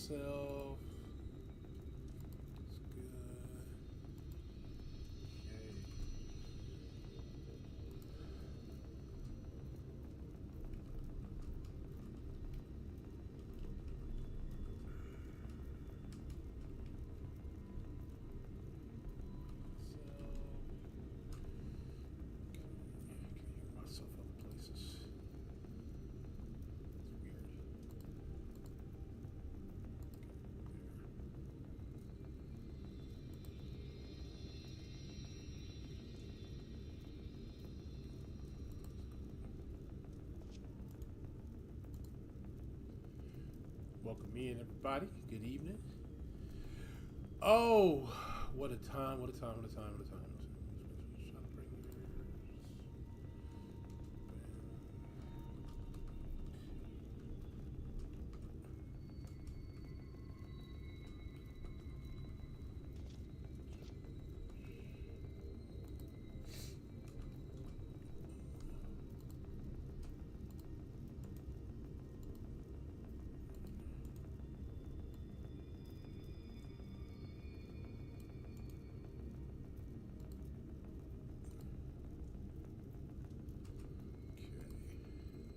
myself. It's good. Okay. Myself other places. It's weird. Welcome in, everybody. Good evening. Oh, what a time! What a time! What a time! What a time! Shadowbringers.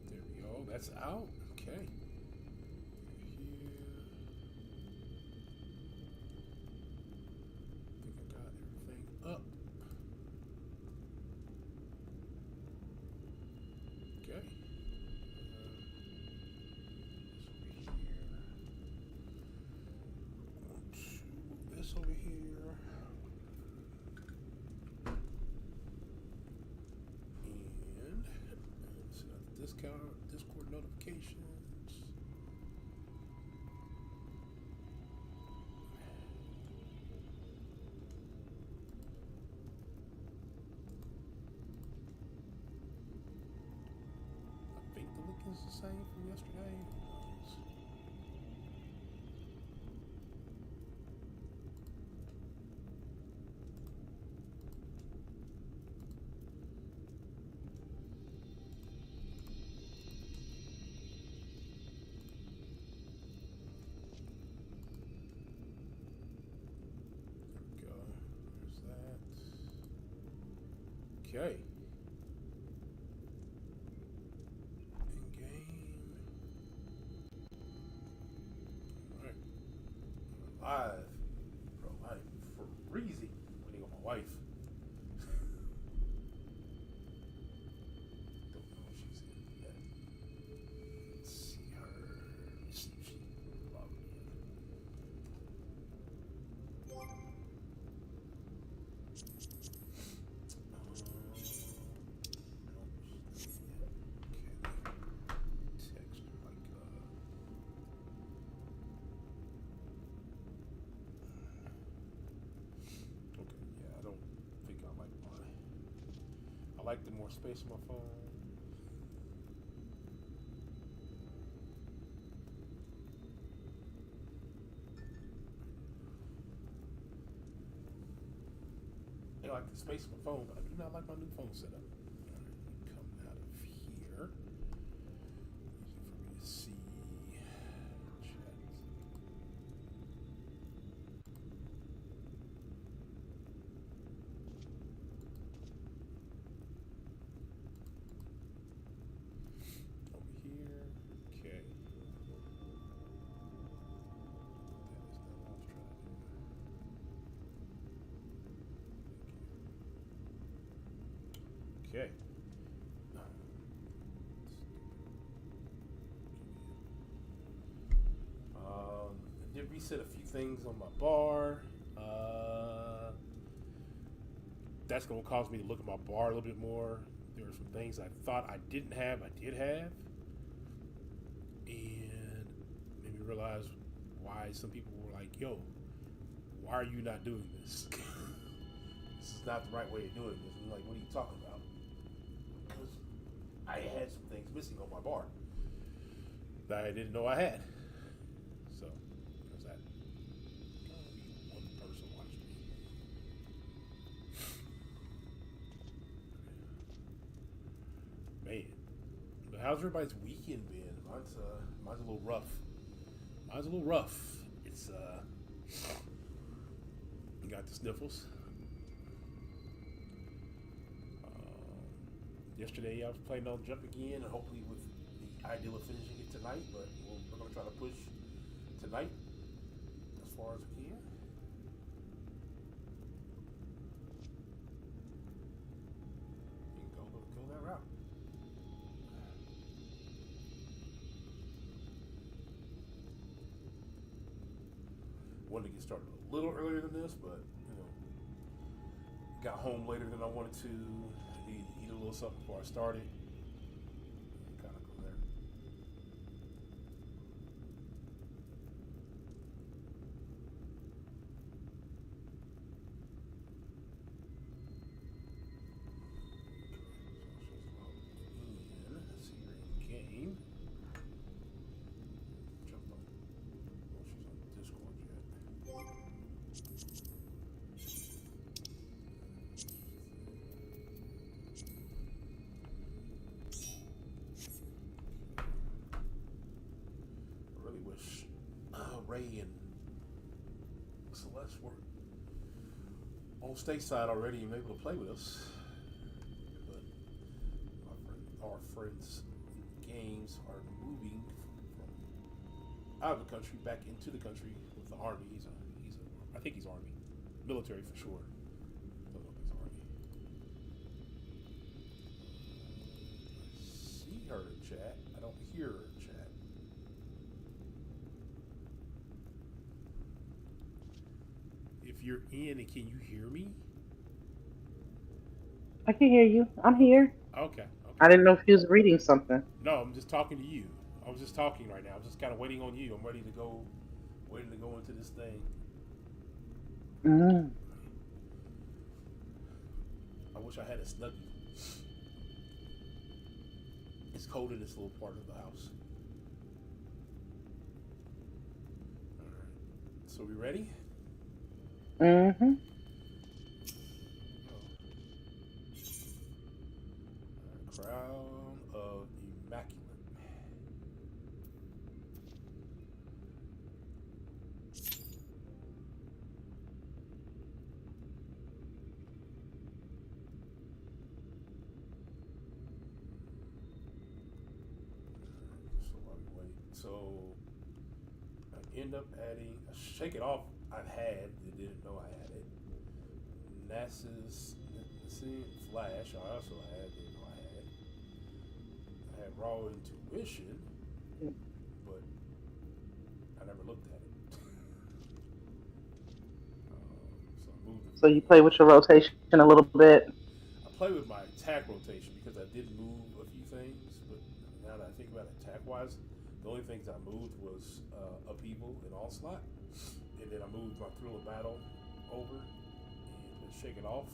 There we go. That's out. Okay. Here. I think I got everything up. Okay. This over here. And set up Discord notifications. I think the link is the same from yesterday. Who knows? There we go. There's that. Okay. In game. Alright. Live. Bro, I'm freezing. Waiting on my wife. Don't know if she's in yet. Let's see her. Let's see if she logged in. Text her like okay, yeah, I don't think I like mine. I like the more space on my phone. I like the space on my phone, but I do not like my new phone setup. Alright, come out of here. Easy for me to see. Chat. Over here. Okay. That is not what I was trying to do. Okay. I did reset a few things on my bar. That's going to cause me to look at my bar a little bit more. There were some things I thought I didn't have, I did have. And made me realize why some people were like, yo, why are you not doing this? This is not the right way of doing this. I'm like, what are you talking about? Because I had some things missing on my bar that I didn't know I had. So, there's that. One person watching me. Man. But how's everybody's weekend been? Mine's a little rough. Mine's a little rough. It's got the sniffles. Yesterday I was planning on jumping in, and hopefully with the ideal of finishing it tonight. But we're gonna try to push tonight as far as we can. You can go that route. Wanted to get started a little earlier than this, but got home later than I wanted to. I needed to eat a little something before I started. Kind of go there. Let's see her in game. Jumped on. Oh, she's on Discord yet. Wish Ray and Celeste were on stateside already and able to play with us, but our friends' games are moving from out of the country back into the country with the army. I think he's army, military for sure. Don't know if he's army. I see her in chat. I don't hear her in chat. If you're in, and can you hear me? I can hear you. I'm here. Okay. I didn't know if you was reading something. No, I'm just talking to you. I was just talking right now. I'm just kind of waiting on you. I'm waiting to go into this thing. Mm. I wish I had a snuggie. It's cold in this little part of the house. All right. So we ready? Mm-hmm. Crown of Immaculate. So while we wait, so I end up adding a Shake It Off I've had, they didn't know I had it. NASA's Flash, I also had, didn't know I had. I had Raw Intuition, but I never looked at it. So I moved So you play with your rotation a little bit. I play with my attack rotation because I did move a few things, but now that I think about it attack wise, the only things I moved was Upheaval and Onslaught. And then I moved my Thrill of Battle over and Shake It Off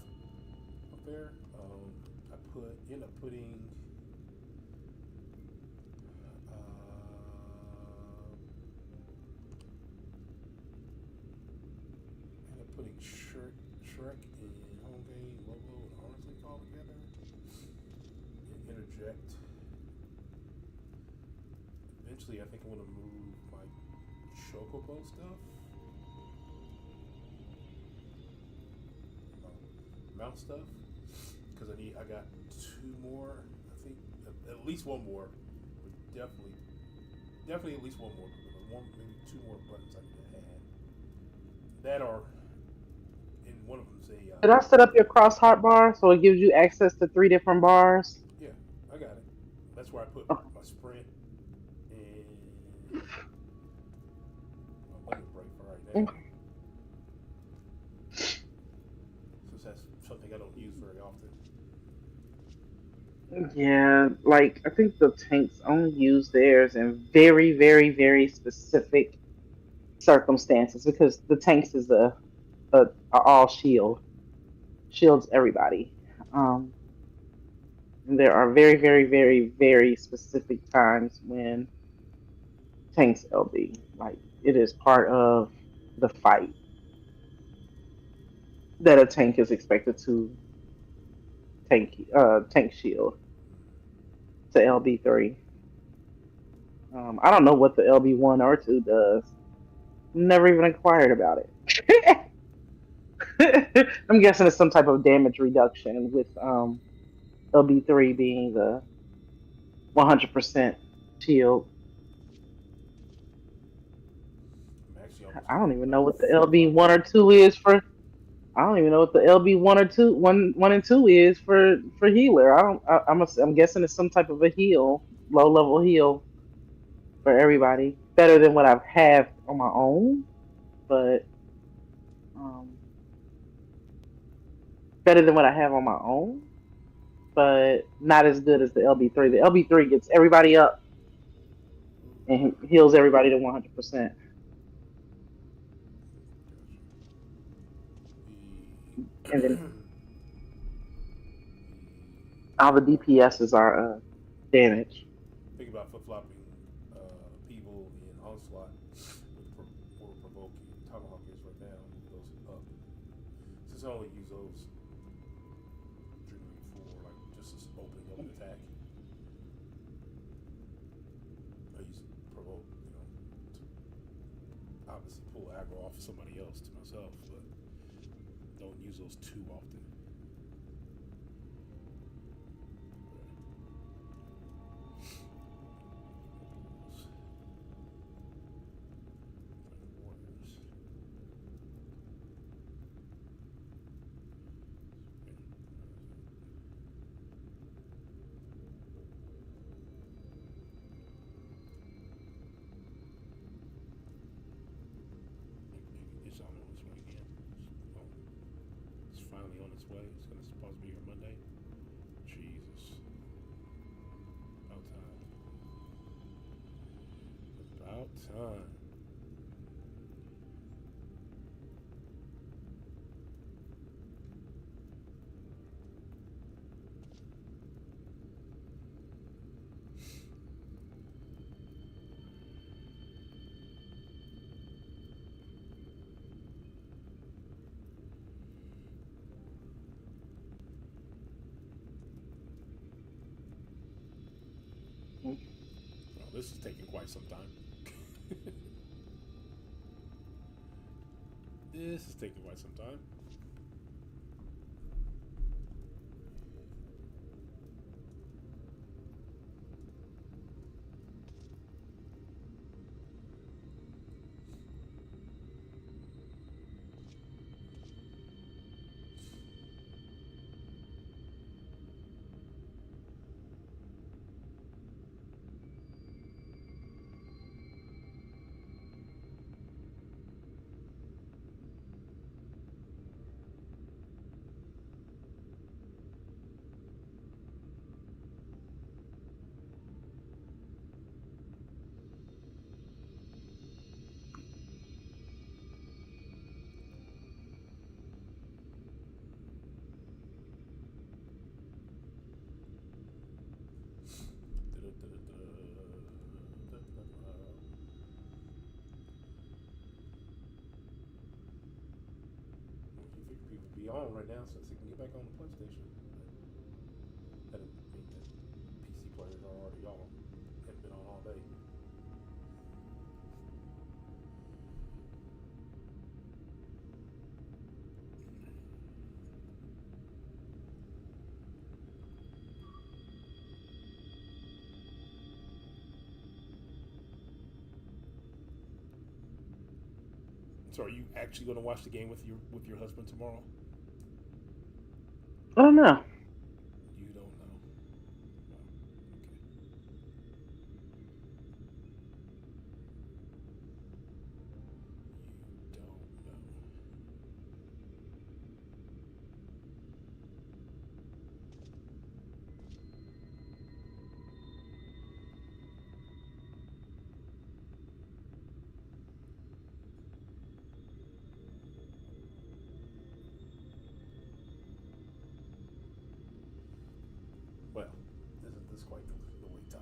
up there. I end up putting Shrek and Home Game, Lobo, and Honestly all together. And interject. Eventually, I think I want to move my Chocobo stuff. Mount stuff. Because I got two more. I think at least one more. But definitely at least one more. Maybe two more buttons I need to add. That are in one of them's a. Did I set up your cross heart bar so it gives you access to 3 different bars? Yeah, I got it. That's where I put Oh, my sprint and my limit break for right now. okay. Since that's something I don't use very often. Yeah, like I think the tanks only use theirs in very, very, very specific circumstances because the tanks is a all shield, shields everybody. Um, and there are very, very, very, very specific times when tanks LB, like it is part of the fight that a tank is expected to tank shield to LB3. I don't know what the LB1 or 2 does, Never even inquired about it. I'm guessing it's some type of damage reduction with LB3 being the 100% shield. I'm actually almost I don't even know about what the flip LB flopping. one or two is for. I don't even know what the LB one or two one and two is for healer. I don't. I'm guessing it's some type of a heal, low level heal for everybody. Better than what I've had on my own, but um, better than what I have on my own, but not as good as the LB3. The LB3 gets everybody up and heals everybody to 100%. And then all the DPSs are damage. Think about flip flopping people in onslaught with or provoking tomahawk is right now. Move those up. Since I only use those generally for like just opening up an attack. I use provoke, to obviously pull aggro off of somebody else to myself, but don't use those too often. Warriors. It's on its way again. Oh, it's finally on its way. It's gonna supposed to be here Monday. Jesus. About time. About time. Well, this is taking quite some time. This is taking quite some time. You figure people be on right now since they can get back on the PlayStation. That doesn't mean that PC players are already on. Haven't been on all day. So, are you actually going to watch the game with your husband tomorrow? I don't know. You don't know. Oh, okay. You don't know. Well, isn't this quite the wait time?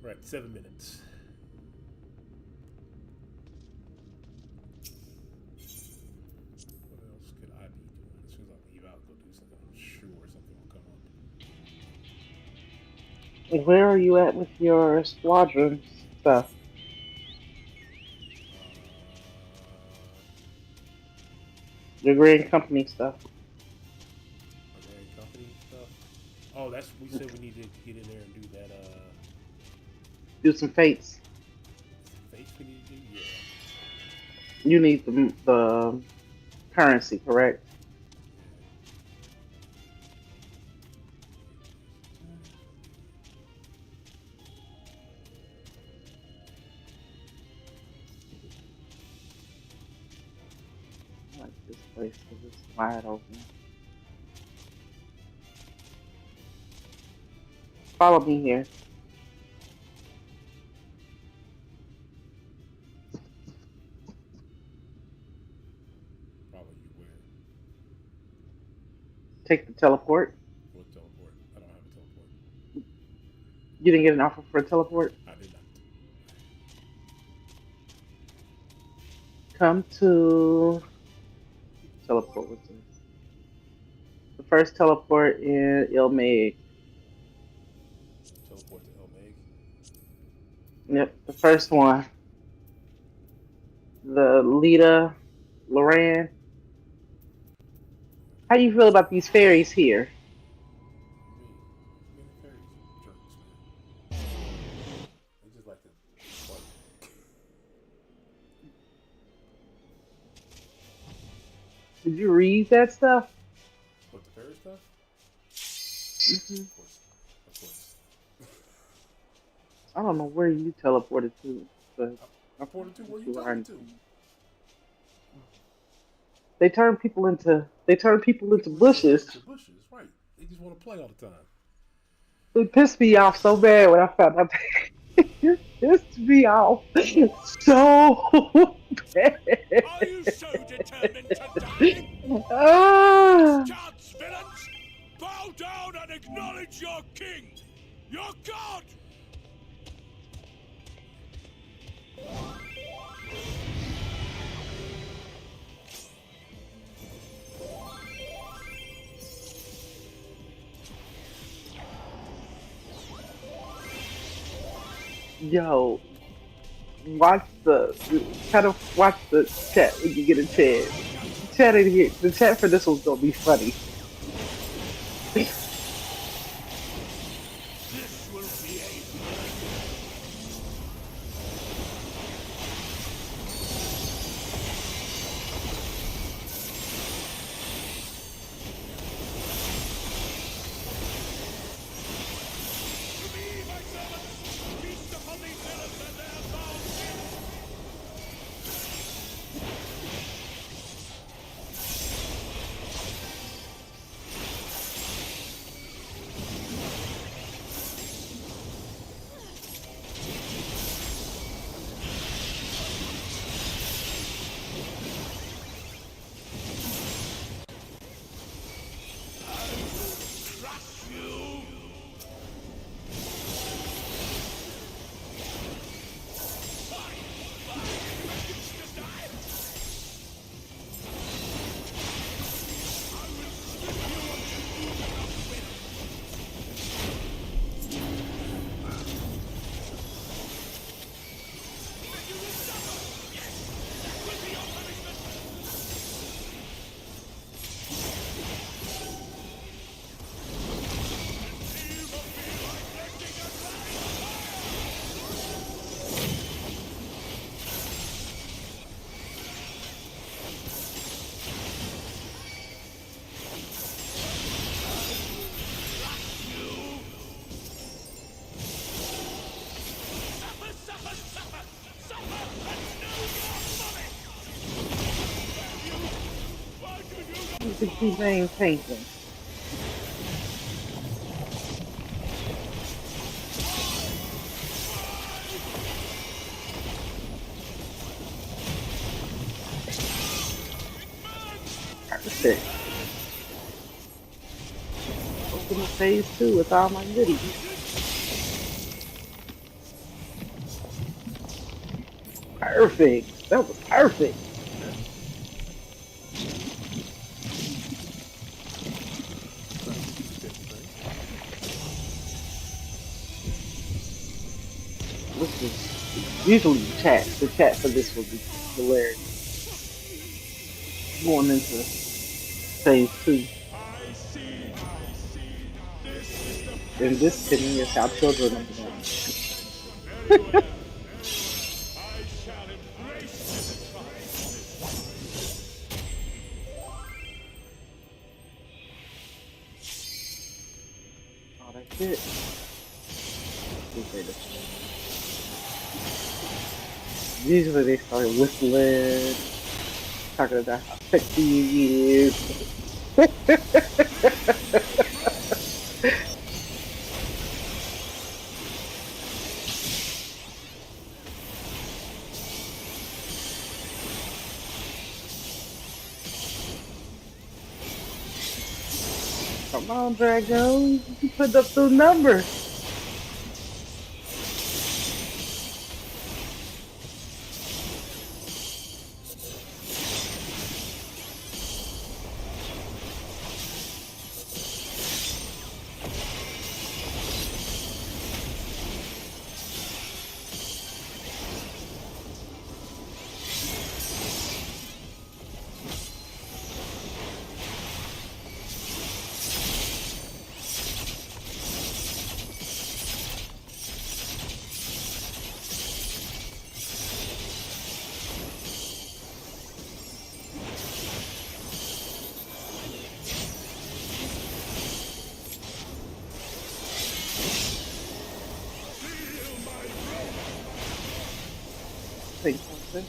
We're at 7 minutes. What else could I be doing? As soon as I leave out, go do something. I'm sure something will come up. Where are you at with your squadron stuff? The Grand Company stuff. Okay, company stuff. Oh, that's we said we need to get in there and do that. Do some fates. Face we need to do. Yeah. You need the currency, correct? I like this place because it's wide open. Follow me here. Follow you where? Take the teleport. What teleport? I don't have a teleport. You didn't get an offer for a teleport? I did not. Come to teleport with this. The first teleport in Ilmig. Teleport to Elmeg. Yep, the first one. The Lita Loran. How you feel about these fairies here? Me. Me and the fairies jerks, man. They just like to fight. Did you read that stuff? What, the fairy stuff? Hmm. Of course. Of course. I don't know where you teleported to, but I ported to where you you are. talking to. They turn people into bushes. Into bushes, right? They just want to play all the time. It pissed me off so bad when I found out. It pissed me off so bad. Are you so determined to die? Ah, Chance, villains! Bow down and acknowledge your king! Your god! yo, watch the kind of watch the chat when you get a chance. Chat in here. The chat for this one's gonna be funny. This will be a to me, my servants! Feast upon these villains and their foes! Crush you! Suffer, suffer, suffer! Suffer and know your folly! Why do you not You can keep name painting. Perfect. Open the phase 2 with all my goodies. Perfect. That was perfect. This is usually the chat. The chat for this will be hilarious. going into phase 2. I see. This is the And this to me is how children are potential. born. Very well. I shall embrace this challenge. Oh, that's it. Okay, usually they start whistling, talking about how sexy he is. Come on, Drago. You put up the numbers. Think something.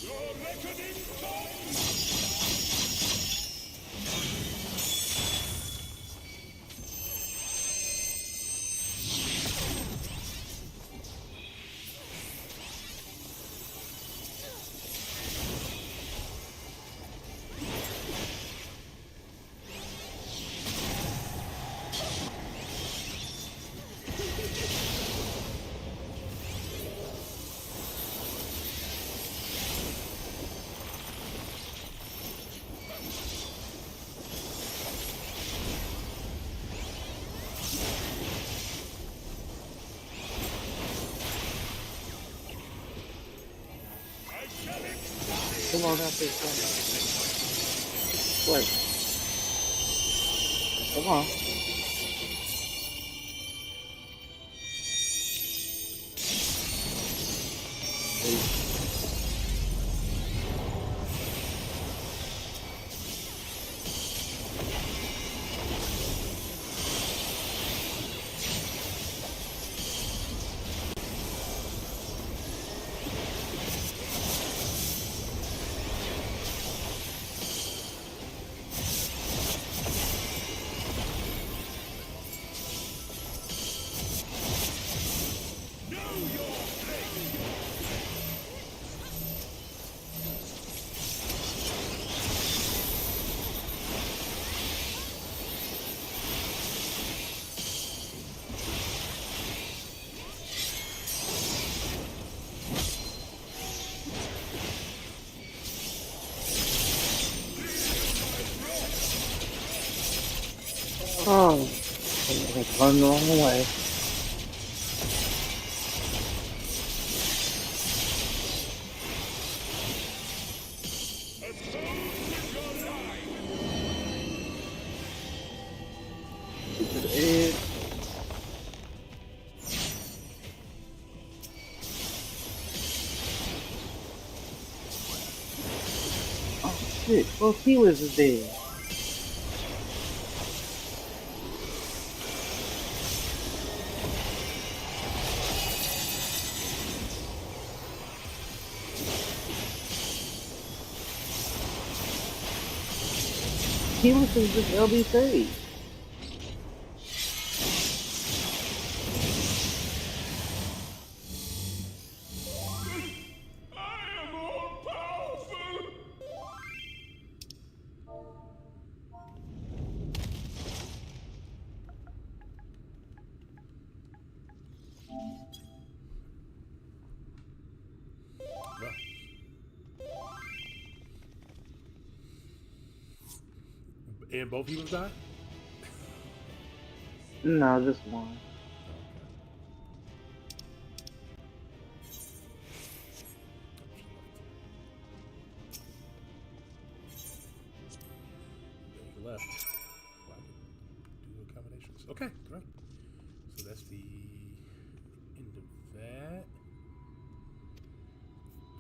Your reckoning comes. I shall Come on out there, son. Wait. Come on. Oh, it's going the wrong way. Get to the edge. Oh shit, both healers are dead. Healers is just LBC. I am all powerful. And both humans die? No, just one. They left. Well, I can do accommodations. Okay, great. So that's the end of that.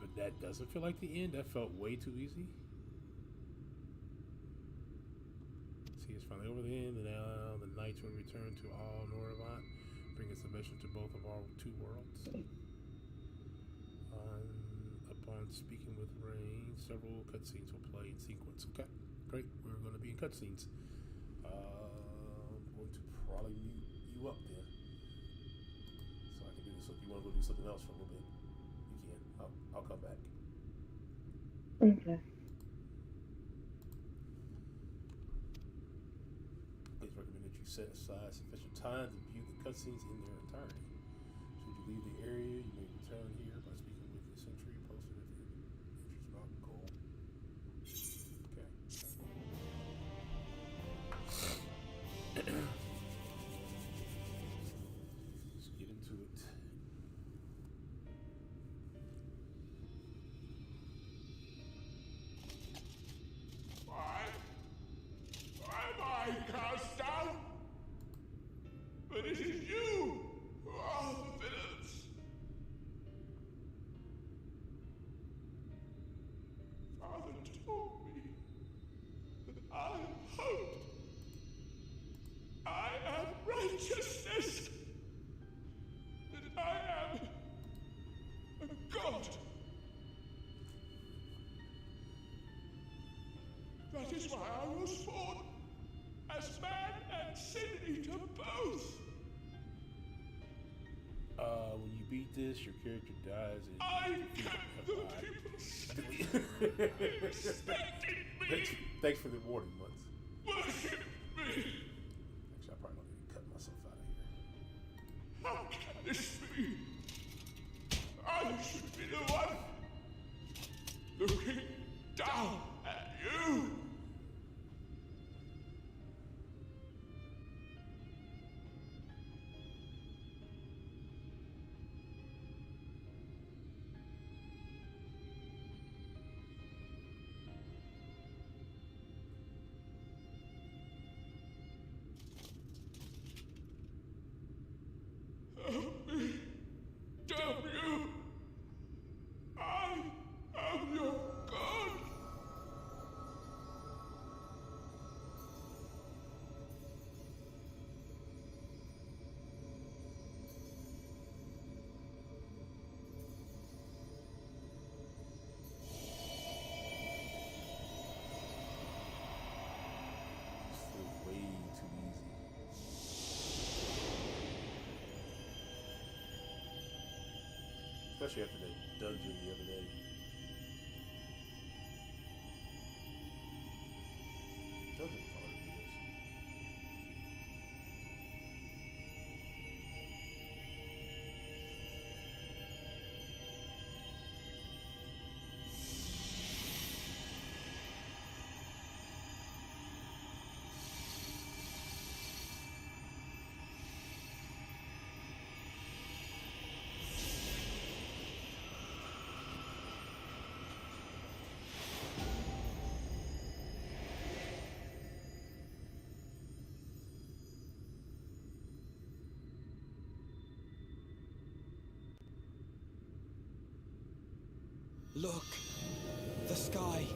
But that doesn't feel like the end. That felt way too easy. See, it's finally over the end, and now the knights will return to all Noravant, bringing submission to both of our two worlds. Upon speaking with Rain, several cutscenes will play in sequence. Okay, great. We're going to be in cutscenes. I'm going to probably mute you up then, so I can do this. So if you want to go do something else for a little bit, you can. I'll come back. Okay. Please recommend that you set aside sufficient time to view the cutscenes in their entirety. Should you leave the area, you may return here by speaking with the sentry posted at the entrance mount goal. Okay. Let's get into it. Why am I cast down? But it is you who are the villains. Father told me that I am hope. I am righteousness. That I am a god. That is why I was born, as man and sin eater both. When you beat this, your character dies. I kept the people respecting me. Thanks for the warning, Mutz. Worship me. Actually, I probably don't need to cut myself out of here. How can this be? I should be the one looking down at you. Help me, damn you! I am your god! This feels way too easy. Especially after that dungeon the other day. Dungeon was harder than this. Look, the sky.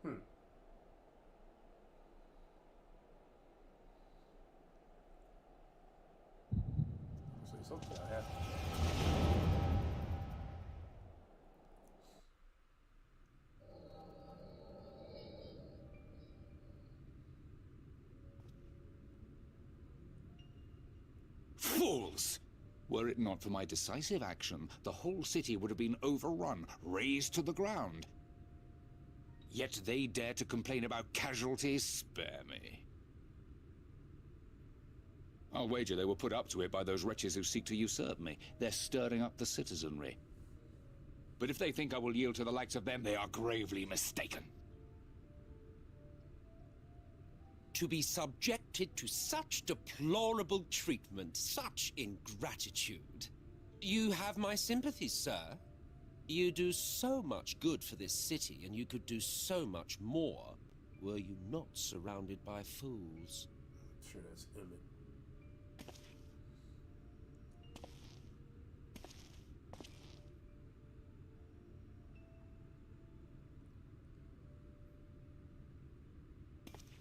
I'll say something I have to. Fools! Were it not for my decisive action, the whole city would have been overrun, razed to the ground. Yet they dare to complain about casualties? Spare me. I'll wager they were put up to it by those wretches who seek to usurp me. They're stirring up the citizenry. But if they think I will yield to the likes of them, they are gravely mistaken. To be subjected to such deplorable treatment, such ingratitude. You have my sympathies, sir. You do so much good for this city, and you could do so much more were you not surrounded by fools. Sure, that's Emmett.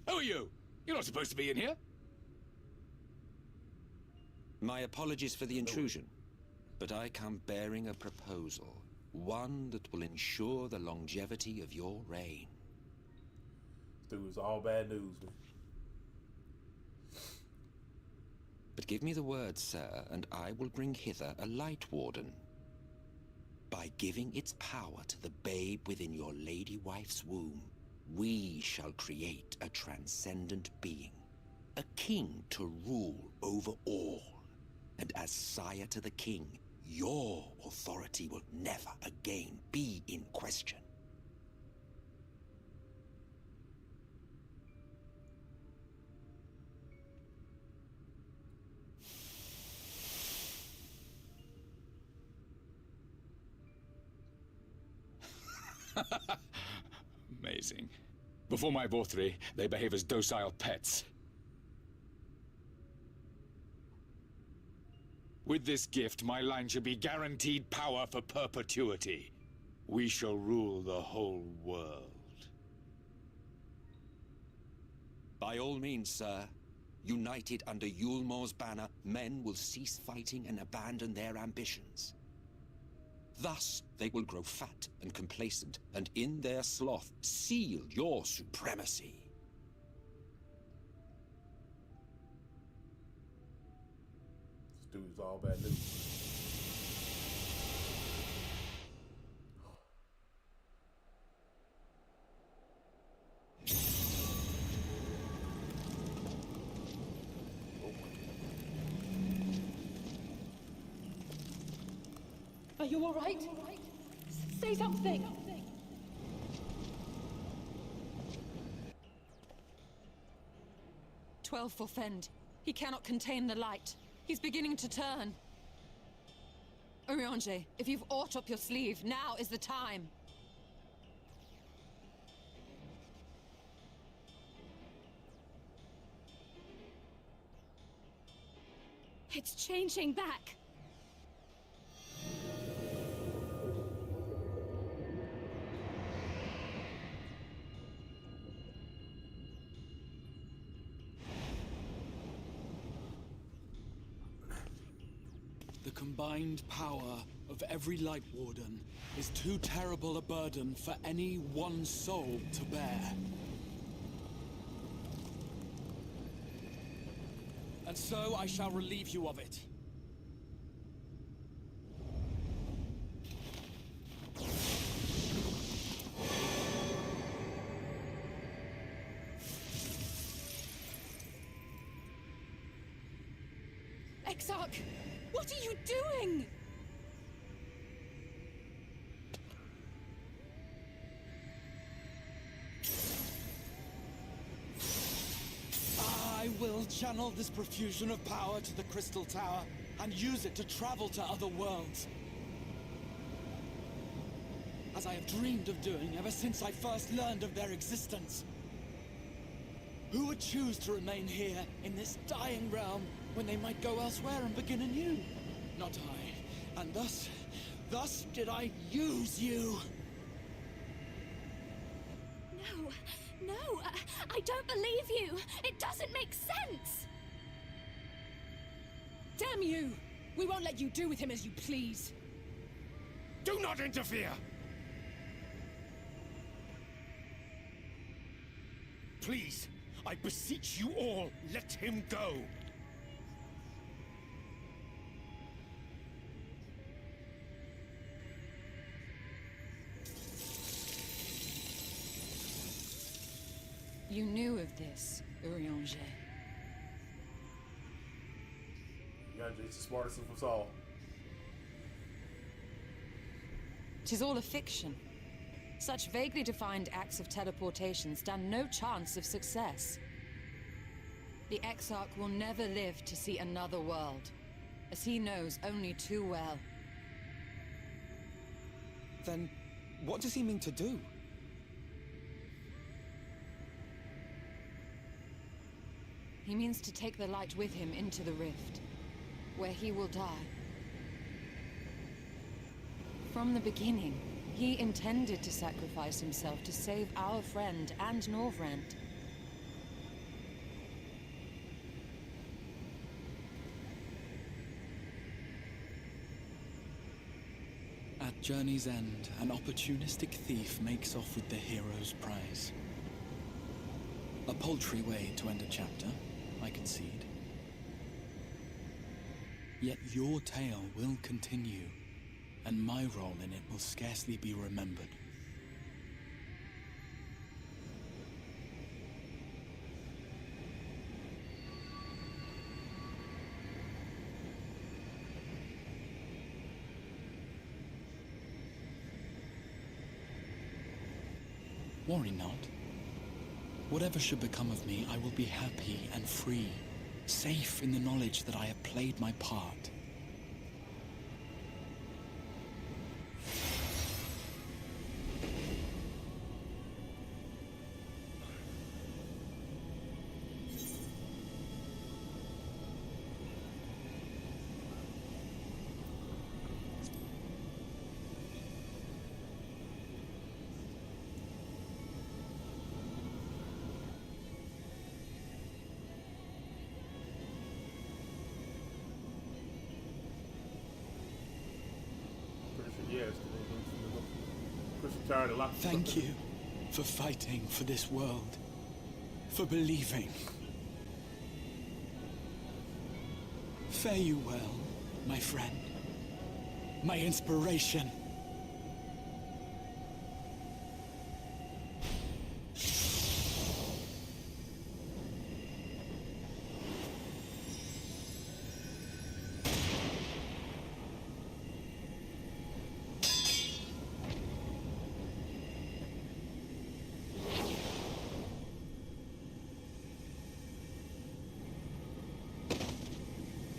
Who are you? You're not supposed to be in here. My apologies for the intrusion, but I come bearing a proposal. One that will ensure the longevity of your reign. Dude, it's all bad news, man. But give me the word, sir, and I will bring hither a light warden. By giving its power to the babe within your lady wife's womb, we shall create a transcendent being, a king to rule over all. And as sire to the king, your authority will never again be in question. Amazing. Before my Vorthri, they behave as docile pets. With this gift, my line shall be guaranteed power for perpetuity. We shall rule the whole world. By all means, sir. United under Yulmor's banner, men will cease fighting and abandon their ambitions. Thus, they will grow fat and complacent, and in their sloth, seal your supremacy. This dude is all bad news. Are you all right? Say something! 12 for Fend. He cannot contain the light. He's beginning to turn. Urianger, if you've aught up your sleeve, now is the time. It's changing back. The combined power of every Light Warden is too terrible a burden for any one soul to bear. And so I shall relieve you of it. Exarch, what are you doing? I will channel this profusion of power to the Crystal Tower and use it to travel to other worlds. As I have dreamed of doing ever since I first learned of their existence. Who would choose to remain here in this dying realm when they might go elsewhere and begin anew? Not I. And thus did I use you. No, I don't believe you. It doesn't make sense. Damn you! We won't let you do with him as you please. Do not interfere! Please, I beseech you all, let him go! You knew of this, Urianger. Yandra's the smartest of us all. 'Tis all a fiction. Such vaguely defined acts of teleportation stand no chance of success. The Exarch will never live to see another world, as he knows only too well. Then, what does he mean to do? He means to take the light with him into the rift, where he will die. From the beginning, he intended to sacrifice himself to save our friend and Norvrent. At journey's end, an opportunistic thief makes off with the hero's prize. A paltry way to end a chapter, I concede. Yet your tale will continue, and my role in it will scarcely be remembered. Worry not. Whatever should become of me, I will be happy and free, safe in the knowledge that I have played my part. Yes, Christian tired a lot. Thank you for fighting for this world, for believing. Fare you well, my friend, my inspiration.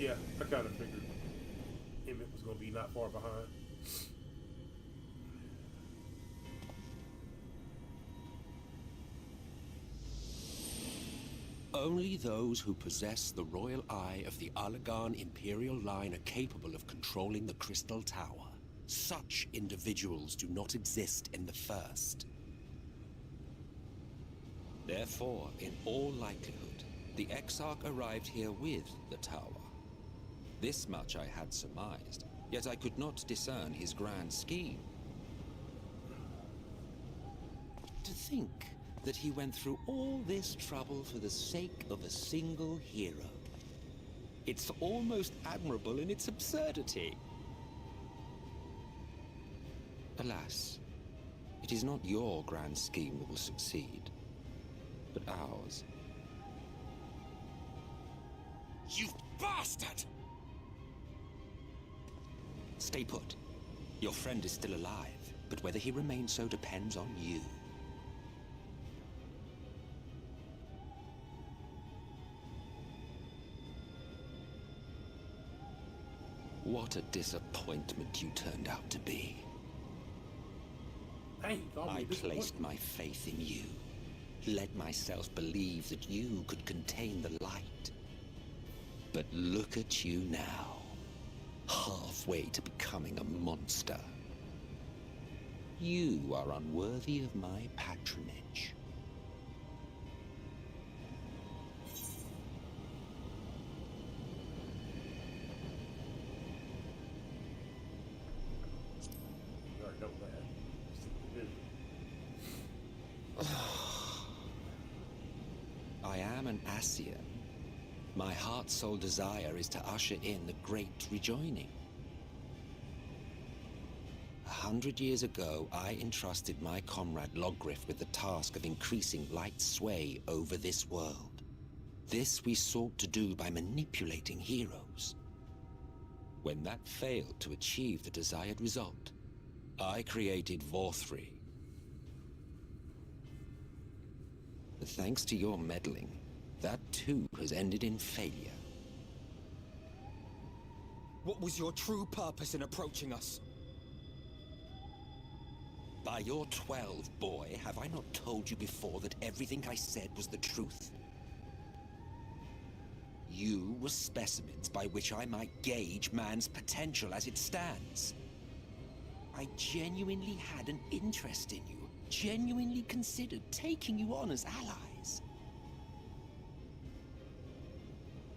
Yeah, I kind of figured Emmett was going to be not far behind. Only those who possess the royal eye of the Allagan Imperial line are capable of controlling the Crystal Tower. Such individuals do not exist in the First. Therefore, in all likelihood, the Exarch arrived here with the tower. This much I had surmised, yet I could not discern his grand scheme. To think that he went through all this trouble for the sake of a single hero. It's almost admirable in its absurdity. Alas, it is not your grand scheme that will succeed, but ours. You bastard! Stay put. Your friend is still alive, but whether he remains so depends on you. What a disappointment you turned out to be. Hey, I placed my faith in you. Let myself believe that you could contain the light. But look at you now. Halfway to becoming a monster. You are unworthy of my patronage. You already know that. I am an Ascian. My heart's sole desire is to usher in the great rejoining. 100 years ago, I entrusted my comrade Logriff with the task of increasing light's sway over this world. This we sought to do by manipulating heroes. When that failed to achieve the desired result, I created Vorthri. But thanks to your meddling, that too has ended in failure. What was your true purpose in approaching us? By your 12, boy, have I not told you before that everything I said was the truth? You were specimens by which I might gauge man's potential as it stands. I genuinely had an interest in you, genuinely considered taking you on as allies.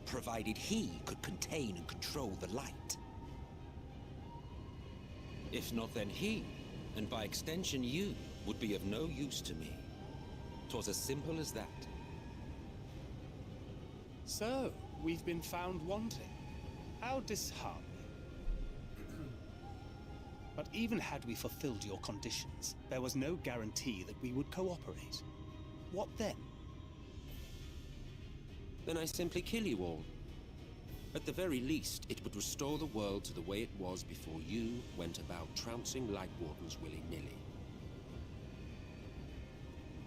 Provided he could contain and control the light. If not, then he, and by extension you, would be of no use to me. 'Twas as simple as that. So, we've been found wanting. How disheartening. But even had we fulfilled your conditions, there was no guarantee that we would cooperate. What then? Then I simply kill you all. At the very least, it would restore the world to the way it was before you went about trouncing Light Wardens willy-nilly.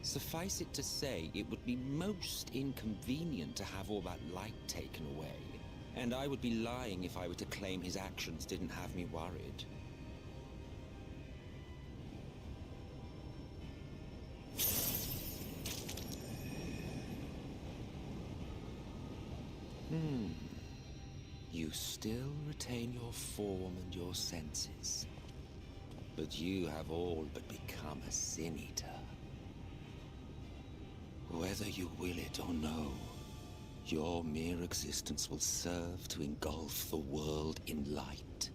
Suffice it to say, it would be most inconvenient to have all that light taken away, and I would be lying if I were to claim his actions didn't have me worried. You still retain your form and your senses, but you have all but become a Sin Eater. Whether you will it or no, your mere existence will serve to engulf the world in light.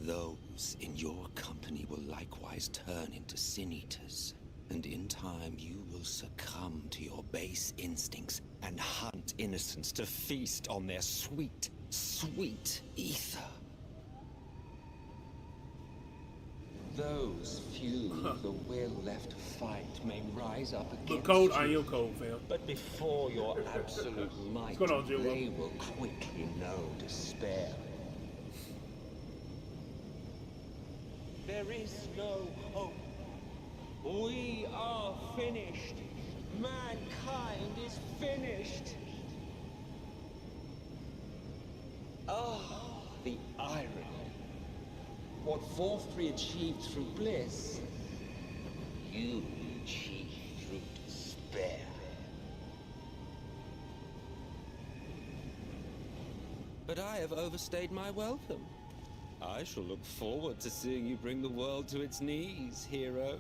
Those in your company will likewise turn into Sin Eaters, and in time you will succumb to your base instincts and hunt innocents to feast on their sweet, sweet ether. Those few with the will left to fight may rise up against Look cold, you, I am cold, fam. but before your absolute might, going on, Jimbo? they will quickly know despair. There is no hope. We are finished. Mankind is finished. Ah, the irony. What Vorthri achieved through bliss, you achieved through despair. But I have overstayed my welcome. I shall look forward to seeing you bring the world to its knees, hero.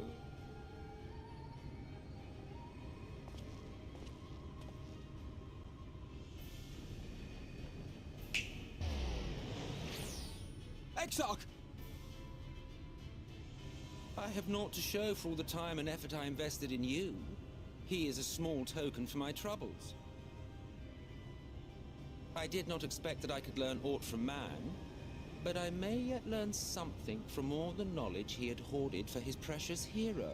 Exarch! I have naught to show for all the time and effort I invested in you. He is a small token for my troubles. I did not expect that I could learn aught from man, but I may yet learn something from all the knowledge he had hoarded for his precious hero.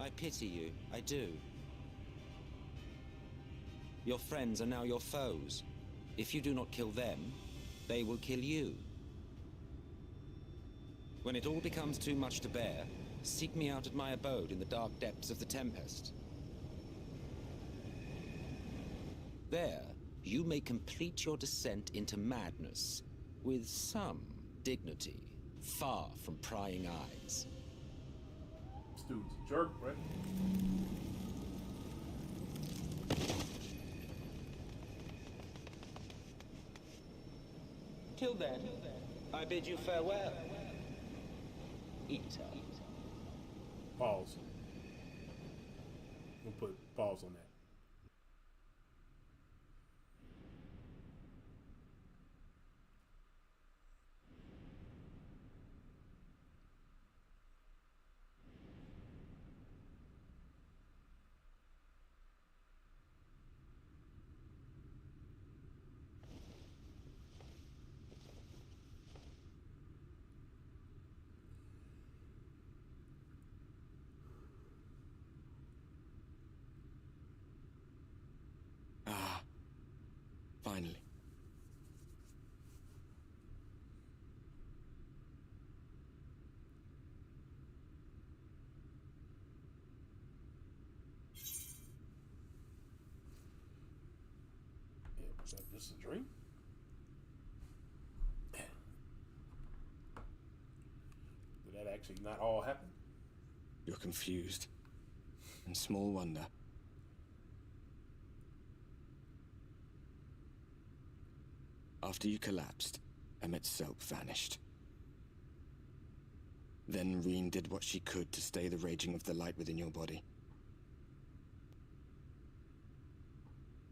I pity you, I do. Your friends are now your foes. If you do not kill them, they will kill you. When it all becomes too much to bear, seek me out at my abode in the dark depths of the Tempest. There, you may complete your descent into madness, with some dignity, far from prying eyes. This dude's a jerk, right? Till then, I bid you farewell. Eater. Pause. We'll put pause on that. Finally. Yeah, was that just a dream? Did that actually not all happen? You're confused. And small wonder. After you collapsed, Emmet's self vanished. Then Reen did what she could to stay the raging of the light within your body.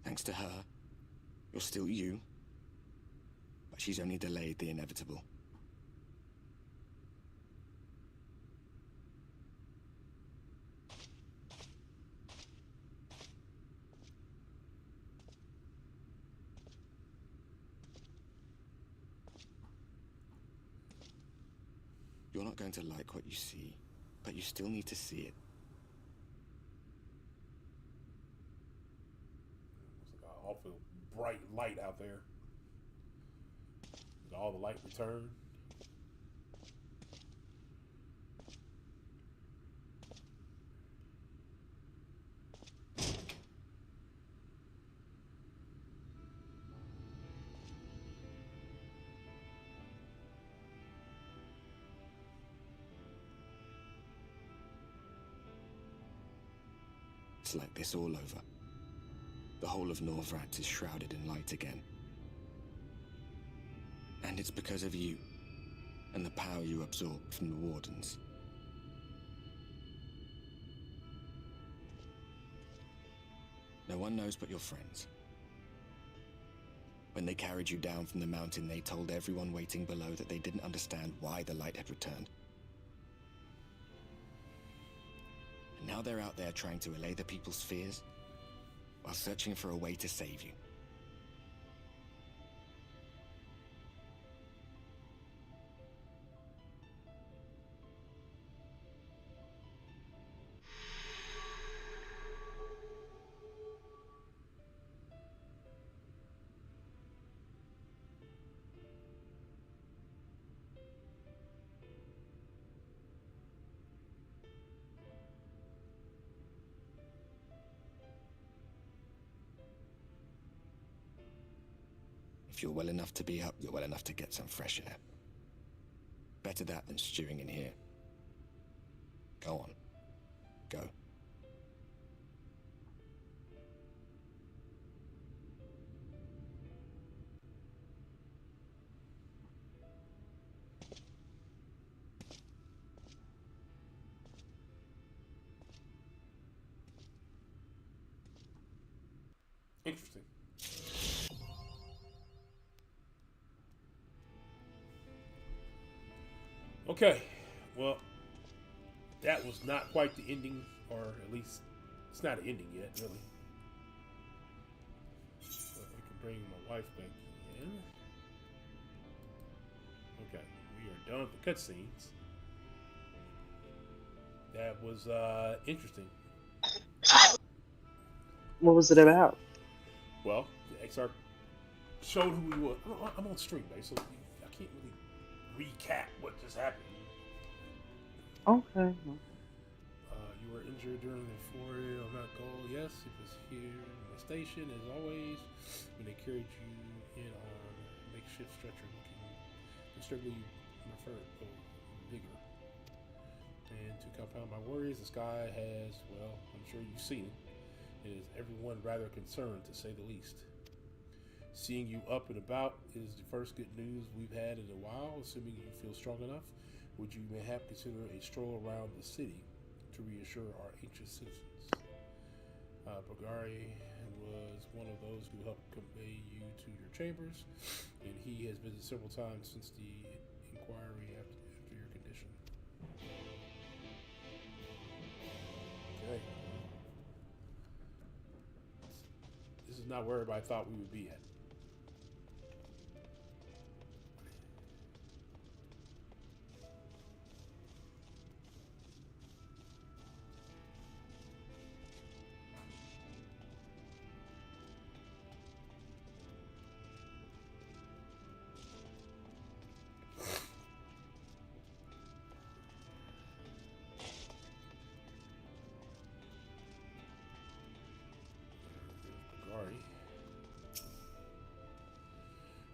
Thanks to her, you're still you, but she's only delayed the inevitable. You're not going to like what you see, but you still need to see it. It's like an awful bright light out there. Did all the light return? It's like this all over. The whole of Norvrat is shrouded in light again. And it's because of you, and the power you absorb from the Wardens. No one knows but your friends. When they carried you down from the mountain, they told everyone waiting below that they didn't understand why the light had returned. And now they're out there trying to allay the people's fears, while searching for a way to save you. If you're well enough to be up, you're well enough to get some fresh air. Better that than stewing in here. Go on. Go. Interesting. Okay, well, that was not quite the ending, or at least it's not an ending yet, really. But we can bring my wife back in. Okay, we are done with the cutscenes. That was interesting. What was it about? Well, the XR showed who he was. I'm on stream, babe, so I can't really recap what just happened. Okay. You were injured during the foray of that goal. Yes, it was here in the station, as always, when they carried you in on a makeshift stretcher looking disturbingly vigor. And to compound my worries, the sky has, well, I'm sure you've seen it. It is everyone rather concerned, to say the least. Seeing you up and about is the first good news we've had in a while. Assuming you feel strong enough, would you mayhap consider a stroll around the city to reassure our anxious citizens? Bagari was one of those who helped convey you to your chambers, and he has visited several times since the inquiry after your condition. Okay. This is not where everybody thought we would be at.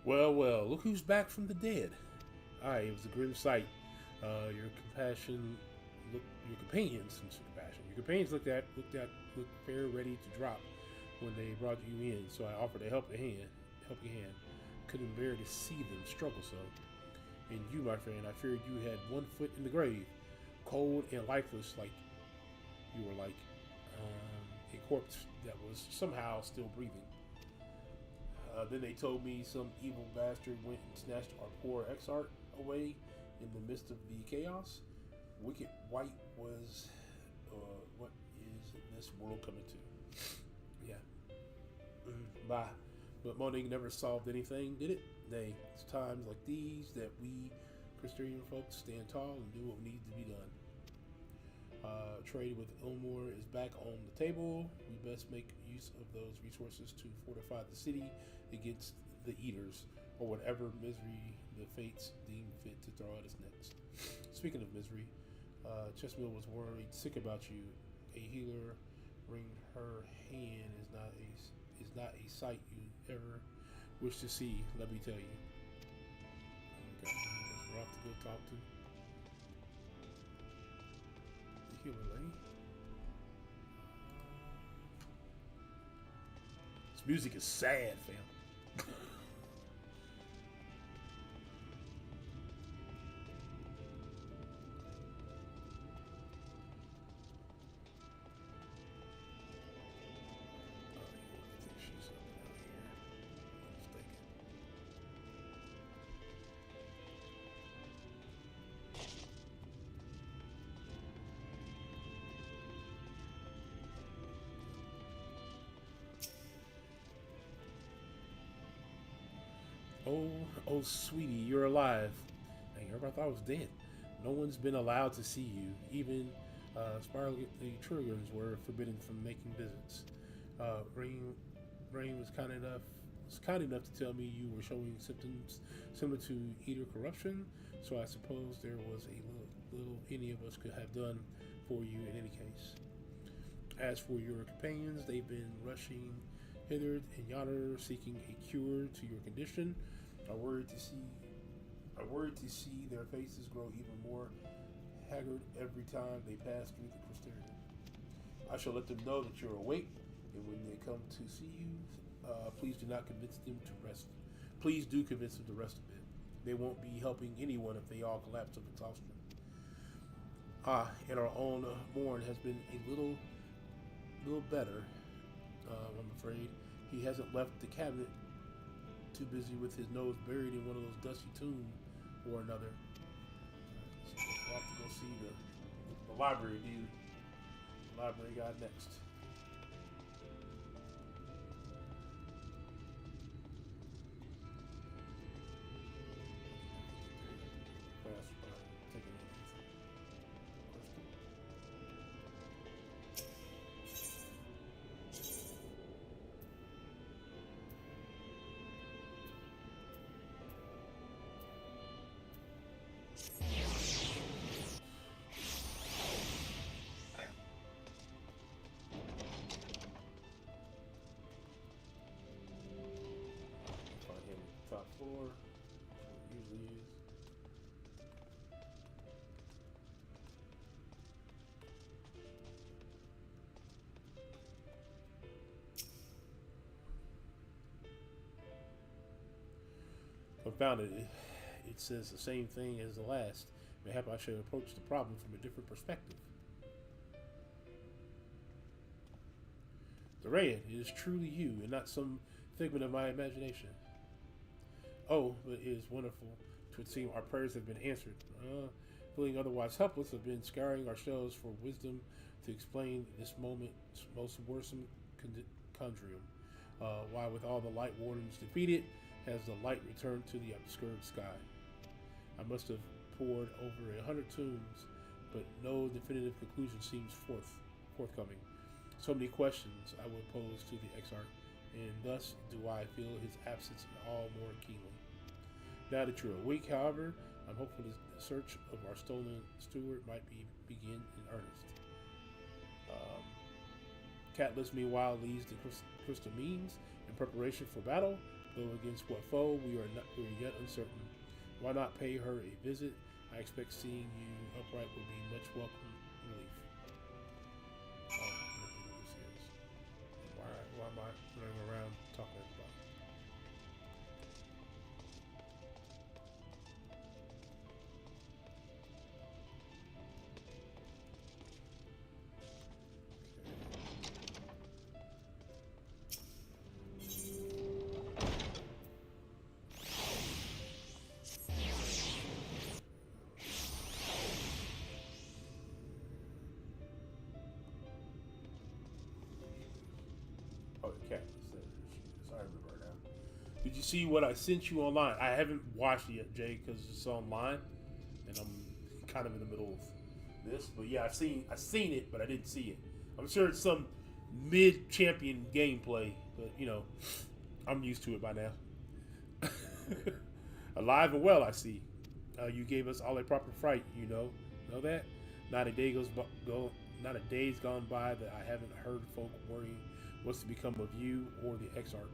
Well, well, look who's back from the dead. Aye, it was a grim sight. Your compassion, your companions, looked fair ready to drop when they brought you in. So I offered a helping hand. Couldn't bear to see them struggle so. And you, my friend, I feared you had one foot in the grave, cold and lifeless, like you were like a corpse that was somehow still breathing. Then they told me some evil bastard went and snatched our poor Exarch away in the midst of the chaos. Wicked White was what is this world coming to? Yeah. Bye. But moaning never solved anything, did it? Nay, it's times like these that we Christian folks stand tall and do what needs to be done. Trade with Ilmore is back on the table. We best make use of those resources to fortify the city against the Eaters, or whatever misery the fates deem fit to throw at us next. Speaking of misery, Chessmill was worried sick about you. A healer wring her hand is not a sight you ever wish to see, let me tell you. Okay, we're off to go talk to the healer lady. This music is sad, fam. Oh, sweetie, you're alive. Dang, everybody thought I was dead. No one's been allowed to see you. Even the Triggers were forbidden from making visits. Rain was kind enough to tell me you were showing symptoms similar to Eater corruption. So I suppose there was a little any of us could have done for you in any case. As for your companions, they've been rushing hither and yonder, seeking a cure to your condition. I worried to see their faces grow even more haggard every time they pass through the crysterium. I shall let them know that you're awake, and when they come to see you, please do not convince them to rest. Please do convince them to rest a bit. They won't be helping anyone if they all collapse of exhaustion. And our own Morn has been a little better. I'm afraid he hasn't left the cabinet. Too busy with his nose buried in one of those dusty tombs or another. So we'll have to go see the library dude. The library guy next. Top floor, it usually is. Confounded, it says the same thing as the last. Mayhap I should approach the problem from a different perspective. Dorean, it is truly you, and not some figment of my imagination. Oh, but it is wonderful. It would seem our prayers have been answered. Feeling otherwise helpless, have been scouring ourselves for wisdom to explain this moment's most worrisome conundrum. Why, with all the light wardens defeated, has the light returned to the obscured sky? I must have pored over 100 tombs, but no definitive conclusion seems forthcoming. So many questions I would pose to the Exarch, and thus do I feel his absence all more keenly. Now that you're awake, however, I'm hopeful the search of our stolen steward might begin in earnest. Catelyn, meanwhile, leads the crystal means in preparation for battle. Though against what foe, we are yet uncertain. Why not pay her a visit? I expect seeing you upright will be much welcome relief. Oh, I don't know what this is. Why am I running around talking about it? Oh, the cat. I remember her now. Did you see what I sent you online? I haven't watched it yet, Jay, because it's online, and I'm kind of in the middle of this. But yeah, I've seen it, but I didn't see it. I'm sure it's some mid-champion gameplay, but you know, I'm used to it by now. Alive and well, I see. You gave us all a proper fright. Know that. Not a day's gone by that I haven't heard folk worrying what's to become of you or the Exarch.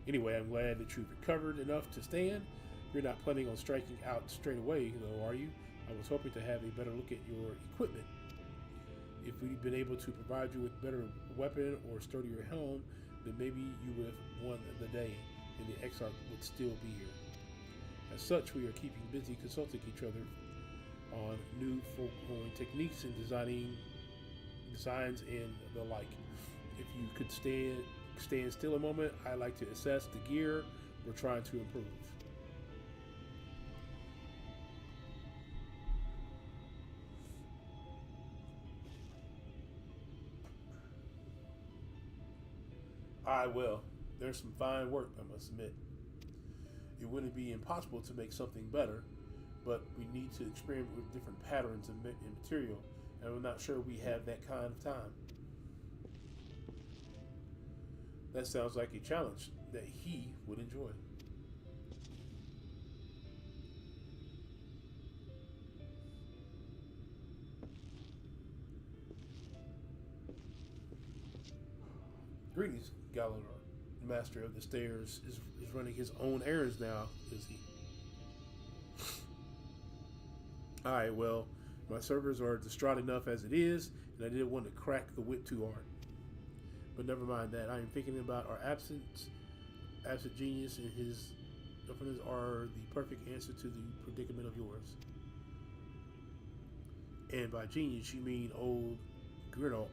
Anyway, I'm glad that you've recovered enough to stand. You're not planning on striking out straight away, though, are you? I was hoping to have a better look at your equipment. If we'd been able to provide you with better weapon or sturdier helm, then maybe you would have won the day, and the Exarch would still be here. As such, we are keeping busy consulting each other on new folk-growing techniques and designs and the like. If you could stand still a moment, I like to assess the gear we're trying to improve. Well, there's some fine work, I must admit. It wouldn't be impossible to make something better, but we need to experiment with different patterns and material, and I'm not sure we have that kind of time. That sounds like a challenge that he would enjoy. Greetings, Galador. The master of the stairs is running his own errands now, is he? Alright, well, my servers are distraught enough as it is, and I didn't want to crack the whip too hard. But never mind that. I am thinking about our absent genius and his opponents are the perfect answer to the predicament of yours. And by genius, you mean old Grinald.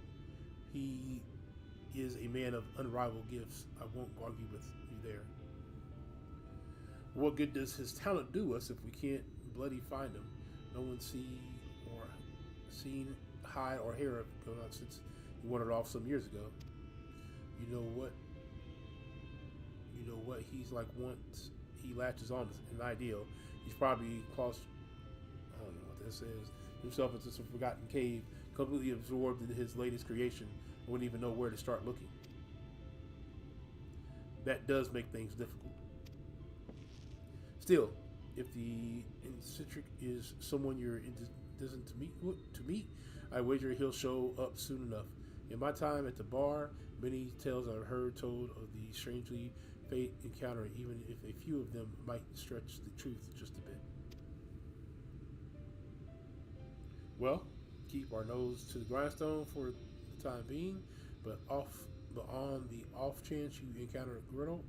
He is a man of unrivaled gifts. I won't argue with you there. What good does his talent do us if we can't bloody find him? No one seen hide or hair going on since he wandered off some years ago. You know what he's like once he latches on an ideal. He's probably crossed, I don't know what that says, himself into some forgotten cave, completely absorbed in his latest creation. I wouldn't even know where to start looking. That does make things difficult. Still, if the eccentric is someone you're destined to meet, I wager he'll show up soon enough. In my time at the bar, many tales I've heard told of the strangely fate encounter, even if a few of them might stretch the truth just a bit. Well, keep our nose to the grindstone for the time being, but on the off chance you encounter Griddle,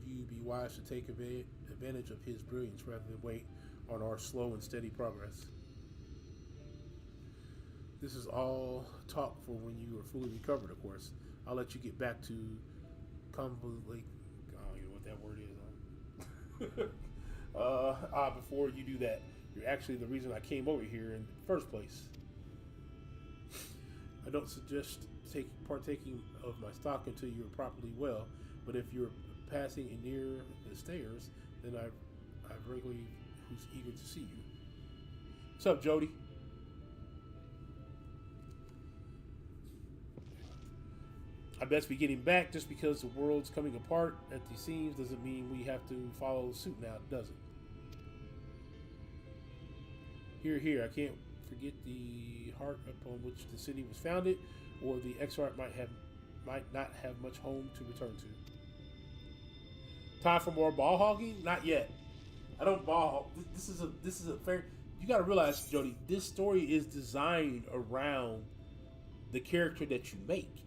you'd be wise to take advantage of his brilliance rather than wait on our slow and steady progress. This is all talk for when you are fully recovered, of course. I'll let you get back to convolutely. I don't know what that word is. Before you do that, you're actually the reason I came over here in the first place. I don't suggest partaking of my stock until you're properly well, but if you're passing near the stairs, then I regularly who's eager to see you. What's up, Jody? I best be getting back. Just because the world's coming apart at the seams doesn't mean we have to follow suit now, does it? Here, I can't forget the heart upon which the city was founded, or the Exarch might not have much home to return to. time for more ball hogging? Not yet. I don't ball hog. This is a fair. You got to realize, Jody, this story is designed around the character that you make.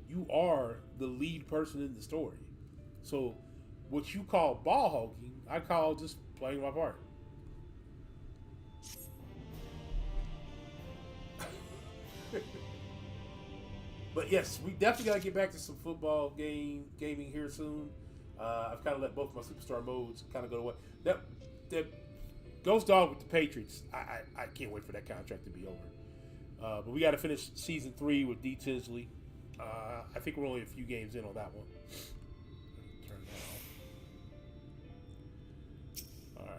You are the lead person in the story. So, what you call ball hogging, I call just playing my part. But yes, we definitely got to get back to some football gaming here soon. I've kind of let both my superstar modes kind of go away. That Ghost Dog with the Patriots, I can't wait for that contract to be over. But we got to finish season 3 with D. Tinsley. I think we're only a few games in on that one. Turn that off. All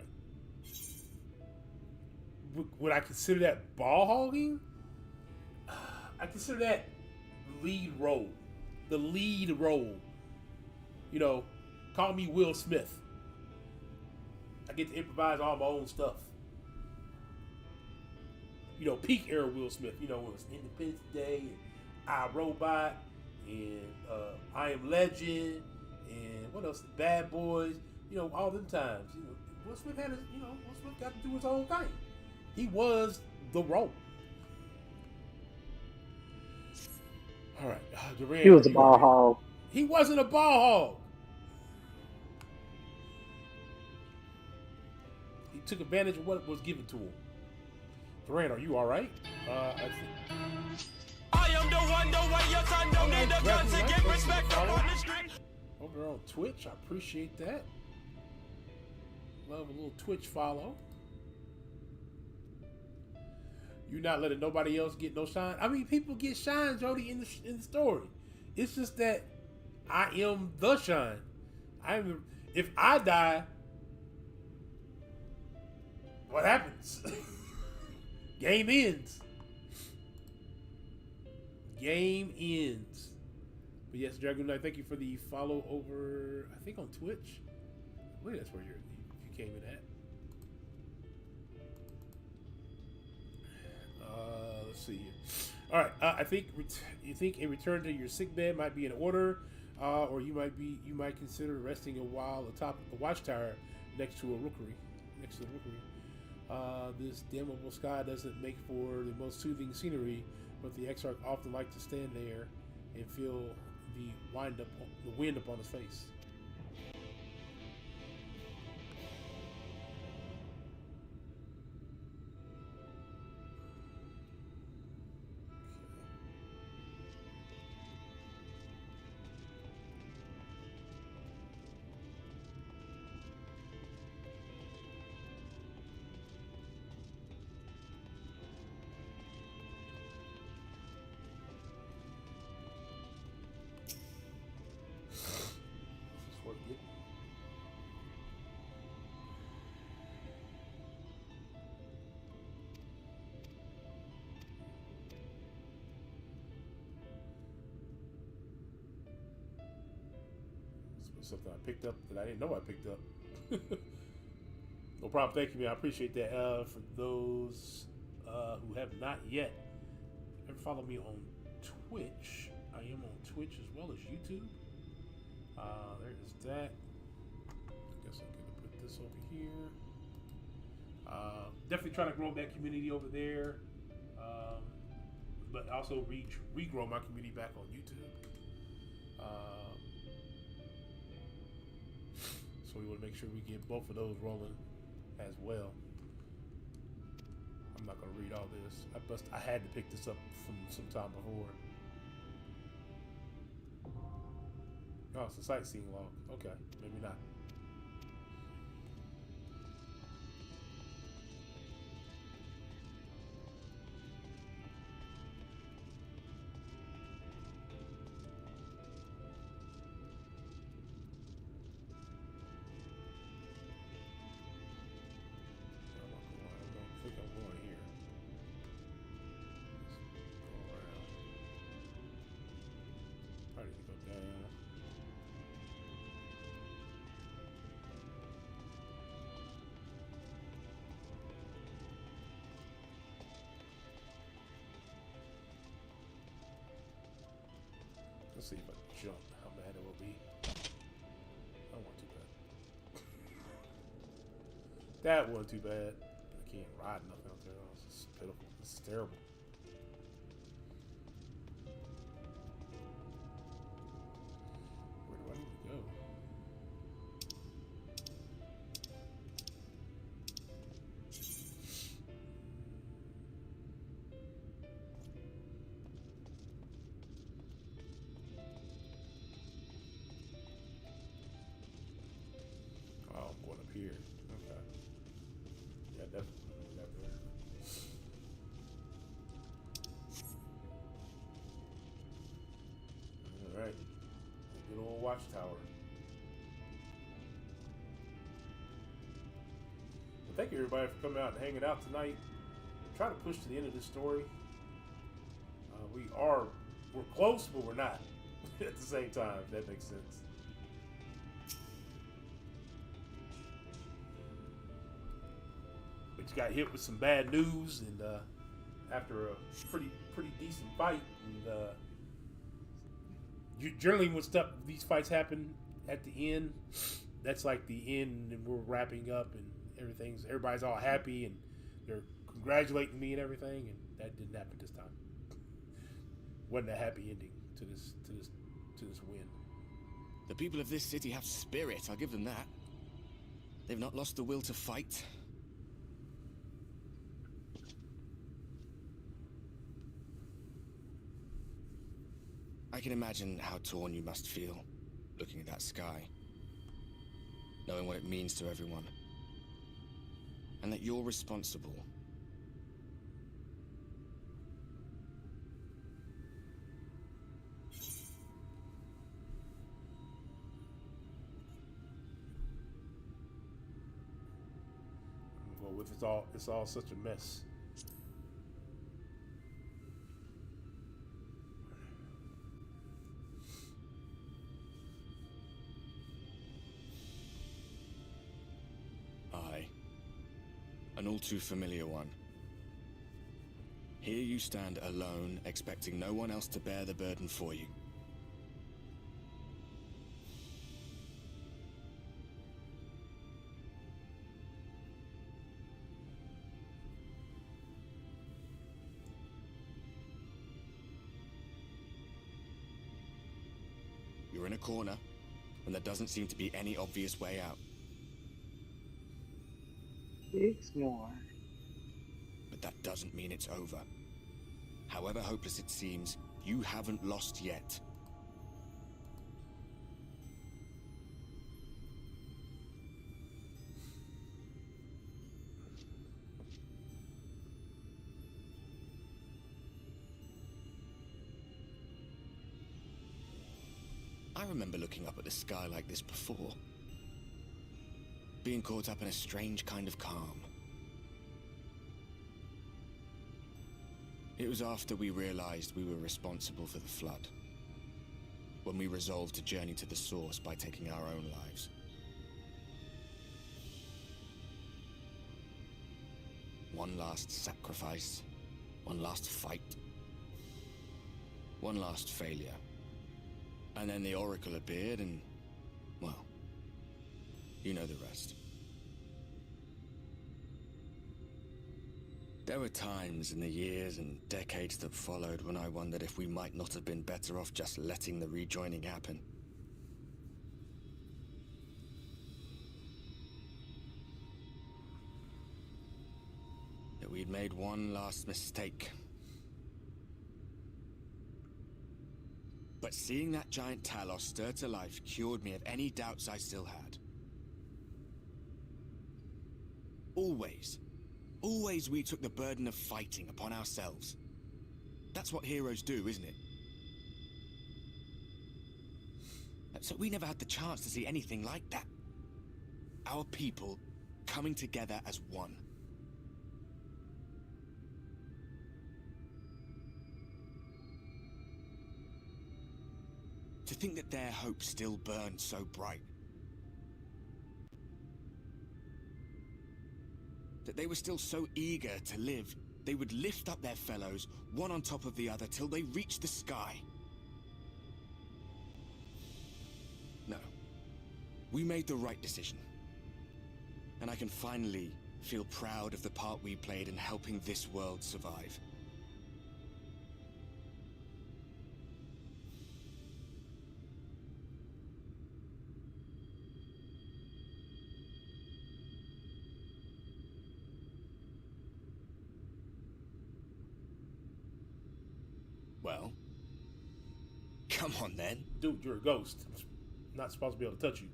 right. Would I consider that ball hogging? I consider that lead role. The lead role. You know, call me Will Smith. I get to improvise all my own stuff. You know, peak era Will Smith. You know, it was Independence Day, and I, Robot, and I Am Legend, and what else? Bad Boys. You know, all them times. You know, Will Smith had his, Will Smith got to do his own thing. He was the role. All right, Durant. He was a ball hog. He wasn't a ball hog. He took advantage of what was given to him. Durant, are you all right? I am the one, the way your son don't need a gun to get respect up on the street. Over on Twitch, I appreciate that. Love a little Twitch follow. You're not letting nobody else get no shine. I mean, people get shine, Jody, in the story. It's just that I am the shine. If I die, what happens? Game ends. Game ends. But yes, Dragon Knight, thank you for the follow over, I think on Twitch. I believe that's where you came in at. Let's see here. All right, I think you think a return to your sick bed might be in order, or you might consider resting a while atop the watchtower next to the rookery. This dimmable sky doesn't make for the most soothing scenery, but the Exarch often like to stand there and feel the wind up on his face. Something I picked up that I didn't know I picked up. No problem. Thank you, man. I appreciate that. For those who have not yet ever followed me on Twitch, I am on Twitch as well as YouTube. There is that. I guess I'm going to put this over here. Definitely trying to grow that community over there. But also regrow my community back on YouTube. So we want to make sure we get both of those rolling as well. I'm not going to read all this. I had to pick this up from some time before. Oh, it's a sightseeing log. Okay, maybe not. Let's see if I can jump, how bad it will be. I don't want too bad. that wasn't too bad. I can't ride nothing out there. This is pitiful. This is terrible. Where do I need to go? Oh, I'm going up here. Okay. Yeah, definitely up there. All right. Good old watchtower. Well, thank you everybody for coming out and hanging out tonight. I'm trying to push to the end of this story. We're close, but we're not at the same time, if that makes sense. But you got hit with some bad news, and after a pretty decent fight, and generally when these fights happen at the end, that's like the end, and we're wrapping up, and everybody's all happy, and they're congratulating me and everything, and that didn't happen this time. Wasn't a happy ending to this win. The people of this city have spirit, I'll give them that. They've not lost the will to fight. I can imagine how torn you must feel, looking at that sky. Knowing what it means to everyone. And that you're responsible. Well, with it's all such a mess. An all too familiar one. Here you stand alone, expecting no one else to bear the burden for you. You're in a corner, and there doesn't seem to be any obvious way out. More. But that doesn't mean it's over. However hopeless it seems, you haven't lost yet. I remember looking up at the sky like this before. Being caught up in a strange kind of calm. It was after we realized we were responsible for the flood. When we resolved to journey to the source by taking our own lives. One last sacrifice. One last fight. One last failure. And then the Oracle appeared and, well, you know the rest. There were times in the years and decades that followed when I wondered if we might not have been better off just letting the rejoining happen. That we'd made one last mistake. But seeing that giant Talos stir to life cured me of any doubts I still had. Always we took the burden of fighting upon ourselves. That's what heroes do, isn't it? So we never had the chance to see anything like that. Our people coming together as one. To think that their hope still burned so bright. That they were still so eager to live, they would lift up their fellows, one on top of the other, till they reached the sky. No. We made the right decision. And I can finally feel proud of the part we played in helping this world survive. Well, come on then. Dude, you're a ghost. I'm not supposed to be able to touch you.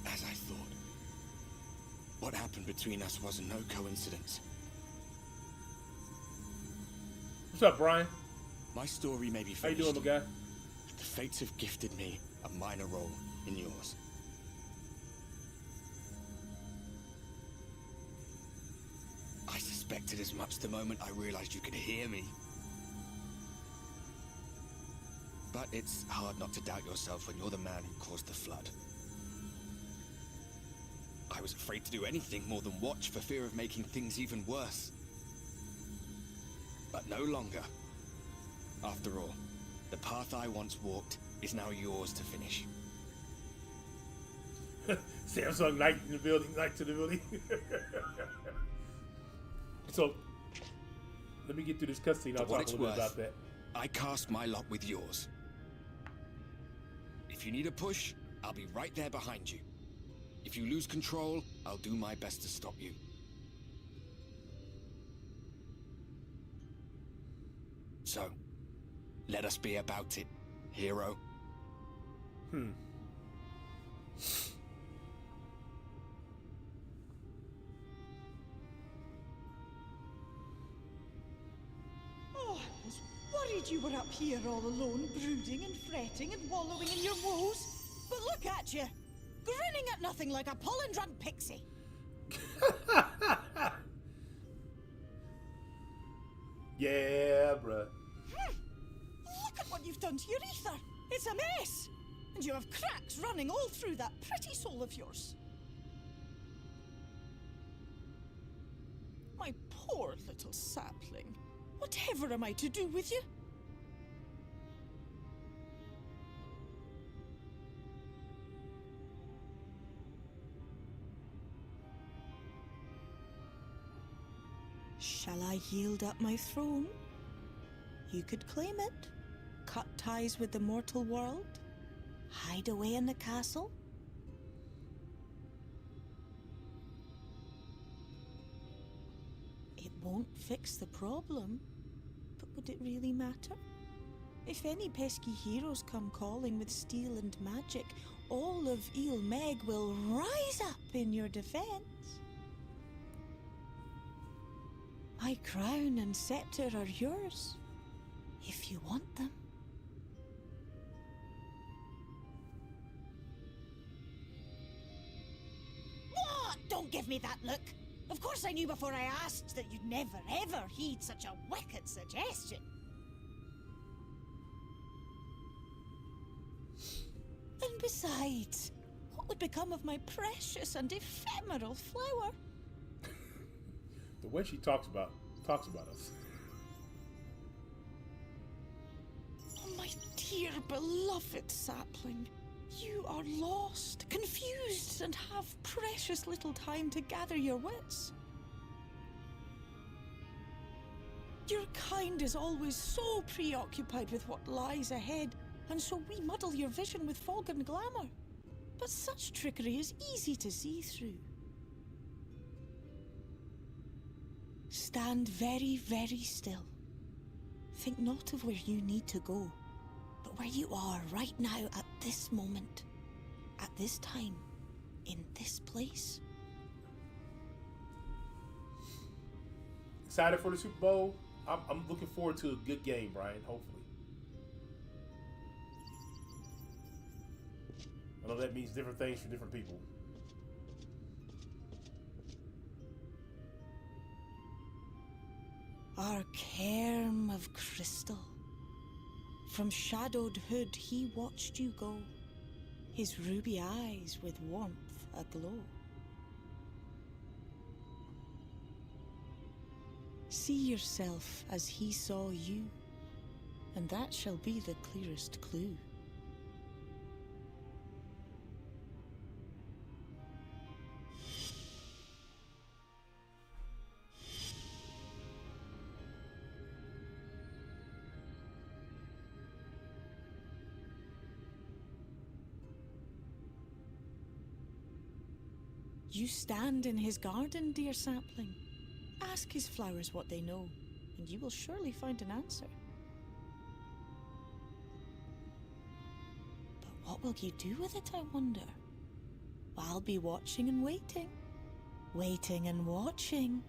As I thought. What happened between us was no coincidence. What's up, Brian? My story may be How you finished. doing, my guy? The fates have gifted me a minor role in yours. I suspected as much the moment I realized you could hear me. But it's hard not to doubt yourself when you're the man who caused the flood. I was afraid to do anything more than watch for fear of making things even worse. But no longer. After all, the path I once walked is now yours to finish. Samsung Knight in the building, Knight to the building. So, let me get through this cutscene. I'll talk a little bit about that. I cast my lot with yours. If you need a push, I'll be right there behind you. If you lose control, I'll do my best to stop you. So, let us be about it, hero. Oh, I was worried you were up here all alone, brooding and fretting and wallowing in your woes. But look at you, grinning at nothing like a pollen-drunk pixie. Yeah, bruh. Look at what you've done to your ether. It's a mess. And you have cracks running all through that pretty soul of yours. My poor little sapling. Whatever am I to do with you? Shall I yield up my throne? You could claim it, cut ties with the mortal world, hide away in the castle. It won't fix the problem, but would it really matter? If any pesky heroes come calling with steel and magic, all of Il Meg will rise up in your defense. My crown and scepter are yours, if you want them. What? Don't give me that look! Of course I knew before I asked that you'd never ever heed such a wicked suggestion. And besides, what would become of my precious and ephemeral flower? The way she talks about us. Oh, my dear beloved sapling. You are lost, confused, and have precious little time to gather your wits. Your kind is always so preoccupied with what lies ahead, and so we muddle your vision with fog and glamour. But such trickery is easy to see through. Stand very, very still. Think not of where you need to go, but where you are right now at this moment, at this time, in this place. Excited for the Super Bowl? I'm looking forward to a good game, Brian, hopefully. I know that means different things for different people. Our cairn of crystal. From shadowed hood he watched you go, his ruby eyes with warmth aglow. see yourself as he saw you, and that shall be the clearest clue. You stand in his garden, dear sapling. Ask his flowers what they know, and you will surely find an answer. But what will you do with it, I wonder? I'll be watching and waiting. Waiting and watching.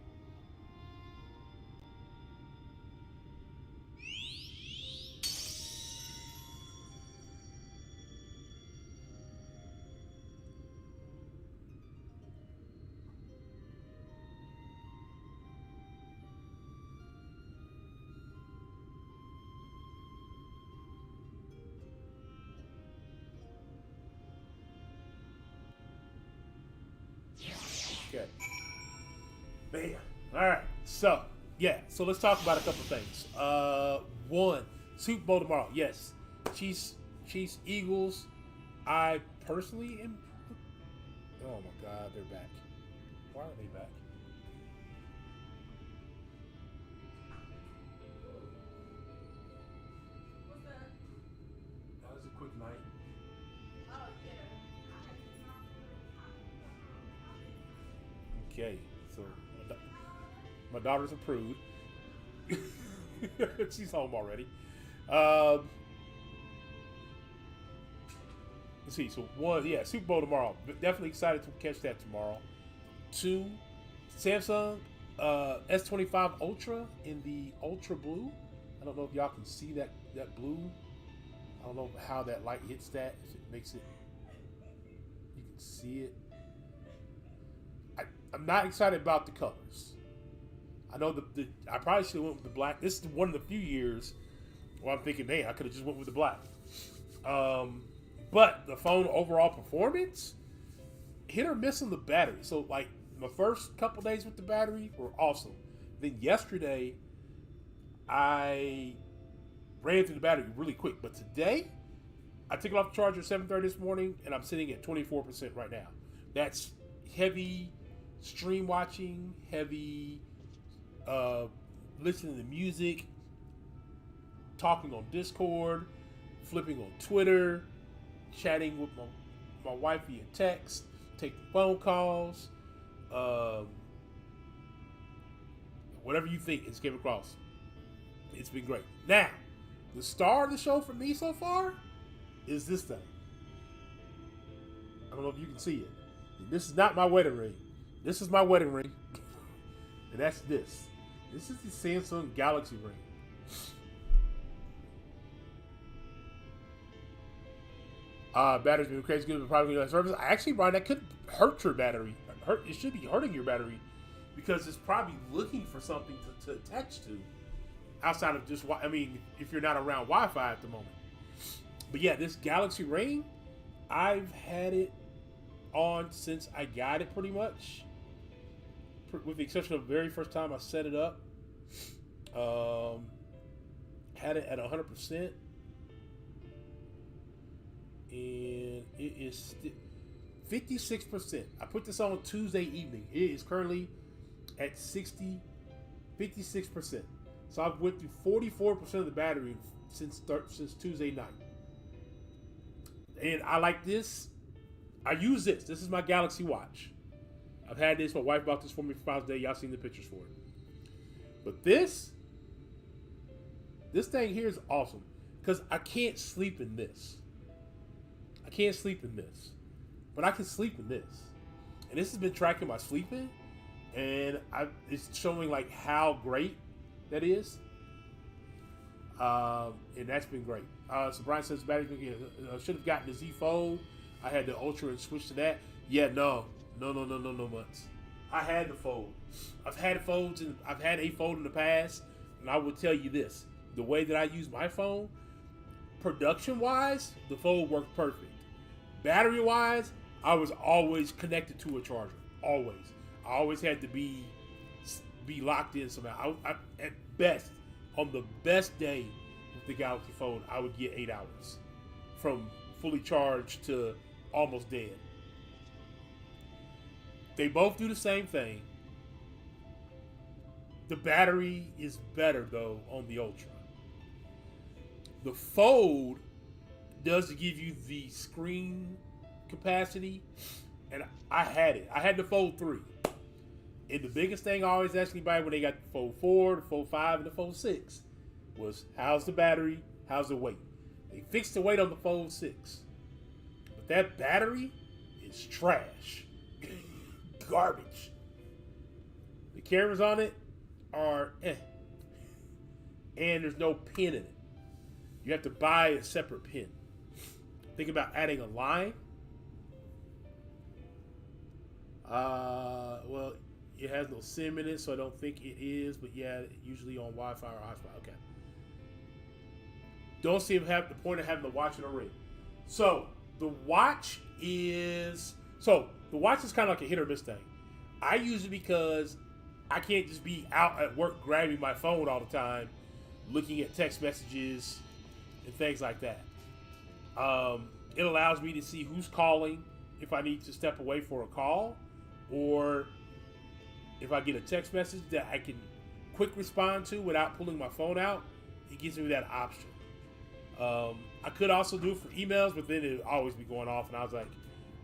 Okay. Man. Alright. So, yeah. So let's talk about a couple things. One, Super Bowl tomorrow. Yes. Chiefs, Eagles. I personally am. Oh my God, they're back. Why are they back? That was a quick night. Okay, so my daughter's approved. She's home already. Let's see. So one, yeah, Super Bowl tomorrow. Definitely excited to catch that tomorrow. Two, Samsung S25 Ultra in the Ultra Blue. I don't know if y'all can see that blue. I don't know how that light hits that. If it makes it, you can see it. I'm not excited about the colors. I know I probably should have went with the black. This is one of the few years where I'm thinking, hey, I could have just went with the black. But the phone overall performance, hit or miss on the battery. So like my first couple days with the battery were awesome. Then yesterday, I ran through the battery really quick. But today, I took it off the charger at 7:30 this morning, and I'm sitting at 24% right now. That's heavy stream watching, heavy listening to music, talking on Discord, flipping on Twitter, chatting with my wife via text, taking phone calls, whatever you think it's came across. It's been great. Now, the star of the show for me so far is this thing. I don't know if you can see it. This is not my wedding ring. This is my wedding ring. And that's this. This is the Samsung Galaxy ring. Battery's been crazy good, but probably going to service. Actually, Brian, that could hurt your battery. It should be hurting your battery because it's probably looking for something to attach to outside of just, I mean, if you're not around Wi-Fi at the moment. But yeah, this Galaxy ring, I've had it on since I got it pretty much. With the exception of the very first time I set it up. Had it at 100%. And it is 56%. I put this on Tuesday evening. It is currently at 56%. So I've went through 44% of the battery since Tuesday night. And I like this. I use this. This is my Galaxy Watch. I've had this. My wife bought this for me for Father's Day. Y'all seen the pictures for it. But this thing here is awesome because I can't sleep in this. I can't sleep in this, but I can sleep in this. And this has been tracking my sleeping, and it's showing like how great that is. And that's been great. So Brian says battery should have gotten the Z Fold. I had the Ultra and switched to that. Yeah, no months. I had the Fold. I've had folds and I've had a Fold in the past, and I will tell you this: the way that I use my phone, production-wise, the Fold worked perfect. Battery-wise, I was always connected to a charger. Always. I always had to be be locked in somehow. At best, on the best day with the Galaxy phone, I would get 8 hours from fully charged to almost dead. They both do the same thing. The battery is better though on the Ultra. The Fold does give you the screen capacity, and I had it. I had the Fold 3. And the biggest thing I always ask anybody when they got the Fold 4, the Fold 5, and the Fold 6 was, how's the battery? How's the weight? They fixed the weight on the Fold 6. But that battery is trash. Garbage. The cameras on it are and there's no pin in it. You have to buy a separate pin. Think about adding a line. Well, it has no SIM in it, so I don't think it is. But yeah, usually on Wi-Fi or hotspot. Okay. Don't see the point of having the watch in a ring. So the watch is kind of like a hit or miss thing. I use it because I can't just be out at work grabbing my phone all the time, looking at text messages and things like that. It allows me to see who's calling if I need to step away for a call, or if I get a text message that I can quick respond to without pulling my phone out. It gives me that option. I could also do it for emails, but then it would always be going off, and I was like,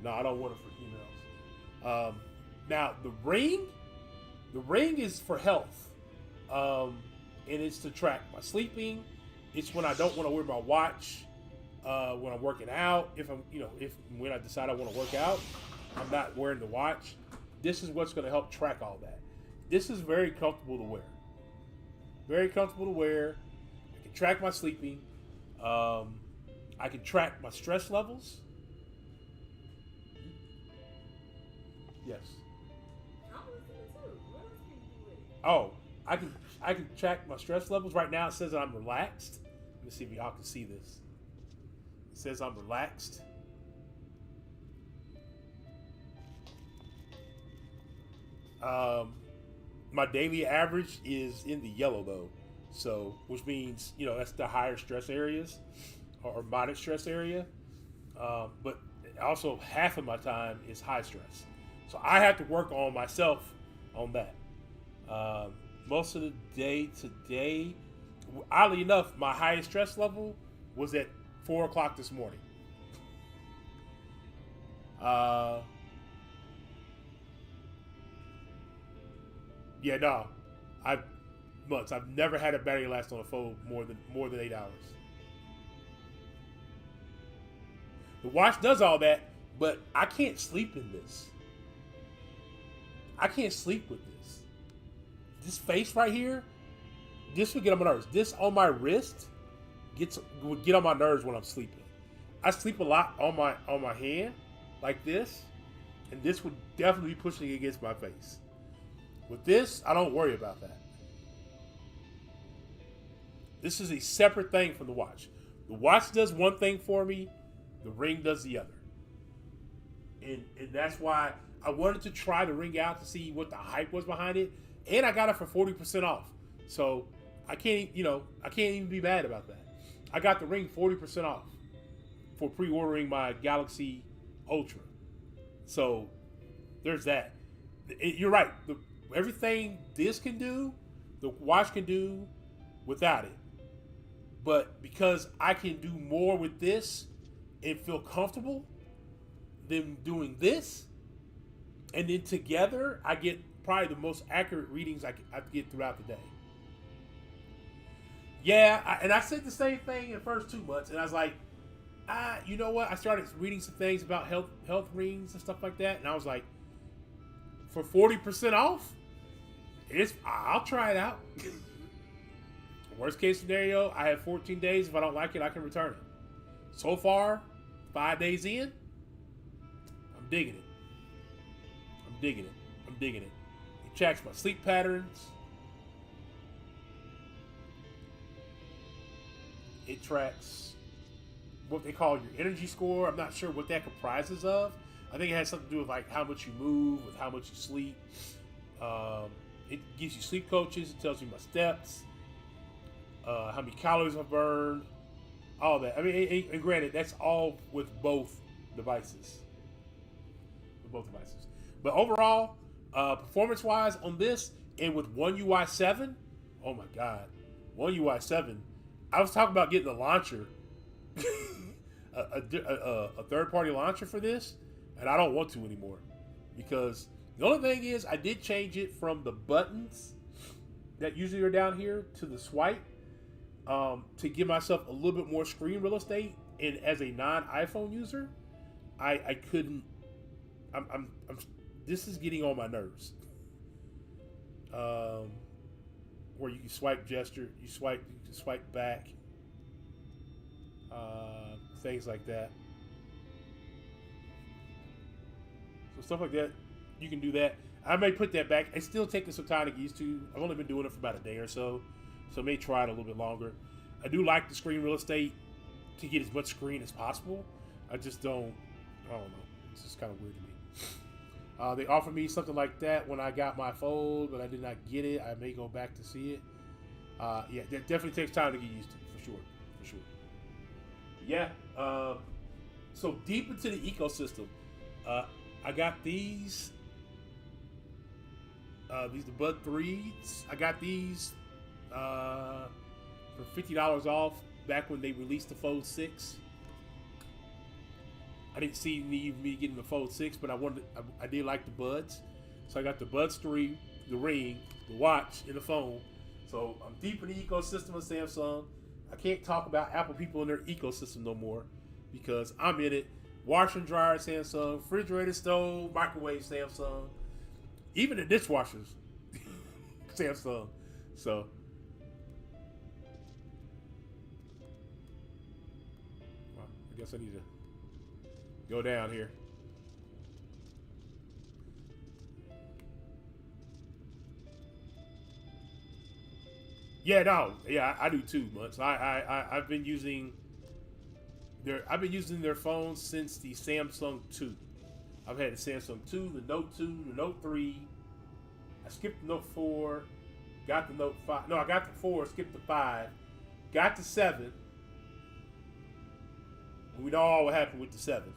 no, I don't want it for emails. Now, the ring is for health, and it's to track my sleeping. It's when I don't want to wear my watch when I'm working out. When I decide I want to work out, I'm not wearing the watch. This is what's going to help track all that. This is very comfortable to wear. Very comfortable to wear. I can track my sleeping. I can track my stress levels. Yes. Oh, I can track my stress levels. Right now it says that I'm relaxed. Let me see if y'all can see this. It says I'm relaxed. My daily average is in the yellow though. So, which means, that's the higher stress areas or moderate stress area. But also half of my time is high stress. So I have to work on myself on that. Most of the day today, oddly enough, my highest stress level was at 4 o'clock this morning. I've never had a battery last on a phone more than 8 hours. The watch does all that, but I can't sleep in this. I can't sleep with this. This face right here, this would get on my nerves. This on my wrist would get on my nerves when I'm sleeping. I sleep a lot on my hand like this, and this would definitely be pushing against my face. With this, I don't worry about that. This is a separate thing from the watch. The watch does one thing for me, the ring does the other. And that's why I wanted to try the ring out to see what the hype was behind it. And I got it for 40% off. So I can't even be mad about that. I got the ring 40% off for pre-ordering my Galaxy Ultra. So there's that. You're right. Everything this can do, the watch can do without it. But because I can do more with this and feel comfortable than doing this, and then together I get probably the most accurate readings I get throughout the day. Yeah, and I said the same thing in the first 2 months, and I was like, you know what? I started reading some things about health rings and stuff like that, and I was like, for 40% off, I'll try it out. Worst case scenario, I have 14 days. If I don't like it, I can return it. So far, 5 days in, I'm digging it. I'm digging it. It tracks my sleep patterns. It tracks what they call your energy score. I'm not sure what that comprises of. I think it has something to do with like how much you move, with how much you sleep. it gives you sleep coaches. It tells you my steps, how many calories I've burned, all that. I mean, and granted, that's all with both devices. But overall, performance-wise on this, and with One UI 7, oh my God, One UI 7. I was talking about getting a launcher, a third-party launcher for this, and I don't want to anymore because the only thing is I did change it from the buttons that usually are down here to the swipe to give myself a little bit more screen real estate. And as a non-iPhone user, I couldn't. I'm this is getting on my nerves. Where you can swipe gesture, you can swipe back, things like that. So stuff like that, you can do that. I may put that back. It's still taking some time to get used to. I've only been doing it for about a day or so I may try it a little bit longer. I do like the screen real estate to get as much screen as possible. I don't know. It's just kind of weird to me. They offered me something like that when I got my Fold, but I did not get it. I may go back to see it. Yeah, that definitely takes time to get used to, for sure. Yeah. So deep into the ecosystem, I got these the Bud 3s. I got these for $50 off back when they released the Fold 6. I didn't see me getting the Fold 6, but I did like the Buds. So I got the Buds 3, the Ring, the watch, and the phone. So I'm deep in the ecosystem of Samsung. I can't talk about Apple people in their ecosystem no more because I'm in it. Washer and dryer Samsung, refrigerator, stove, microwave Samsung, even the dishwashers Samsung. So well, I guess I need to go down here. Yeah, I do too. Much. I've been using their phones since the Samsung 2. I've had the Samsung 2, the Note 2, the Note 3. I skipped the Note 4, got the Note 5. No, I got the 4, skipped the 5, got the 7. We know all what happened with the 7.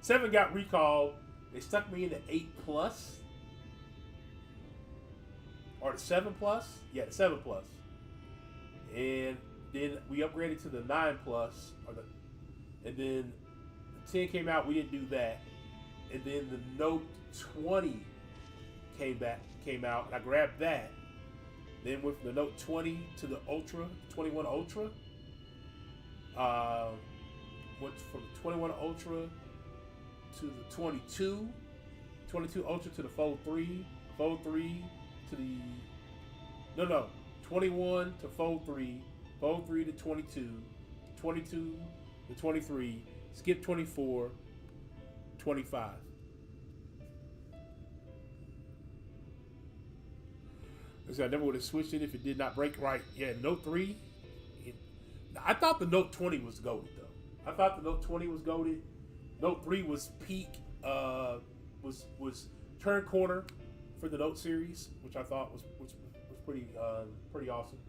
7 got recalled. They stuck me in the 8 Plus. Or the 7 Plus? Yeah, the 7 Plus. And then we upgraded to the 9 Plus. And then the 10 came out, we didn't do that. And then the Note 20 came out, and I grabbed that. Then went from the Note 20 to the Ultra, 21 Ultra. Went from the 21 Ultra to the 22 Ultra to the Fold 3, Fold 3 to the 21 to Fold 3, Fold 3 to 22, 22 to 23, skip 24, 25. So I never would have switched it if it did not break right. Yeah, Note 3. I thought the Note 20 was goated though. I thought the Note 20 was goated. Note 3 was peak. Was turn corner for the Note series, which I thought was pretty awesome.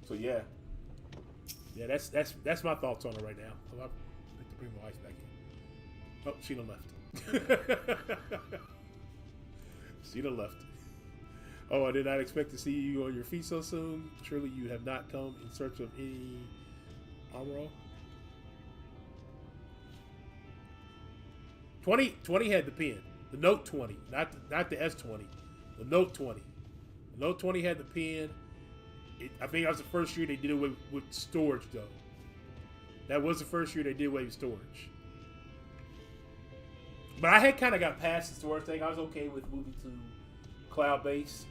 So yeah, that's my thoughts on it right now. So I'll have to bring my wife back in. Oh, she done left. She done left. Oh, I did not expect to see you on your feet so soon. Surely you have not come in search of any armor. 20 had the pen. The Note 20, not the S20. The Note 20. The Note 20 had the pen. I think that was the first year they did away with storage, though. That was the first year they did away with storage. But I had kind of got past the storage thing. I was okay with moving to cloud-based.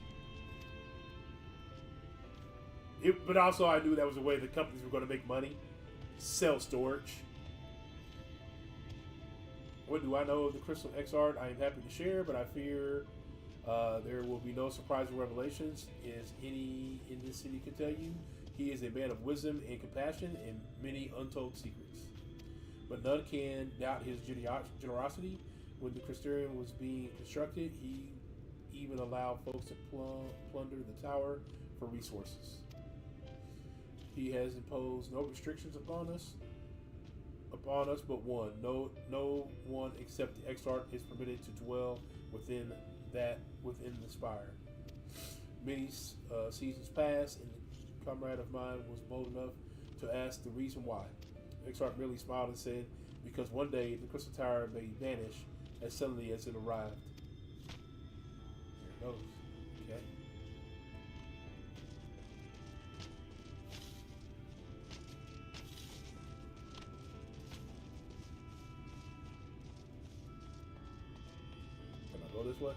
But also I knew that was a way the companies were going to make money. Sell storage. What do I know of the Crystal X art? I am happy to share, but I fear There will be no surprising revelations, as any in this city can tell you. He is a man of wisdom and compassion and many untold secrets. But none can doubt his generosity. When the Crystarium was being constructed, he even allowed folks to plunder the tower for resources. He has imposed no restrictions upon us but one. No one except the Exarch is permitted to dwell within the spire. Many seasons passed, and a comrade of mine was bold enough to ask the reason why. Exarch merely smiled and said, because one day the Crystal Tower may vanish as suddenly as it arrived. There it goes. Okay. Can I go this way?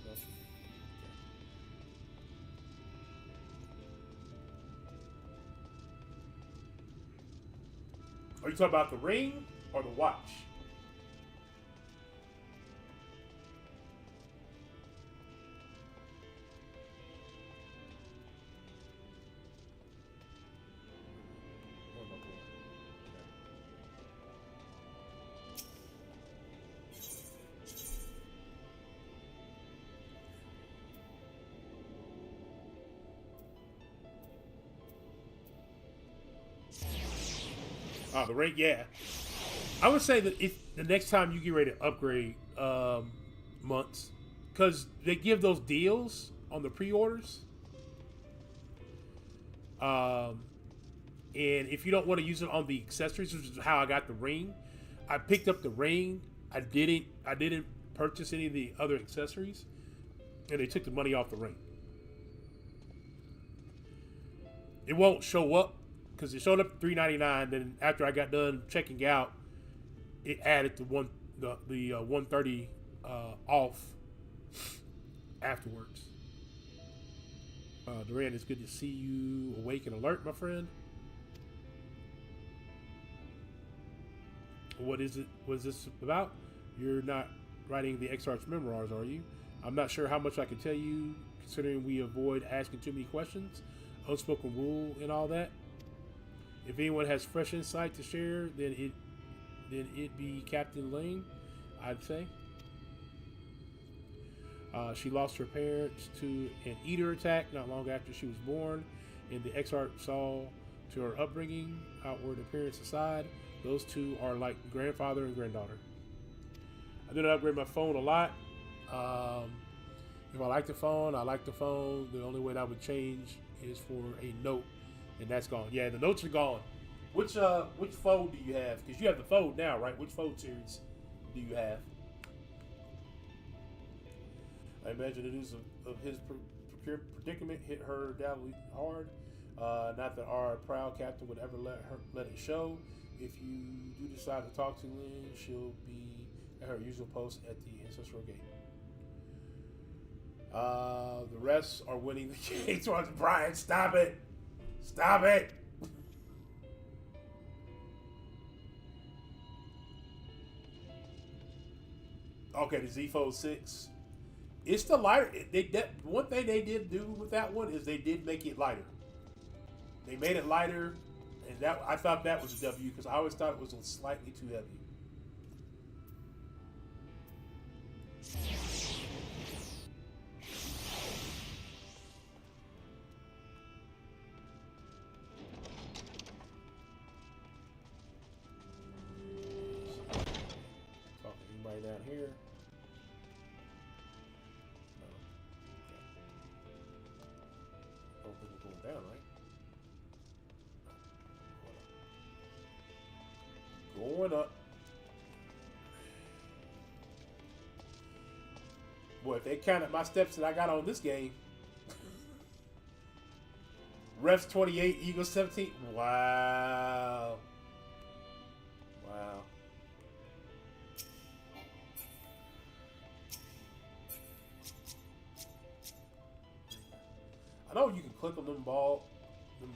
No. Okay. Are you talking about the ring or the watch? Oh, the ring, yeah. I would say that if the next time you get ready to upgrade months, because they give those deals on the pre-orders. And if you don't want to use it on the accessories, which is how I got the ring, I picked up the ring. I didn't purchase any of the other accessories, and they took the money off the ring. It won't show up because it showed up at $3.99. Then after I got done checking out, it added the $130 off afterwards. Duran, it's good to see you awake and alert, my friend. What is it? What is this about? You're not writing the Exarch's memoirs, are you? I'm not sure how much I can tell you, considering we avoid asking too many questions, unspoken rule, and all that. If anyone has fresh insight to share, then it be Captain Lane, I'd say. She lost her parents to an eater attack not long after she was born, and the Exarch saw to her upbringing, outward appearance aside, those two are like grandfather and granddaughter. I didn't upgrade my phone a lot. If I like the phone, I like the phone. The only way that I would change is for a note, and that's gone. Yeah, the notes are gone. Which Fold do you have? Because you have the Fold now, right? Which Fold series do you have? I imagine the news of his predicament hit her down hard. Not that our proud captain would ever let it show. If you do decide to talk to Lynn, she'll be at her usual post at the ancestral gate. The rest are winning the game towards Brian. Stop it! Stop it! Okay, the Z Fold 6. It's the lighter. One thing they did do with that one is they did make it lighter. They made it lighter, and that I thought that was a W because I always thought it was slightly too heavy. Talking to anybody down here? Down, right? Going up. Boy, if they counted my steps that I got on this game. Refs 28, Eagles 17. Wow. Wow. I know you can click on them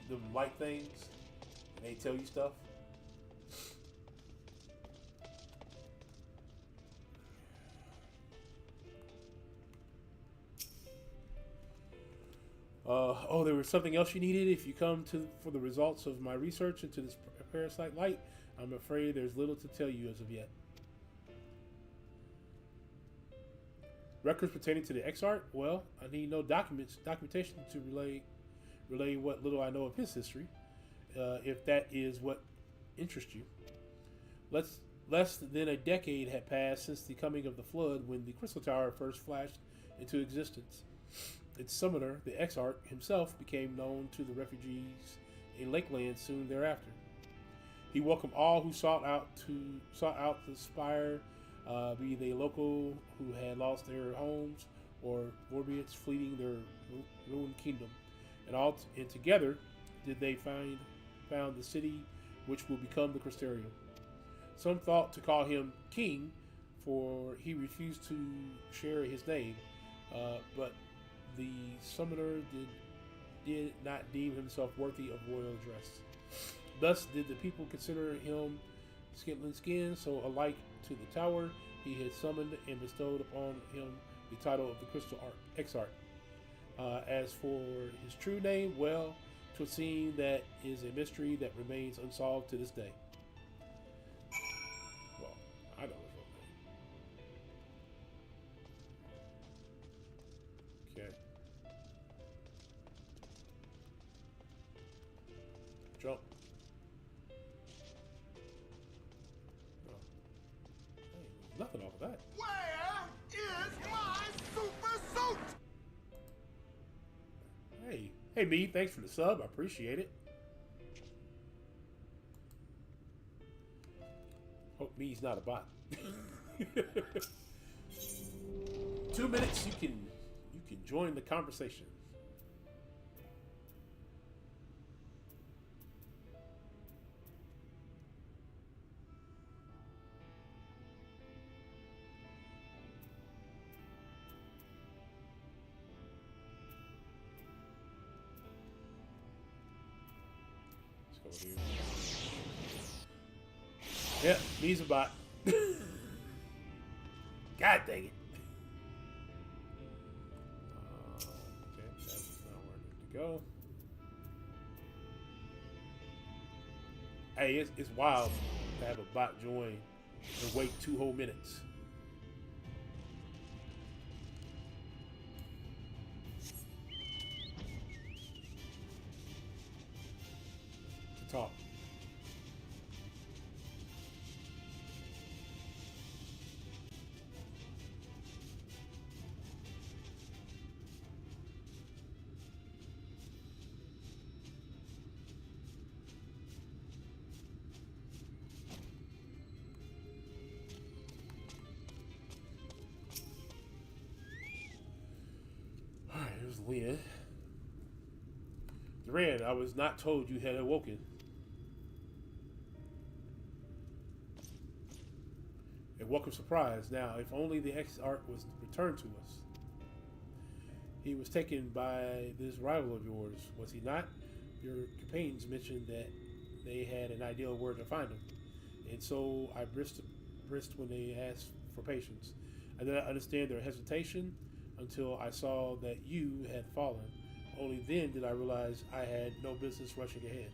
them light things, and they tell you stuff. Oh, there was something else you needed. If you come to for the results of my research into this parasite light, I'm afraid there's little to tell you as of yet. Records pertaining to the X-Art? Well, I need no documentation to relay what little I know of his history, if that is what interests you. Less than a decade had passed since the coming of the Flood when the Crystal Tower first flashed into existence. Its summoner, the X-Art himself, became known to the refugees in Lakeland soon thereafter. He welcomed all who sought out the spire, be they local who had lost their homes or Vorbians fleeing their ruined kingdom, and together did they found the city which will become the Crystarium. Some thought to call him King, for he refused to share his name, but the summoner did not deem himself worthy of royal address. Thus did the people consider him skin, so alike to the tower he had summoned and bestowed upon him the title of the Crystal X-Art. As for his true name, well, 'twould seem that is a mystery that remains unsolved to this day. Well, I know his real name. Okay. Jump. Oh. Hey, nothing off of that. Where is my super suit? Hey, me. Thanks for the sub. I appreciate it. Hope me's not a bot. 2 minutes. You can join the conversation. Let's go here. Yep, me's a bot. God dang it. Okay, that's not where I need to go. Hey, it's wild to have a bot join and wait 2 whole minutes. To talk. Here's Leah. Duran, I was not told you had awoken. A welcome surprise. Now, if only the X-Art was returned to us. He was taken by this rival of yours, was he not? Your companions mentioned that they had an idea of where to find him, and so I brisked when they asked for patience. I did not understand their hesitation until I saw that you had fallen. Only then did I realize I had no business rushing ahead.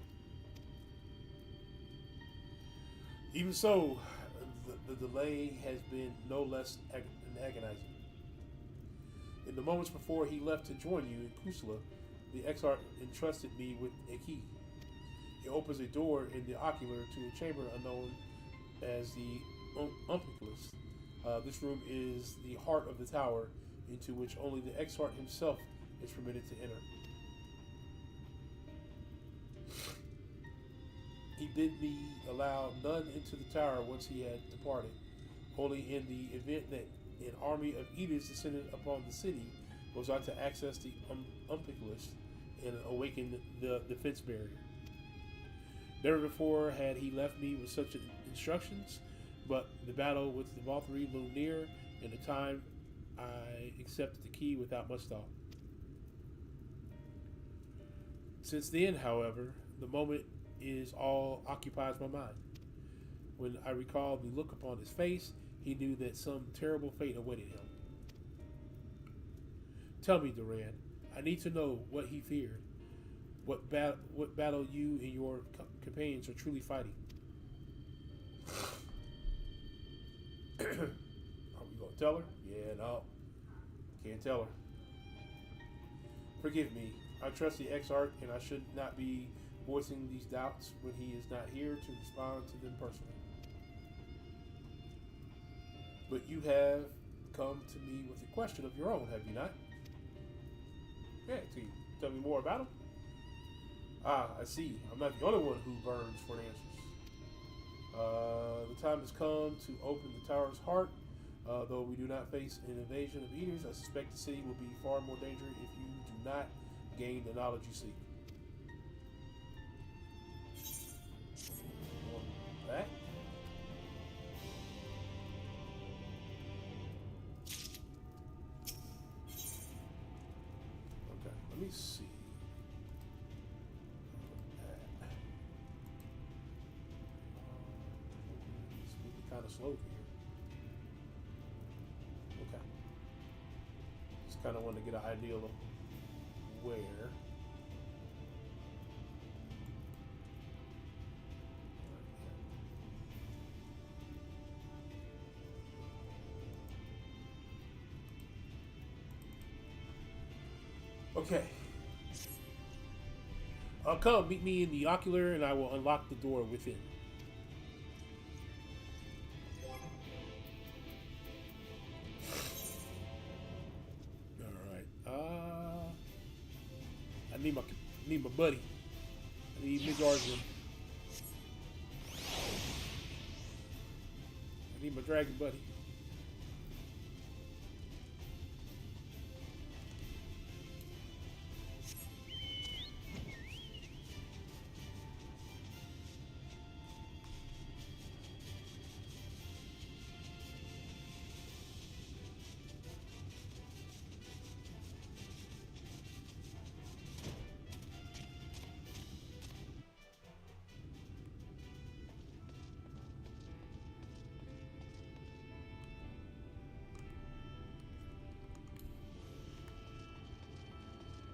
Even so, the delay has been no less agonizing. In the moments before he left to join you in Kusala, the X-Art entrusted me with a key. It opens a door in the ocular to a chamber unknown as the Umpliculus. This room is the heart of the tower, into which only the X-Art himself is permitted to enter. He bid me allow none into the tower once he had departed, only in the event that an army of eaters descended upon the city was I to access the Umpliculus and awaken the defense barrier. Never before had he left me with such instructions, but the battle with the Valkyrie loomed near, and the time I accepted the key without much thought. Since then, however, the moment is all occupies my mind. When I recalled the look upon his face, he knew that some terrible fate awaited him. Tell me, Duran, I need to know what he feared. What battle you and your companions are truly fighting? Are we gonna tell her? Yeah, no. Can't tell her. Forgive me. I trust the Exarch, and I should not be voicing these doubts when he is not here to respond to them personally. But you have come to me with a question of your own, have you not? Yeah, tell me more about him. Ah, I see. I'm not the only one who burns for answers. The time has come to open the tower's heart. Though we do not face an invasion of eaters, I suspect the city will be far more dangerous if you do not gain the knowledge you seek. That. Okay, let me see. It's moving kind of slow here. Okay. Just kind of want to get an idea of where. Okay. Come, meet me in the ocular and I will unlock the door within. Alright. I need my buddy. I need Midgard's. I need my dragon buddy.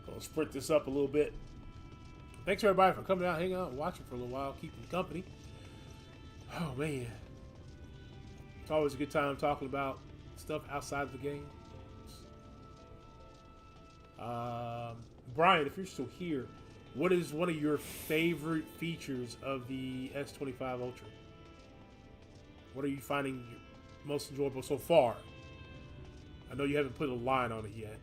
Gonna sprint this up a little bit. Thanks everybody for coming out, hanging out, and watching for a little while, keeping me company. Oh man, it's always a good time talking about stuff outside of the game. Brian, if you're still here, what is one of your favorite features of the S25 Ultra? What are you finding most enjoyable so far? I know you haven't put a line on it yet.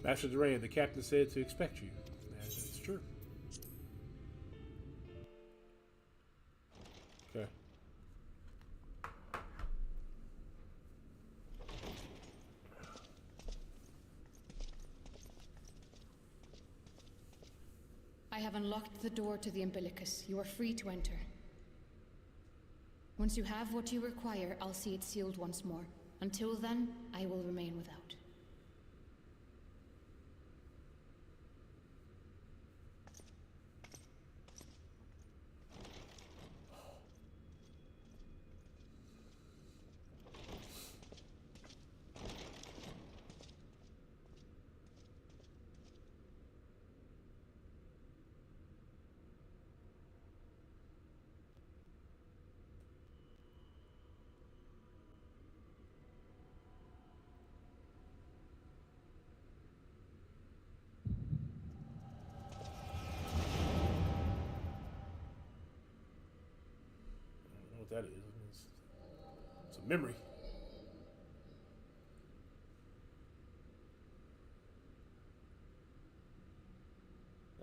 Master Duran, the captain said to expect you. That's true. Okay. I have unlocked the door to the umbilicus. You are free to enter. Once you have what you require, I'll see it sealed once more. Until then, I will remain without. That is. It's a memory.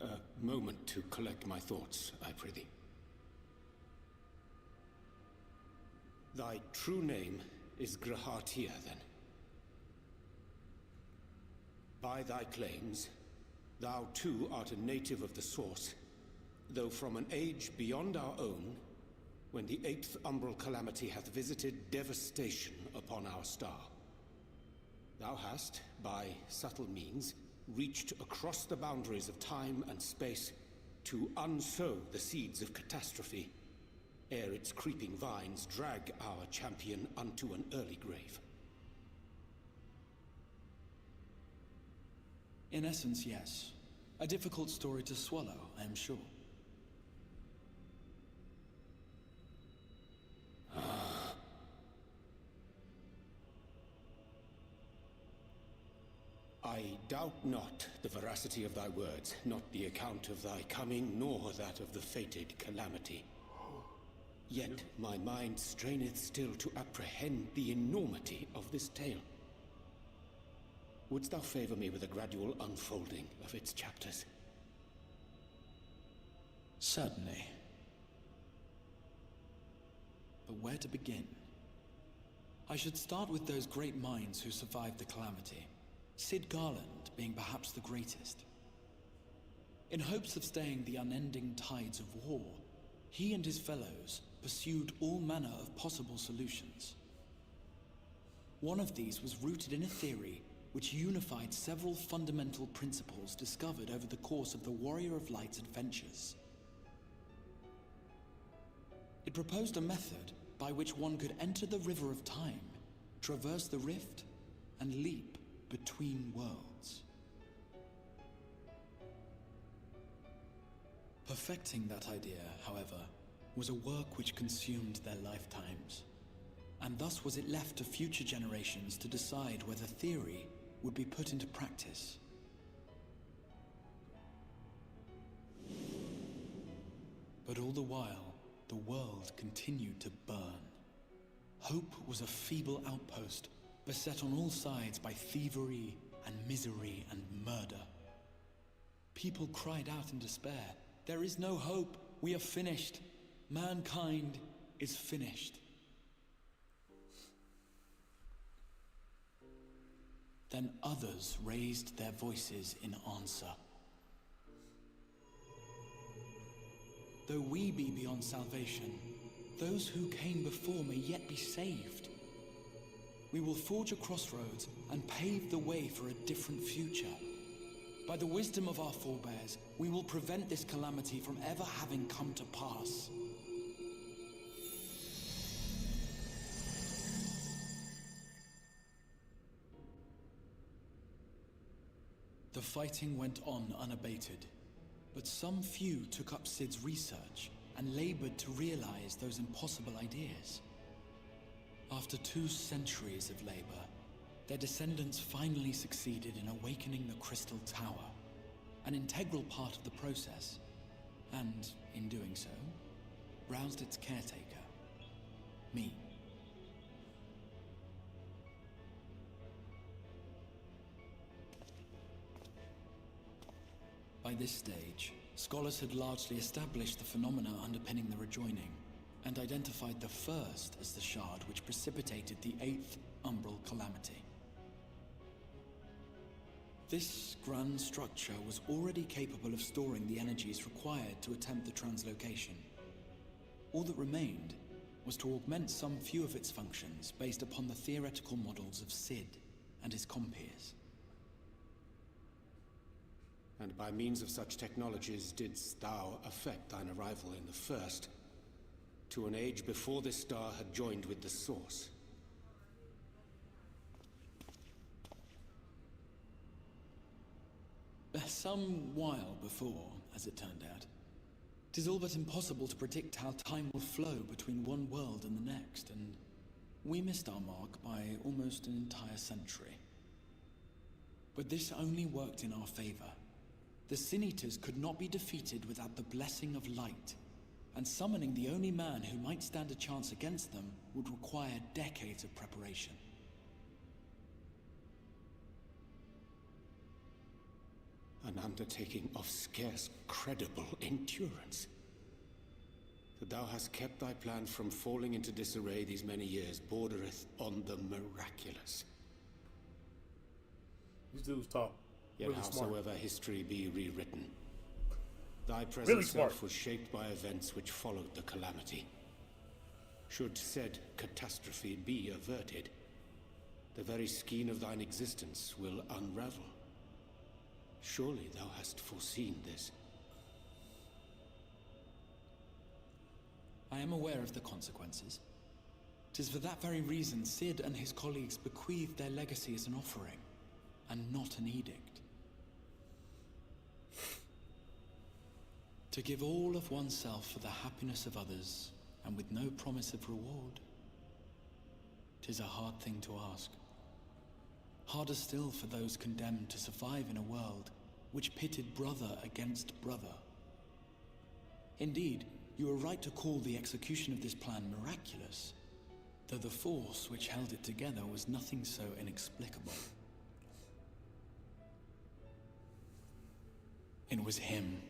A moment to collect my thoughts, I prithee. Thy true name is Grahatia, then. By thy claims, thou too art a native of the Source, though from an age beyond our own, when the 8th umbral calamity hath visited devastation upon our star. Thou hast, by subtle means, reached across the boundaries of time and space to unsow the seeds of catastrophe, ere its creeping vines drag our champion unto an early grave. In essence, yes. A difficult story to swallow, I am sure. I doubt not the veracity of thy words, not the account of thy coming, nor that of the fated calamity. Yet my mind straineth still to apprehend the enormity of this tale. Wouldst thou favor me with a gradual unfolding of its chapters? Certainly. But where to begin? I should start with those great minds who survived the calamity. Sid Garland being perhaps the greatest. In hopes of staying the unending tides of war, he and his fellows pursued all manner of possible solutions. One of these was rooted in a theory which unified several fundamental principles discovered over the course of the Warrior of Light's adventures. It proposed a method by which one could enter the River of Time, traverse the rift, and leap between worlds. Perfecting that idea, however, was a work which consumed their lifetimes, and thus was it left to future generations to decide whether theory would be put into practice. But all the while, the world continued to burn. Hope was a feeble outpost, beset on all sides by thievery and misery and murder. People cried out in despair, "There is no hope, we are finished. Mankind is finished." Then others raised their voices in answer. Though we be beyond salvation, those who came before may yet be saved. We will forge a crossroads and pave the way for a different future. By the wisdom of our forebears, we will prevent this calamity from ever having come to pass. The fighting went on unabated, but some few took up Sid's research and labored to realize those impossible ideas. After 2 centuries of labor, their descendants finally succeeded in awakening the Crystal Tower, an integral part of the process, and, in doing so, roused its caretaker, me. By this stage, scholars had largely established the phenomena underpinning the rejoining, and identified the first as the shard which precipitated the 8th umbral calamity. This grand structure was already capable of storing the energies required to attempt the translocation. All that remained was to augment some few of its functions based upon the theoretical models of Sid and his compeers. And by means of such technologies didst thou effect thine arrival in the first, to an age before this star had joined with the Source. Some while before, as it turned out. 'Tis all but impossible to predict how time will flow between one world and the next, and we missed our mark by almost an entire century. But this only worked in our favor. The Sin Eaters could not be defeated without the blessing of light, and summoning the only man who might stand a chance against them would require decades of preparation. An undertaking of scarce credible endurance. That thou hast kept thy plan from falling into disarray these many years bordereth on the miraculous. These dudes talk Yet really smart. howsoever history be rewritten, thy present Really smart. self was shaped by events which followed the calamity. Should said catastrophe be averted, the very skein of thine existence will unravel. Surely thou hast foreseen this. I am aware of the consequences. 'Tis for that very reason Sid and his colleagues bequeathed their legacy as an offering, and not an edict. To give all of oneself for the happiness of others, and with no promise of reward. 'Tis a hard thing to ask. Harder still for those condemned to survive in a world which pitted brother against brother. Indeed, you are right to call the execution of this plan miraculous, though the force which held it together was nothing so inexplicable. It was him.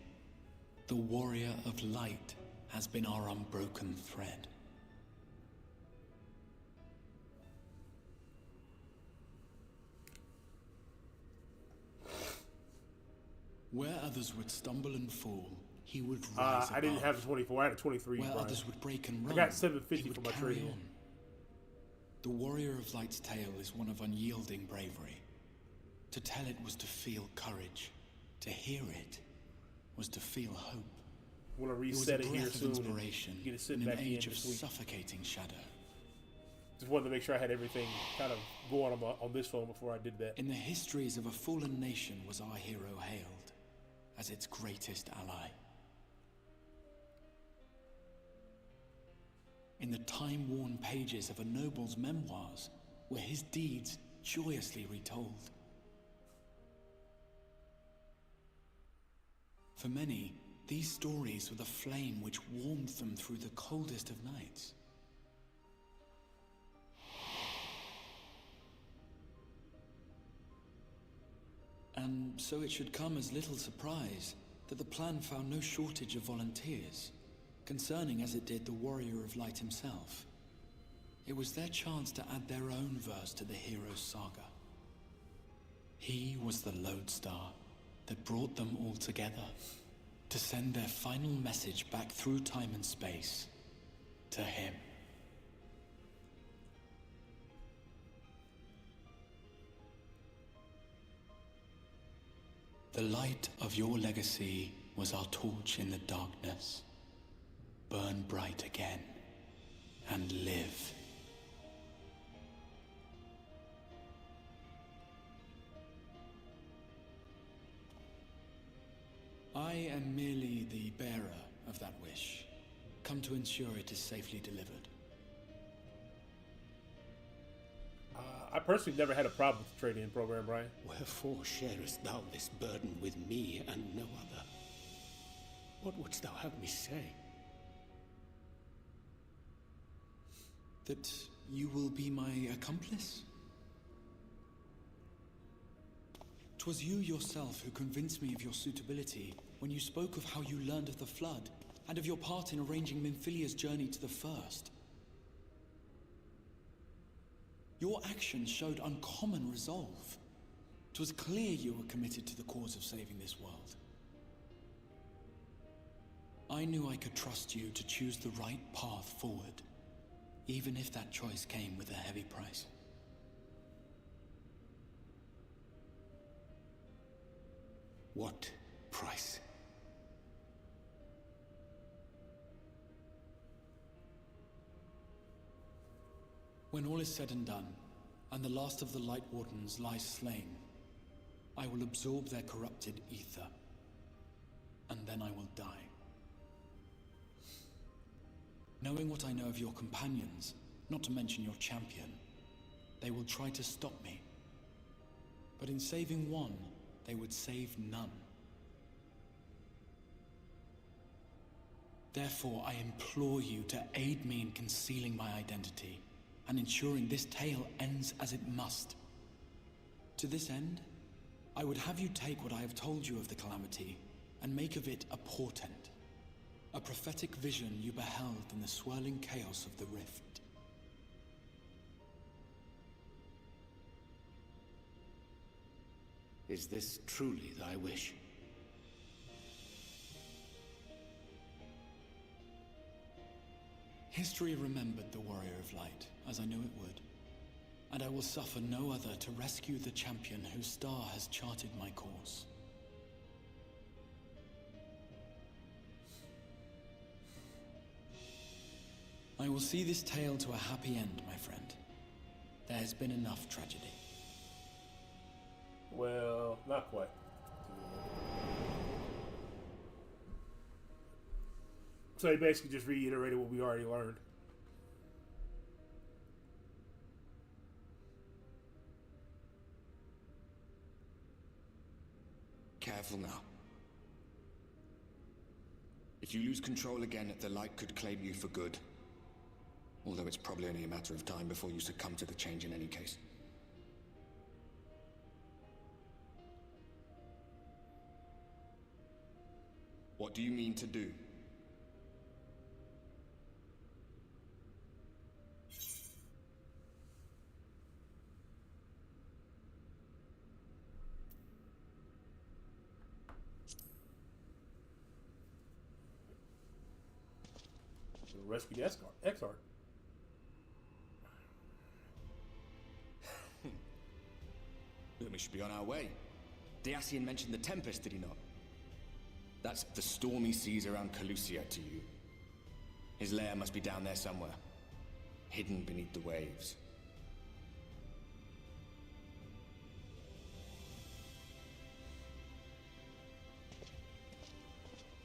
The warrior of light has been our unbroken thread. Where others would stumble and fall, he would rise above. I didn't have a 24. I had a 23. Where Brian. others would break and run, I got 750 he would for my carry trade-in. on. The warrior of light's tale is one of unyielding bravery. To tell it was to feel courage. To hear it was to feel hope. I want to It was reset a it here breath of soon. inspiration Get it in sitting an back in age of this week. suffocating shadow. Just wanted to make sure I had everything kind of going on this phone before I did that. In the histories of a fallen nation was our hero hailed as its greatest ally. In the time-worn pages of a noble's memoirs were his deeds joyously retold. For many, these stories were the flame which warmed them through the coldest of nights. And so it should come as little surprise that the plan found no shortage of volunteers, concerning as it did the warrior of light himself. It was their chance to add their own verse to the hero's saga. He was the lodestar that brought them all together, to send their final message back through time and space to him. The light of your legacy was our torch in the darkness. Burn bright again and live. I am merely the bearer of that wish, come to ensure it is safely delivered. I personally never had a problem with the trade-in program, Brian. Wherefore sharest thou this burden with me and no other? What wouldst thou have me say? That you will be my accomplice? 'Twas you yourself who convinced me of your suitability when you spoke of how you learned of the Flood and of your part in arranging Minfilia's journey to the First. Your actions showed uncommon resolve. 'Twas clear you were committed to the cause of saving this world. I knew I could trust you to choose the right path forward, even if that choice came with a heavy price. What price? When all is said and done, and the last of the Light Wardens lies slain, I will absorb their corrupted ether, and then I will die. Knowing what I know of your companions, not to mention your champion, they will try to stop me. But in saving one, they would save none. Therefore, I implore you to aid me in concealing my identity, and ensuring this tale ends as it must. To this end, I would have you take what I have told you of the Calamity, and make of it a portent. A prophetic vision you beheld in the swirling chaos of the Rift. Is this truly thy wish? History remembered the Warrior of Light, as I knew it would. and I will suffer no other to rescue the champion whose star has charted my course. I will see this tale to a happy end, my friend. There has been enough tragedy. Well, not quite. So he basically just reiterated what we already learned. Careful now. If you lose control again, the light could claim you for good. Although it's probably only a matter of time before you succumb to the change in any case. What do you mean to do? Rescue the Exarch. Then we should be on our way. Dacian mentioned the Tempest, did he not? That's the stormy seas around Calusia to you. His lair must be down there somewhere, hidden beneath the waves.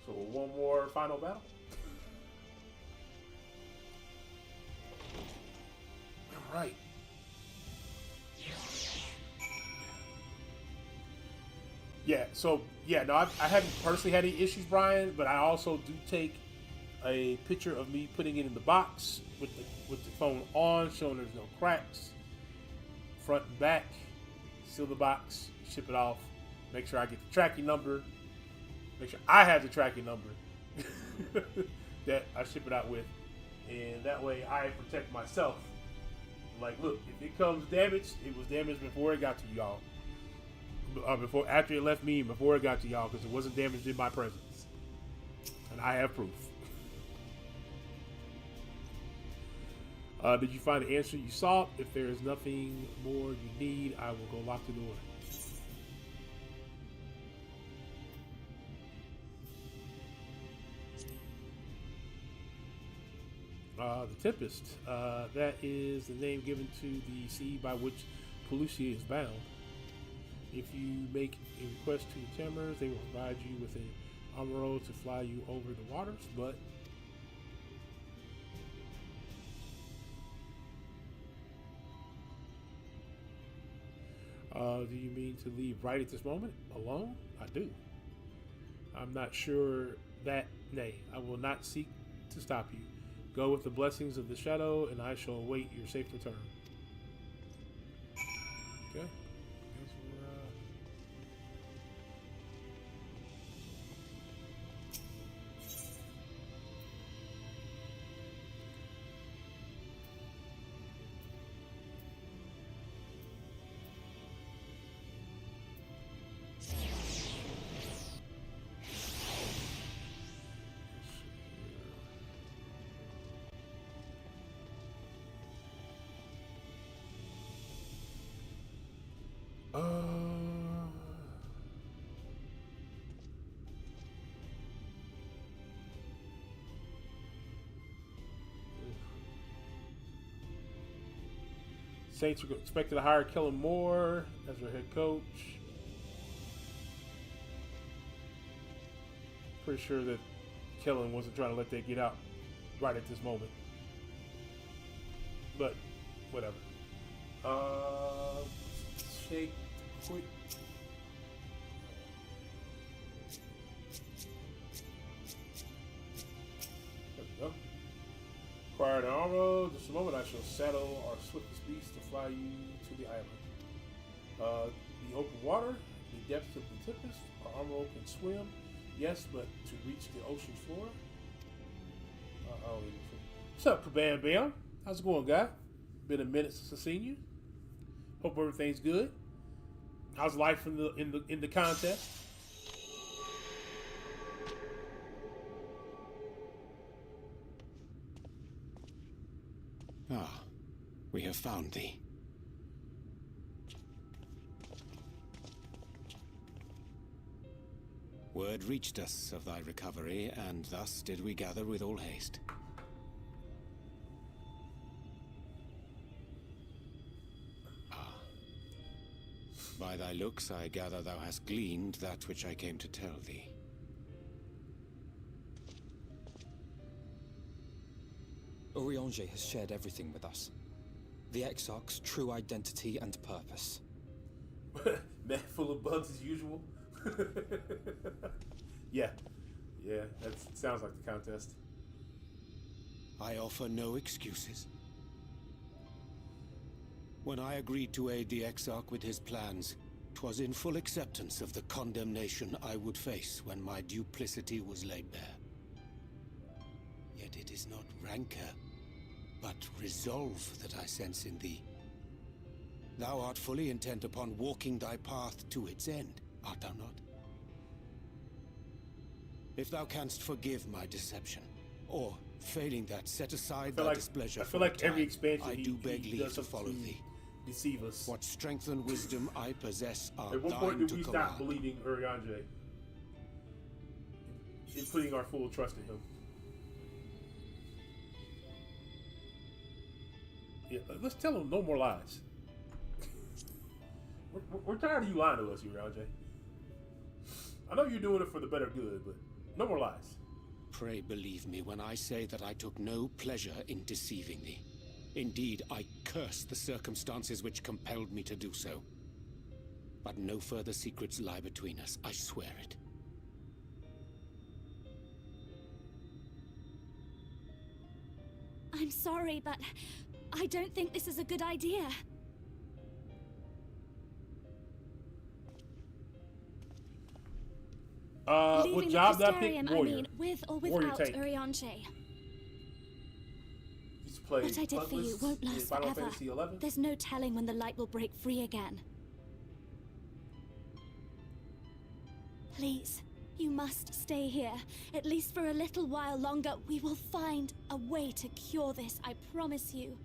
So one more final battle. All right. Yeah, so, yeah, no, I haven't personally had any issues, Brian, but I also do take a picture of me putting it in the box with the phone on, showing there's no cracks, front and back, seal the box, ship it off, make sure I get the tracking number, make sure I have the tracking number that I ship it out with, and that way I protect myself. Like, look, if it comes damaged, it was damaged before it got to y'all. After it left me, before it got to y'all, because it wasn't damaged in my presence, and I have proof. Did you find the answer you sought? If there is nothing more you need, I will go lock the door. The Tempest. That is the name given to the sea by which Pelusia is bound. If you make a request to the Tamers, they will provide you with an armor to fly you over the waters, but do you mean to leave right at this moment? Alone? I do. I'm not sure that, nay, I will not seek to stop you. Go with the blessings of the shadow, and I shall await your safe return. Okay. Guess Saints are expected to hire Kellen Moore as their head coach. Pretty sure that Kellen wasn't trying to let that get out right at this moment. But, whatever. Shake quick. There we go. Acquired an armor. Just a moment, I shall saddle our swiftest beast to fly you to the island. The open water, the depths of the Tempest. Our armor can swim, yes, but to reach the ocean floor. What's up, Bam Bam? How's it going, guy? Been a minute since I've seen you. Hope everything's good. How's life in the contest? Ah, we have found thee. word reached us of thy recovery, and thus did we gather with all haste. Ah. By thy looks, I gather thou hast gleaned that which I came to tell thee. Urianger has shared everything with us. The Exarch's true identity and purpose. Man full of bugs as usual. Yeah, that sounds like the contest. I offer no excuses. When I agreed to aid the Exarch with his plans, 'twas in full acceptance of the condemnation I would face when my duplicity was laid bare. Yet it is not rancor, but resolve that I sense in thee. Thou art fully intent upon walking thy path to its end, art thou not? If thou canst forgive my deception, or failing that, set aside thy displeasure. I feel like every expansion I do beg he leave does to follow thee. Deceive us. What strength and wisdom I possess are At what point thine do we to stop command. believing Urianger and putting our full trust in him? Yeah, let's tell him no more lies. We're tired of you lying to us, Urianger. I know you're doing it for the better good, but no more lies. Pray believe me when I say that I took no pleasure in deceiving thee. Indeed, I curse the circumstances which compelled me to do so. But no further secrets lie between us, I swear it. I'm sorry, but I don't think this is a good idea. What Leaving job the did I pick? Hysterium, Warrior. I mean, with or Warrior without tank. Urianger. Used to play What I did for you Cutlass won't in last Final forever. Fantasy XI. There's no telling when the light will break free again. Please, you must stay here. At least for a little while longer. We will find a way to cure this, I promise you.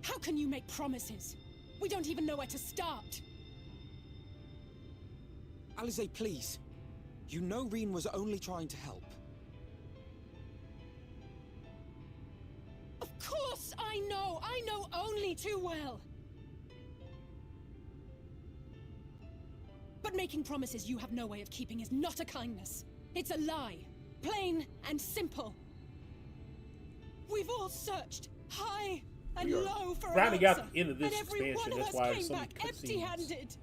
How can you make promises? We don't even know where to start. Alize, please. You know Reen was only trying to help. Of course I know! I know only too well! But making promises you have no way of keeping is not a kindness. It's a lie. Plain and simple. We've all searched high and We are low for an rounding answer, out the end of this and every expansion. one of That's us why came there's so many back cutscenes. empty-handed.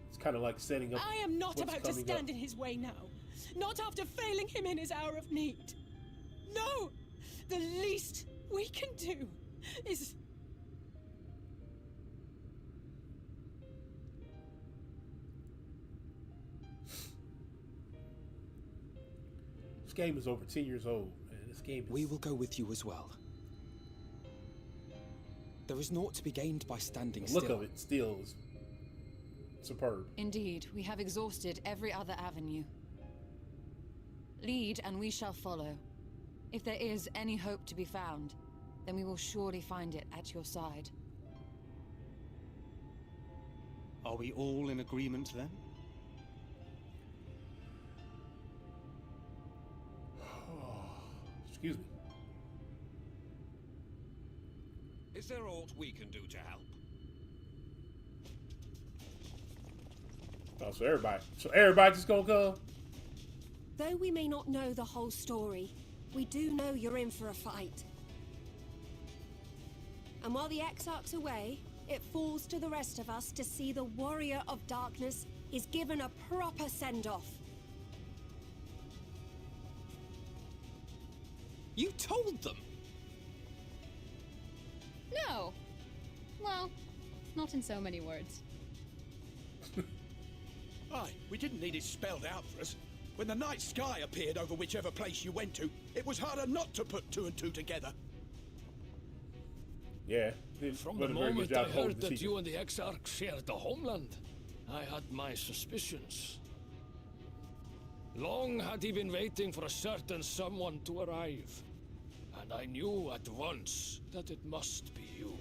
It's kind of like setting up. I am not what's about to coming stand up. in his way now. Not after failing him in his hour of need. No! The least we can do is... This game is over 10 years old, man. This game is... We will go with you as well. There is naught to be gained by standing The still. look of it still is superb. Indeed, we have exhausted every other avenue. Lead, and we shall follow. If there is any hope to be found, then we will surely find it at your side. Are we all in agreement then? Excuse me. Is there aught we can do to help? Oh, so everybody just gonna come? Though we may not know the whole story, we do know you're in for a fight. And while the Exarch's away, it falls to the rest of us to see the Warrior of Darkness is given a proper send-off. You told them! No. Well, not in so many words. Aye, we didn't need it spelled out for us. When the night sky appeared over whichever place you went to, it was harder not to put two and two together. Yeah. From the moment I heard that you and the Exarch shared the homeland, I had my suspicions. Long had he been waiting for a certain someone to arrive, and I knew at once that it must be you.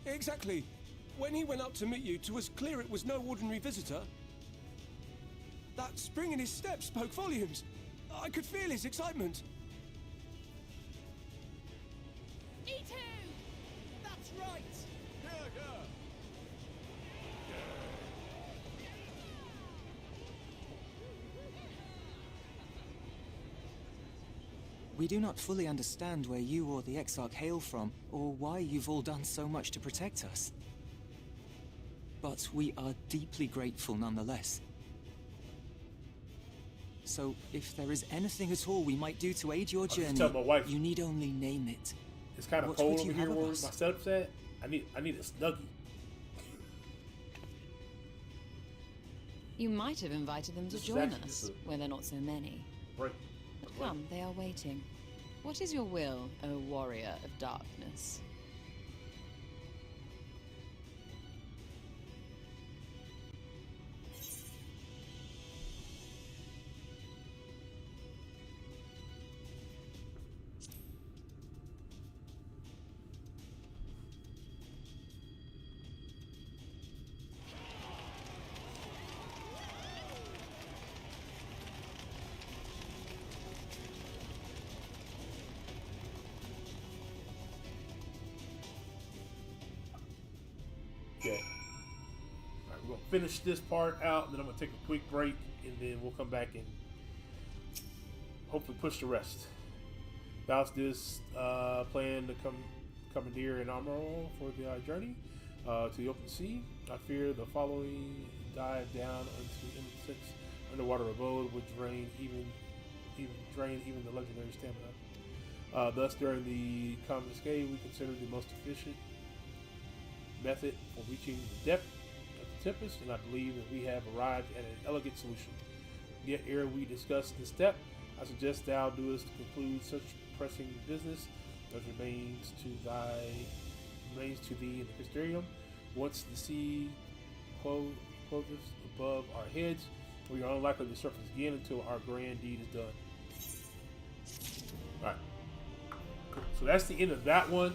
Exactly. When he went up to meet you, 'twas clear it was no ordinary visitor. That spring in his step spoke volumes. I could feel his excitement. E2! That's right! We do not fully understand where you or the Exarch hail from, or why you've all done so much to protect us. But we are deeply grateful nonetheless. So, if there is anything at all we might do to aid your journey, tell my wife, you need only name it. It's kind of What cold would over you here have of where my us? setup's at. I need a snuggie. You might have invited them to This is join actually us, just where they're not so many. Right. But come, they are waiting. What is your will, O warrior of darkness? Okay. Alright, we're gonna finish this part out, and then I'm gonna take a quick break, and then we'll come back and hopefully push the rest. Faustus plan to commandeer an armor for the journey to the open sea. I fear the following dive down into Innocence underwater abode would drain even the legendary stamina. Thus, during the common escape, we consider the most efficient method for reaching the depth of the Tempest, and I believe that we have arrived at an elegant solution. Yet, ere we discuss this step, I suggest thou doest conclude such pressing business as remains to thee in the Mysterium. Once the sea closes above our heads, we are unlikely to surface again until our grand deed is done. Alright. So that's the end of that one.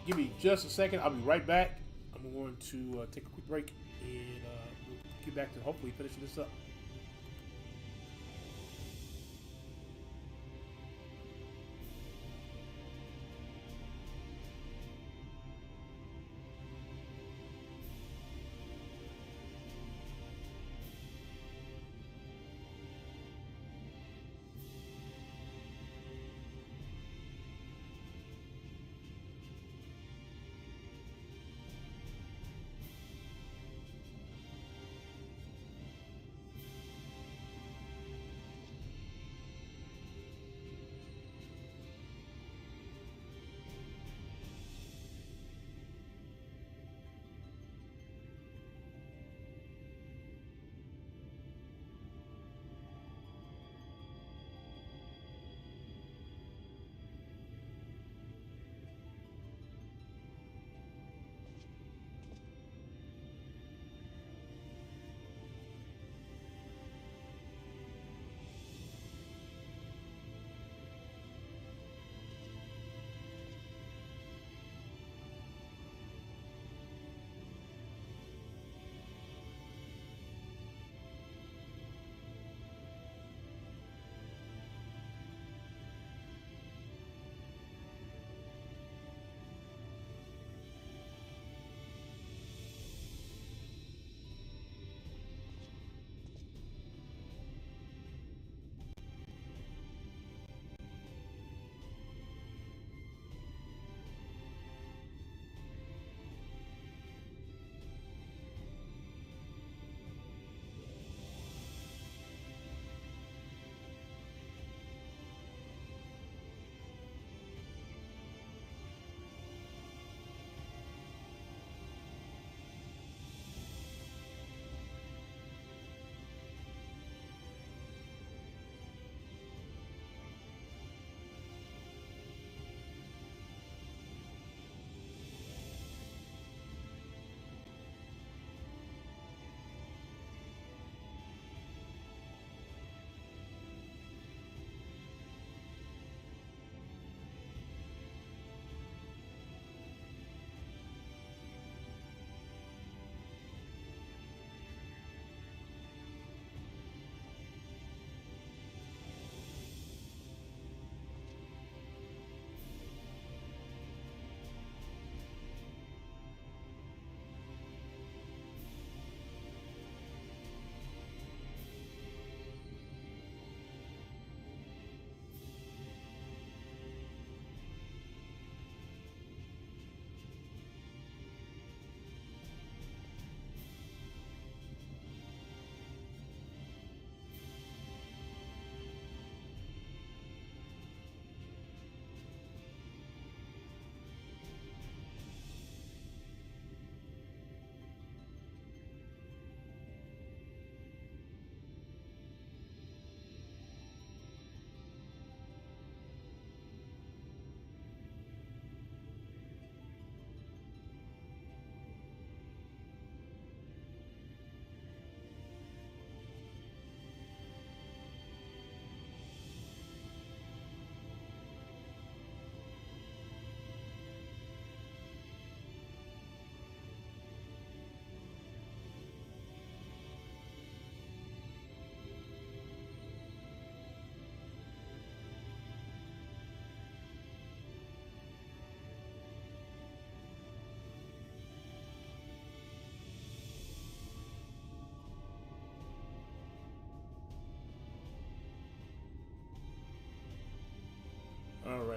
Give me just a second. I'll be right back. I'm going to take a quick break, and we'll get back to hopefully finishing this up.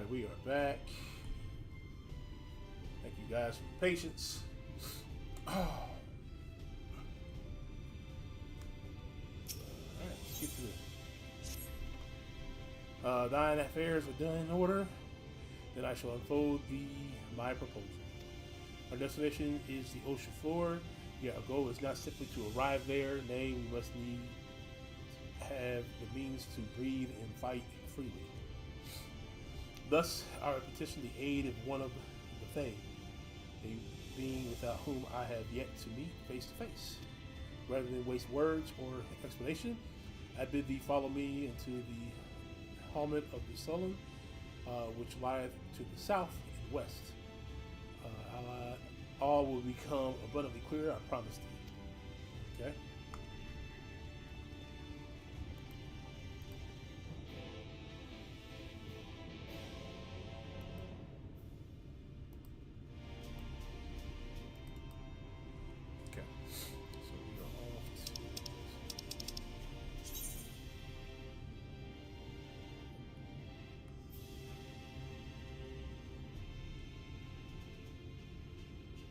Alright, we are back. Thank you guys for your patience. Alright, let's get to this. Thine affairs are done in order. Then I shall unfold my proposal. Our destination is the ocean floor. Yet our goal is not simply to arrive there. Nay, we must need to have the means to breathe and fight freely. Thus, I petition the aid of one of the Fae, a being without whom I have yet to meet face to face. Rather than waste words or explanation, I bid thee follow me into the helmet of the Sullen, which lieth to the south and west. All will become abundantly clear, I promise thee. Okay? Okay. So we are off to...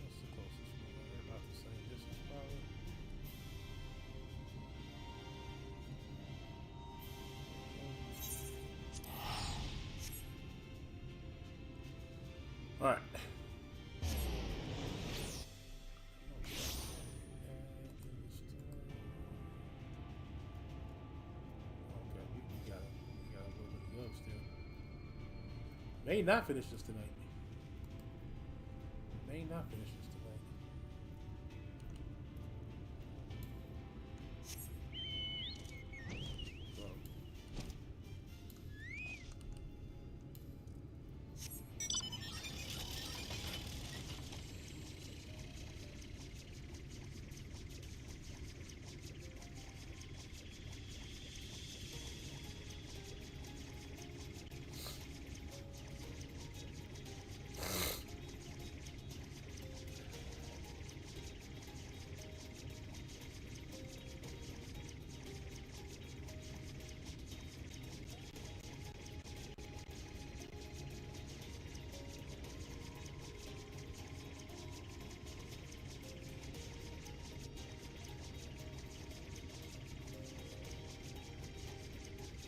What's the closest one? They're about the same distance, probably. All right. Okay, we got a little bit to go still. May not finish this tonight. May not finish this tonight. So.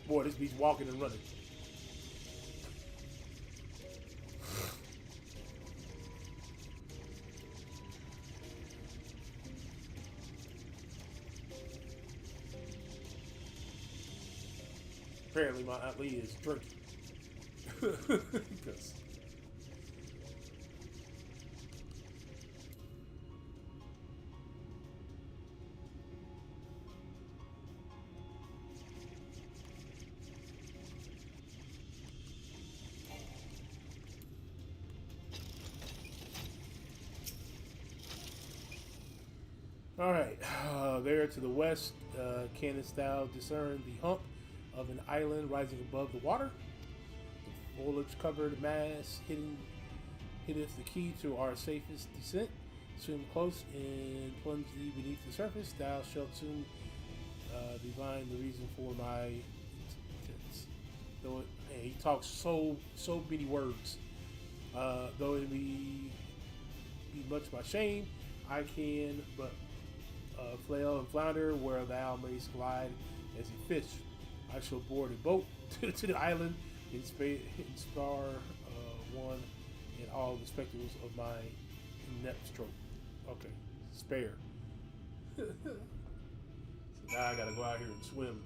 Boy, this beast walking and running. Apparently my Aunt Lee is drinking. Because Alright, there to the west, canst thou discern the hump of an island rising above the water? The foliage-covered mass hitteth the key to our safest descent. Swim close and plunge thee beneath the surface. Thou shalt soon divine the reason for my intents. Though he talks so many words. Though it be much my shame, I can but flail and flounder where thou mayst glide as a fish. I shall board a boat to the island and spar one in all the spectacles of my inept stroke. Okay, spare. So now I gotta go out here and swim.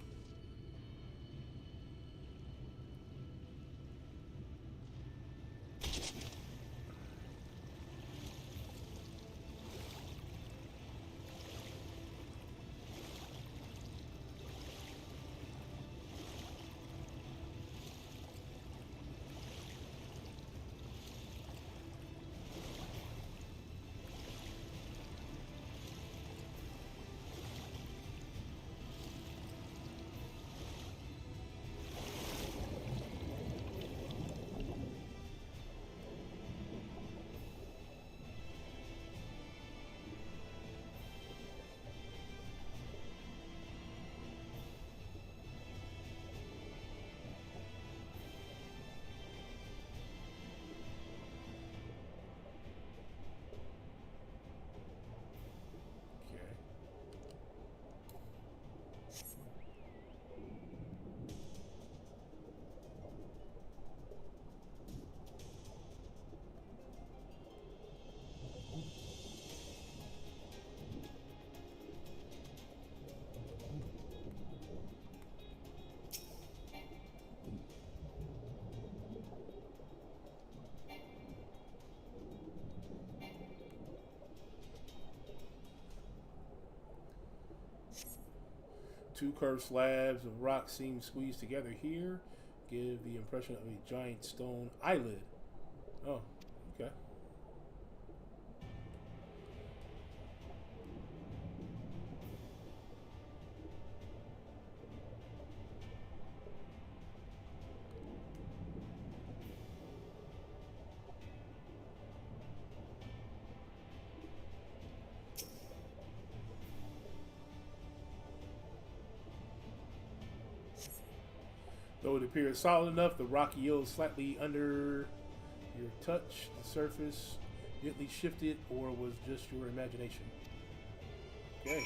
Two curved slabs of rock seem squeezed together here. Give the impression of a giant stone eyelid. Oh, okay. Though it appears solid enough, the rock yields slightly under your touch. The surface gently shifted, or was just your imagination? Okay.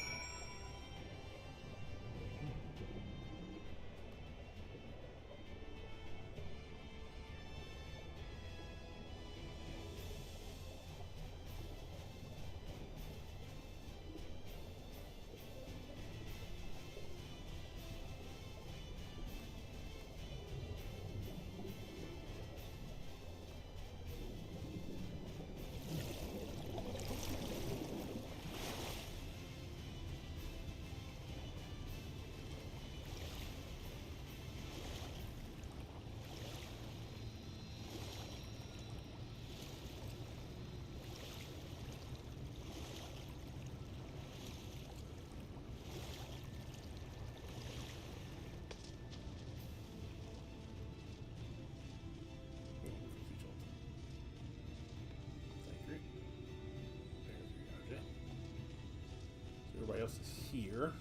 Everybody else is here.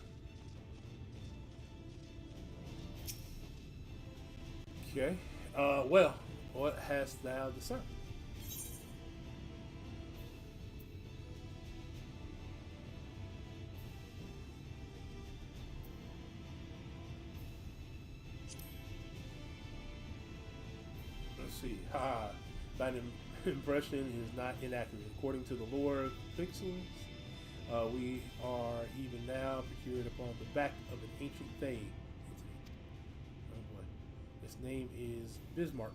Okay. Well, what hast thou discerned? Let's see. Ha! Thine impression is not inaccurate. According to the lore of Pixels, we are even now procured upon the back of an ancient thing. Oh boy. Its name is Bismarck.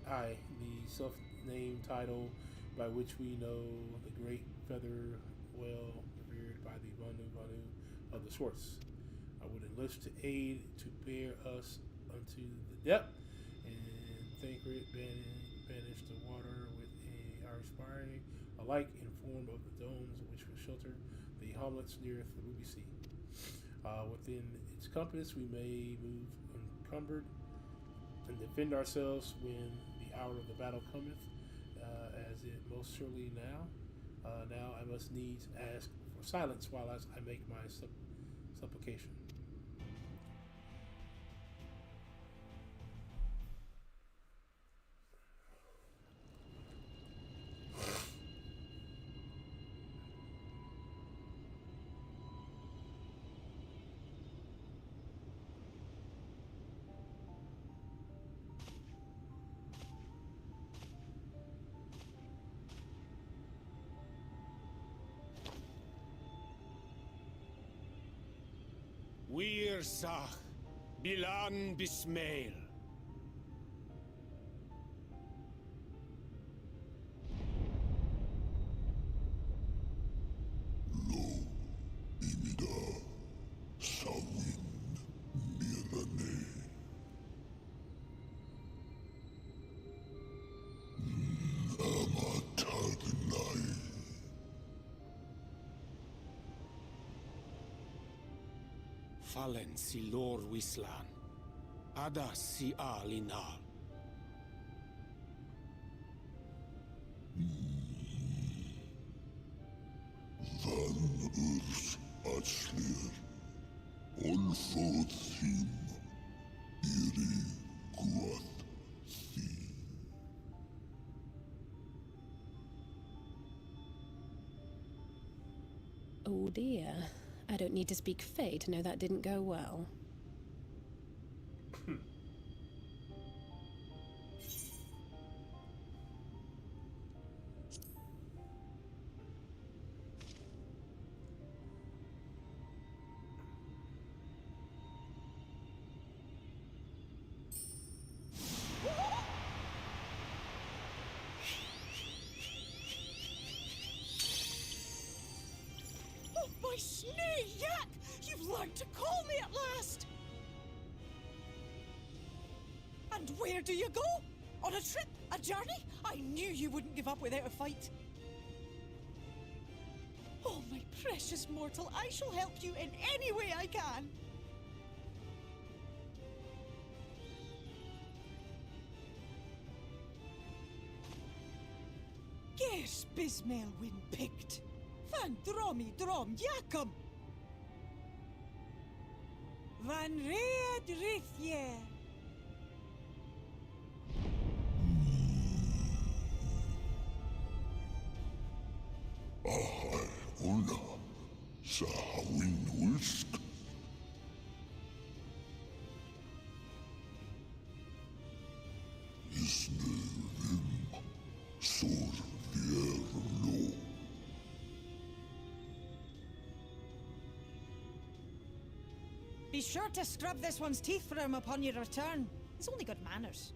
The self-named title by which we know the great feather well revered by the Vanu of the Swartz. I would enlist to aid to bear us unto the depth, and Thancred banish the water with our inspiring alike in form of the domes which will shelter the hamlets near the Ruby Sea. Within its compass we may move unencumbered and defend ourselves when the hour of the battle cometh, as it most surely now. Now I must needs ask for silence while I make my supplication. Wir Sach, Bilan Bismail. Fallen si lor wislan, ada si alinal. Van urs atslir, olfod thim, iri guath thi. Oh dear. I don't need to speak Fae to know that didn't go well. My snee yak! You've learned to call me at last! And where do you go? On a trip? A journey? I knew you wouldn't give up without a fight. Oh, my precious mortal, I shall help you in any way I can. Geers Bismail win picked. Van dromi drom jakom. Van reed rithje. Ahai una sa hawin wisk. Isne vim sor vierlo. Be sure to scrub this one's teeth for him upon your return. He's only got manners.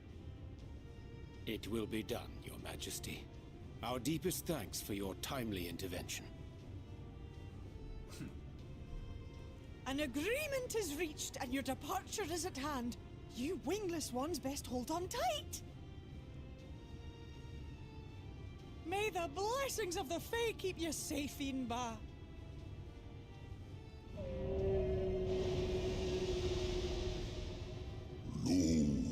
It will be done, Your Majesty. Our deepest thanks for your timely intervention. An agreement is reached and your departure is at hand. You wingless ones best hold on tight. May the blessings of the Fae keep you safe, Inba. Lo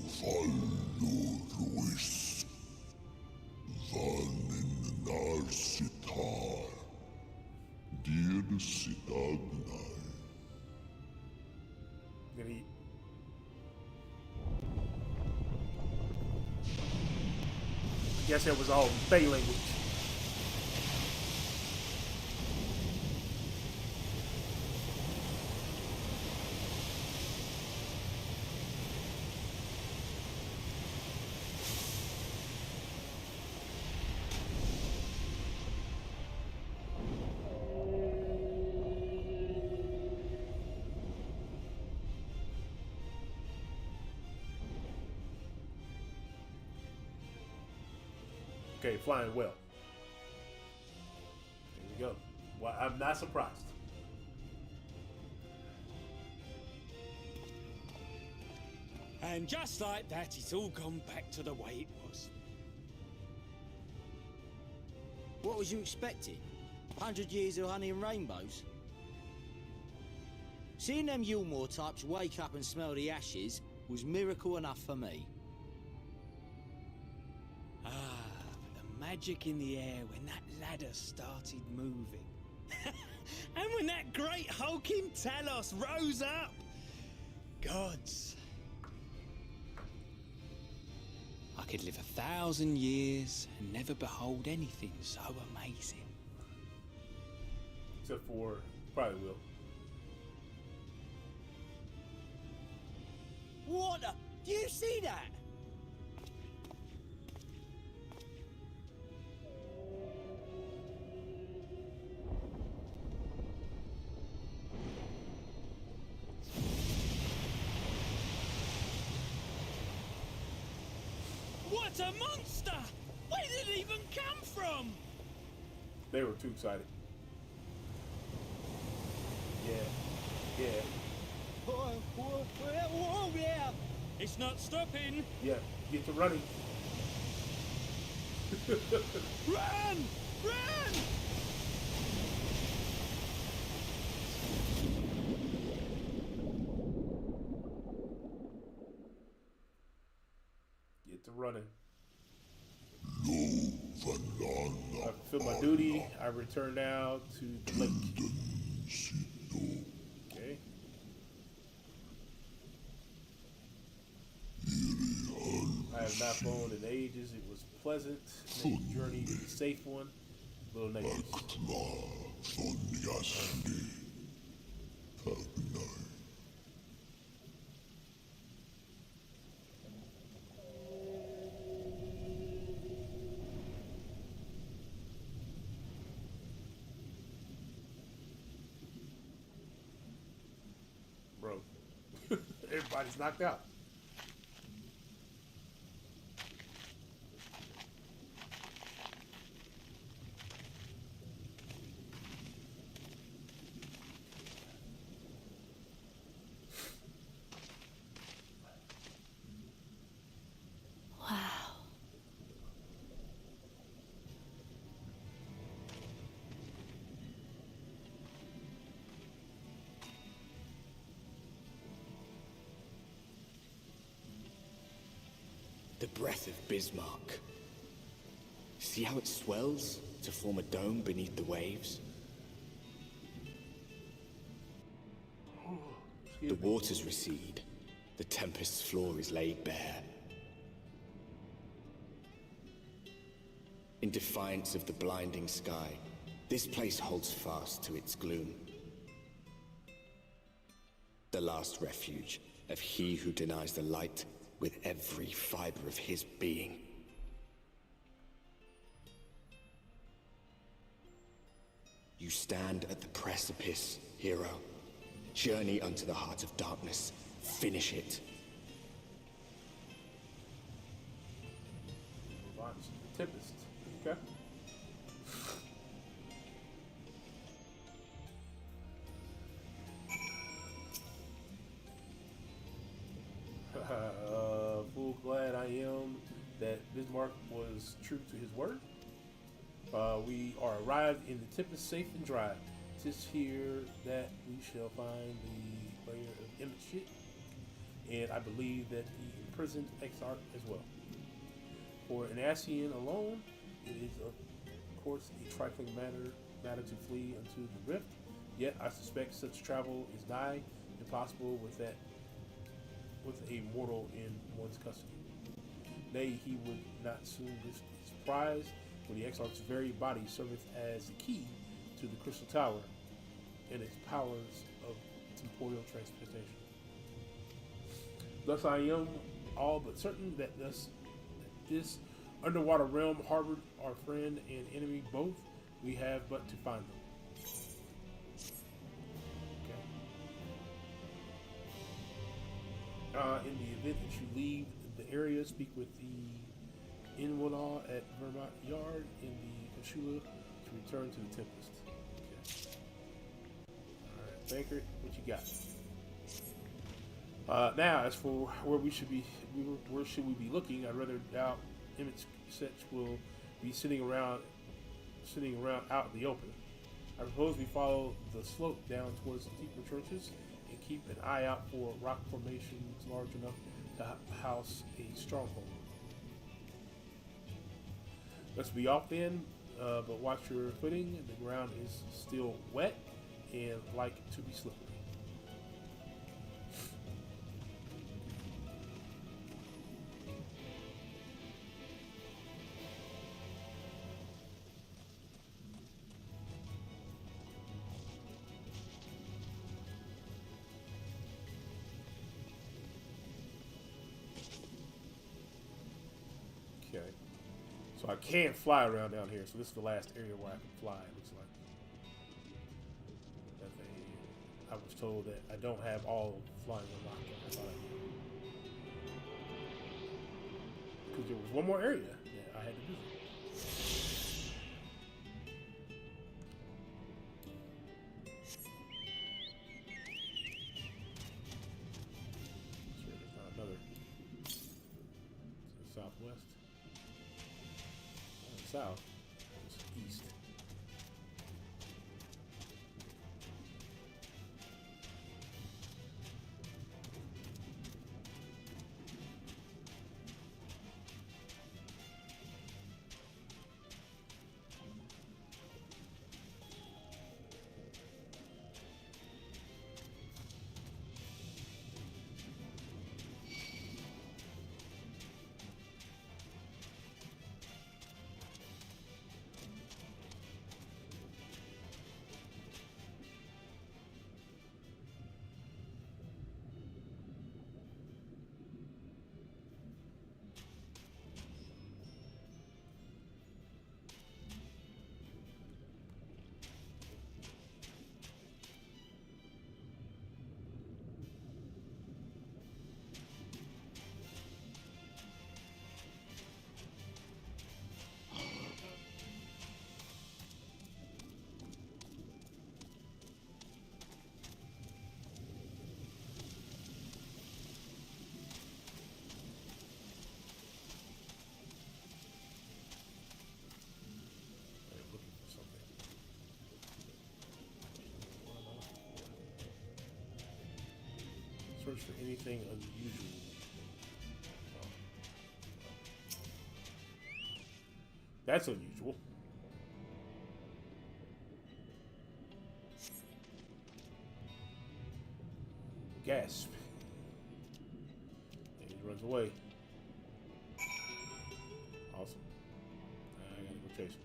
fallo ruis. Van in nar sitar. Dir sitagnai. Did he? I guess it was all Fae language. Okay, flying well. There we go. Well, I'm not surprised. And just like that, it's all gone back to the way it was. What was you expecting? 100 years of honey and rainbows? Seeing them Yulmore types wake up and smell the ashes was miracle enough for me. Ah, but the magic in the air when that ladder started moving. And when that great hulking Talos rose up. Gods. I could live 1,000 years and never behold anything so amazing. Except for, probably will. What the? Do you see that? What a monster! Where did it even come from? They were too excited. Yeah. Whoa, yeah! It's not stopping! Yeah, get to running. Run! Run! Get to running. Lo I fulfill my duty. I return now to the lake. Okay. I have not flown in ages. It was pleasant. May the journey be a safe one. Little natives. Bro, everybody's knocked out. The breath of Bismarck. See how it swells to form a dome beneath the waves? The waters recede. The tempest's floor is laid bare. In defiance of the blinding sky, this place holds fast to its gloom. The last refuge of he who denies the light with every fiber of his being. You stand at the precipice, hero. Journey unto the heart of darkness. Finish it. Watch the Tempest. Okay. Full glad I am that Bismarck was true to his word. We are arrived in the Tempest safe and dry. 'Tis here that we shall find the layer of image shit, and I believe that the imprisoned Exarch as well. For an Ascian alone, it is of course a trifling matter to flee unto the rift. Yet I suspect such travel is nigh impossible with a mortal in one's custody. Nay, he would not soon risk his prize, when the Exarch's very body serveth as the key to the Crystal Tower and its powers of temporal transportation. Thus I am all but certain that this underwater realm harbored our friend and enemy both. We have but to find them. In the event that you leave the area, speak with the Inwanaw at Vermont Yard in the Kashula to return to the Tempest. Okay. Alright, Bankert, what you got? Now, as for where where should we be looking? I'd rather doubt image sets will be sitting around out in the open. I propose we follow the slope down towards the deeper trenches and keep an eye out for rock formations large enough to house a stronghold. Let's be off then, but watch your footing. The ground is still wet and like to be slippery. Okay. So I can't fly around down here, so this is the last area where I can fly, it looks like. I was told that I don't have all of flying unlocked. I thought I did. Because there was one more area that I had to visit. Sure, there's not another. To the southwest. South, east. Search for anything unusual. That's unusual. Gasp. And he runs away. Awesome. I gotta go chase him.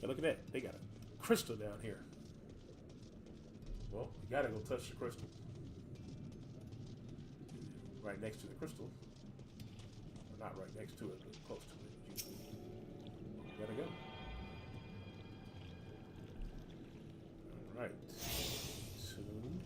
Hey, look at that. They got a crystal down here. Well, you gotta go touch the crystal. Right next to the crystal. Or not right next to it, but close to it. You gotta go. Alright. Soon.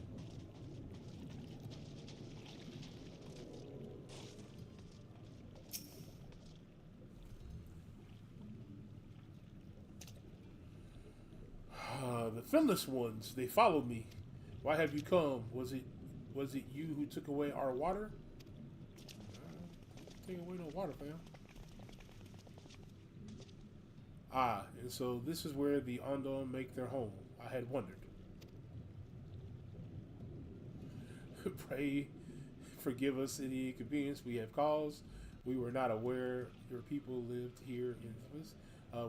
The Finless ones, they followed me. Why have you come? Was it you who took away our water? Take away no water, fam. Ah, and so this is where the Ondon make their home. I had wondered. Pray forgive us any inconvenience we have caused. We were not aware your people lived here in this.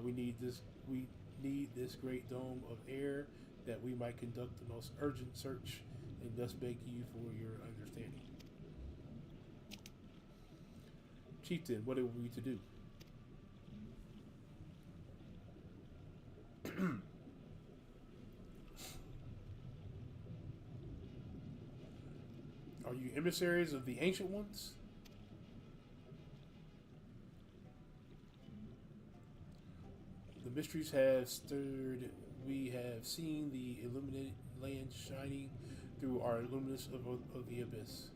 We need this great dome of air that we might conduct the most urgent search, and thus beg you for your understanding. Chieftain, what are we to do? Are you emissaries of the Ancient Ones? The mysteries have stirred. We have seen the illuminated land shining through our luminous of the abyss.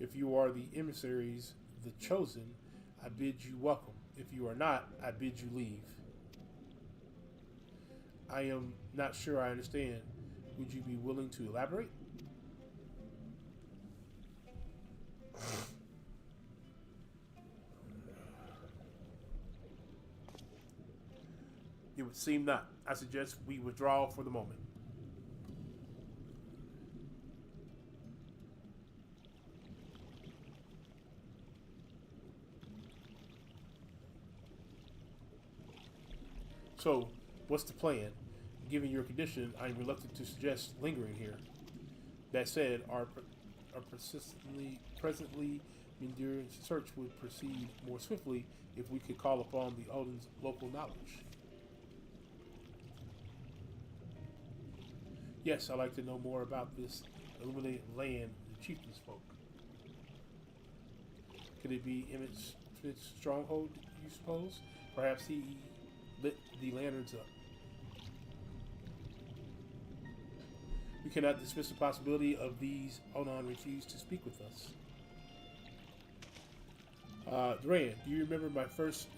If you are the emissaries, the chosen, I bid you welcome. If you are not, I bid you leave. I am not sure I understand. Would you be willing to elaborate? It would seem not. I suggest we withdraw for the moment. So, what's the plan? Given your condition, I'm reluctant to suggest lingering here. That said, our presently enduring search would proceed more swiftly if we could call upon the Odin's local knowledge. Yes, I'd like to know more about this illuminated land the chieftain spoke. Could it be Emmett's stronghold, you suppose? Perhaps he lit the lanterns up. We cannot dismiss the possibility of these Onan refuse to speak with us. Duran, do you remember my first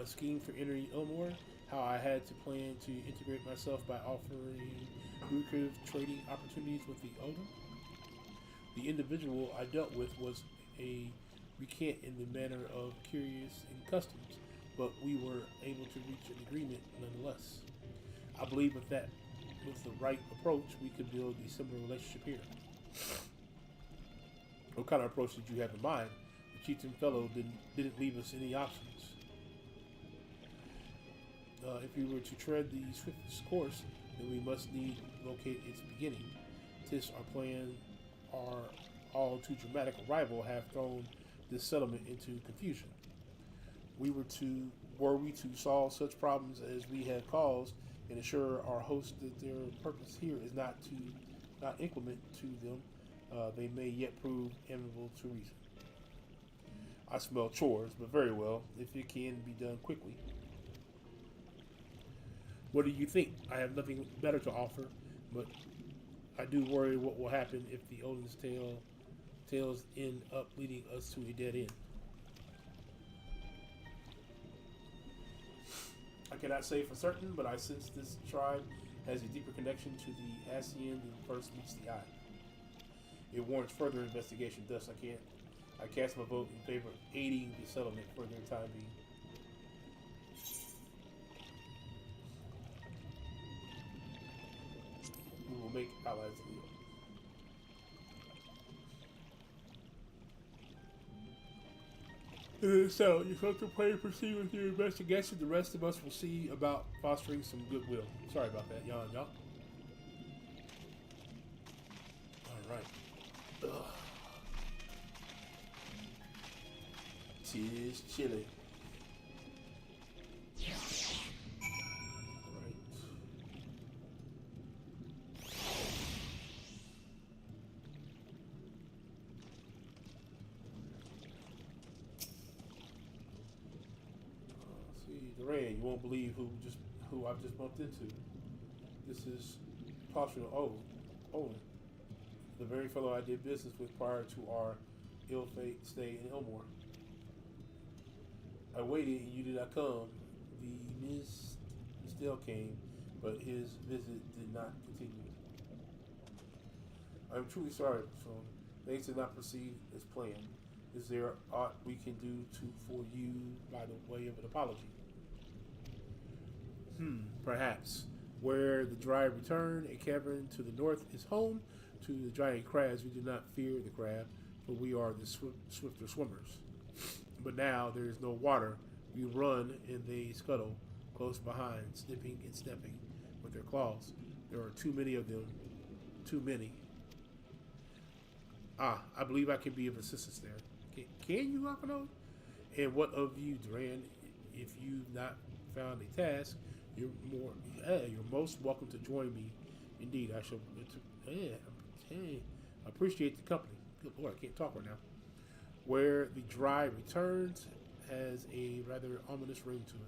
scheme for entering Ilmor? How I had to plan to integrate myself by offering lucrative trading opportunities with the Odin? The individual I dealt with was a recant in the manner of curious in customs, but we were able to reach an agreement nonetheless. I believe with the right approach, we could build a similar relationship here. What kind of approach did you have in mind? The chieftain fellow didn't leave us any options. If we were to tread the swiftest course, then we must need locate its beginning. 'Tis our plan. Our all too dramatic arrival have thrown this settlement into confusion. Were we to solve such problems as we have caused, and assure our hosts that their purpose here is not inclement to them, they may yet prove amenable to reason. I smell chores, but very well, if it can be done quickly. What do you think? I have nothing better to offer, but I do worry what will happen if the Odin's tales end up leading us to a dead end. I cannot say for certain, but I sense this tribe has a deeper connection to the Ascian than first meets the eye. It warrants further investigation, thus I cast my vote in favor of aiding the settlement for their time being. will make allies of Leo. So, you contemplate and proceed with your investigation. The rest of us will see about fostering some goodwill. Sorry about that, y'all. Alright. Tis chilly. Duran, you won't believe who I've just bumped into. This is Postural Owen, the very fellow I did business with prior to our ill fate stay in Elmore. I waited and you did not come. The Miss still came, but his visit did not continue. I'm truly sorry, son. Things did not proceed as planned. Is there aught we can do for you by the way of an apology? Perhaps. Where the dry return, a cavern to the north is home to the giant crabs. We do not fear the crab, for we are the swifter swimmers. But now there is no water. We run and they scuttle close behind, snipping and stepping with their claws. There are too many of them. Too many. I believe I can be of assistance there. Can you, Akano? And what of you, Duran? If you've not found a task, you're most welcome to join me. Indeed, I shall. Appreciate the company. Good Lord, I can't talk right now. Where the dry returns has a rather ominous ring to it.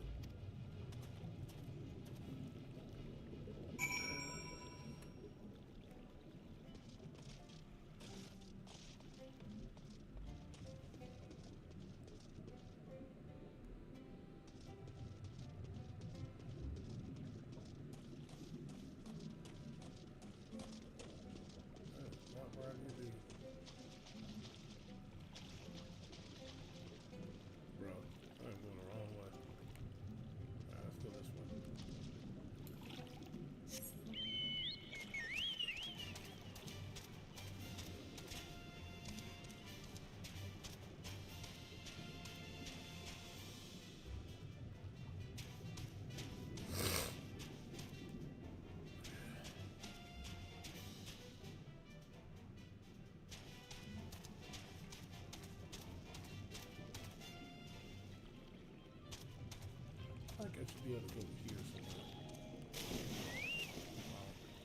I think I should be able to go here somewhere.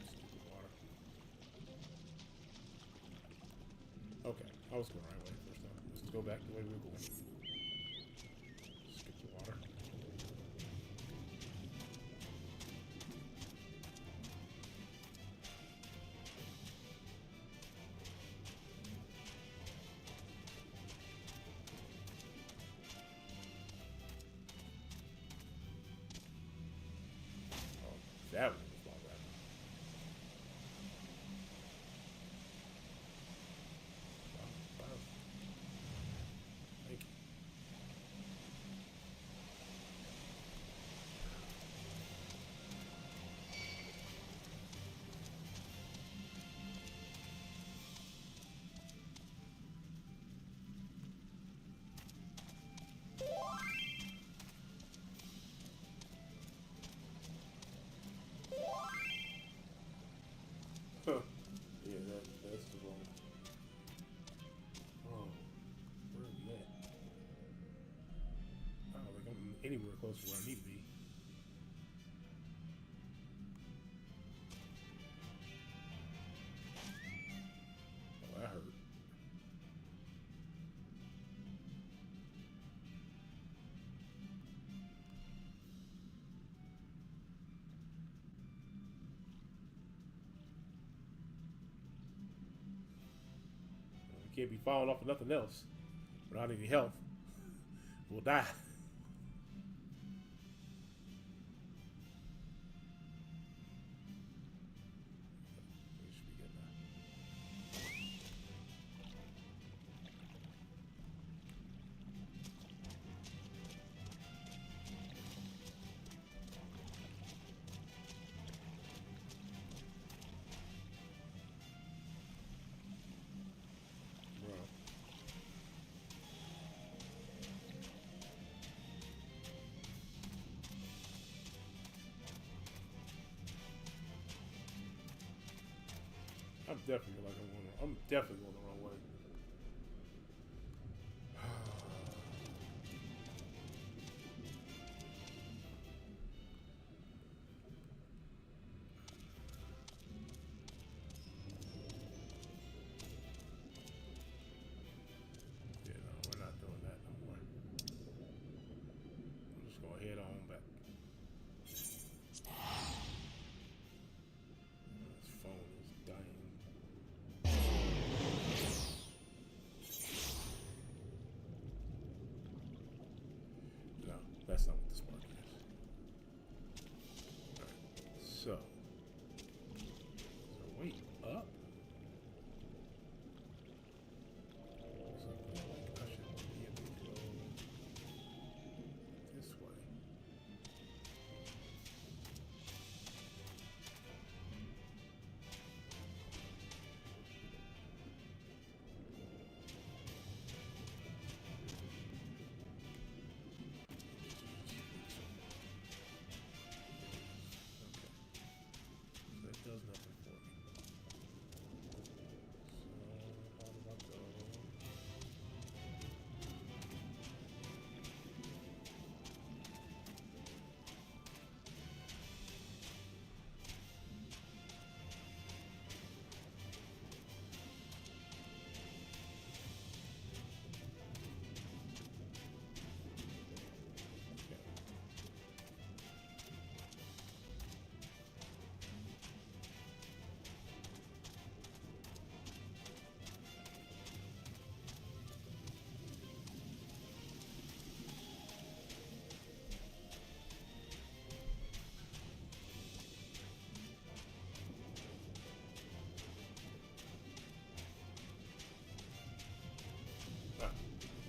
Stupid water. Okay, I was going the right way first time. Let's go back the way we were going. Skip the water. That was a small rabbit. Wow. Thank you. Yeah, that's the wrong. Oh, where are we at? I don't think I'm anywhere close to where I need to be. Oh, that hurt. Can't be falling off of nothing else without any health. We'll die. We should be good now. I'm definitely like I'm definitely going the wrong way. Yeah, no, we're not doing that no more. I'm just gonna head on back. This phone is dying. No, that's not what the spark is. Alright, so wait up? So I should be able to go this way. That does nothing for me. So, how do I go?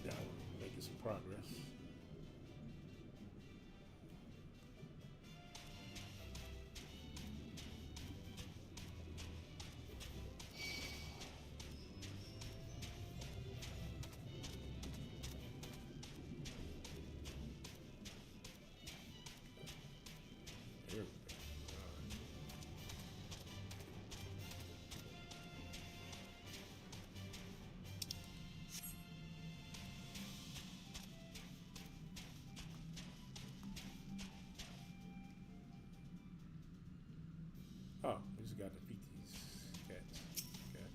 Now we're making some progress. There we go. Oh, we just got to defeat these cats. Okay.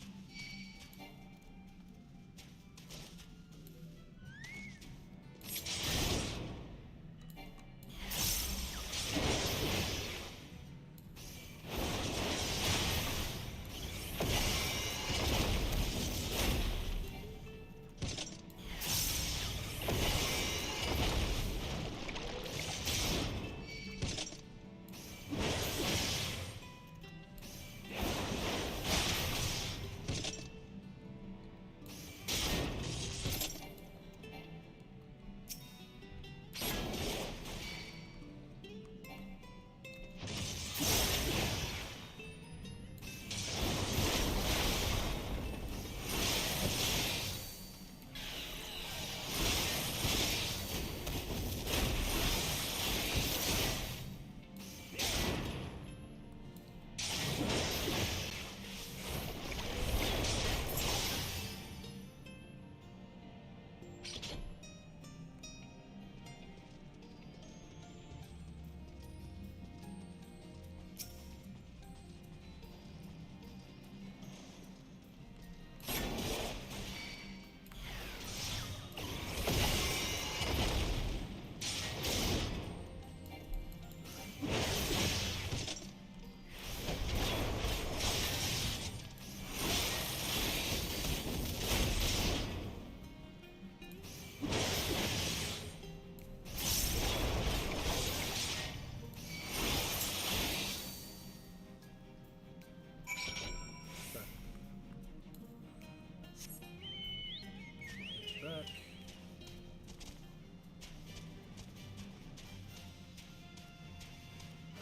Back.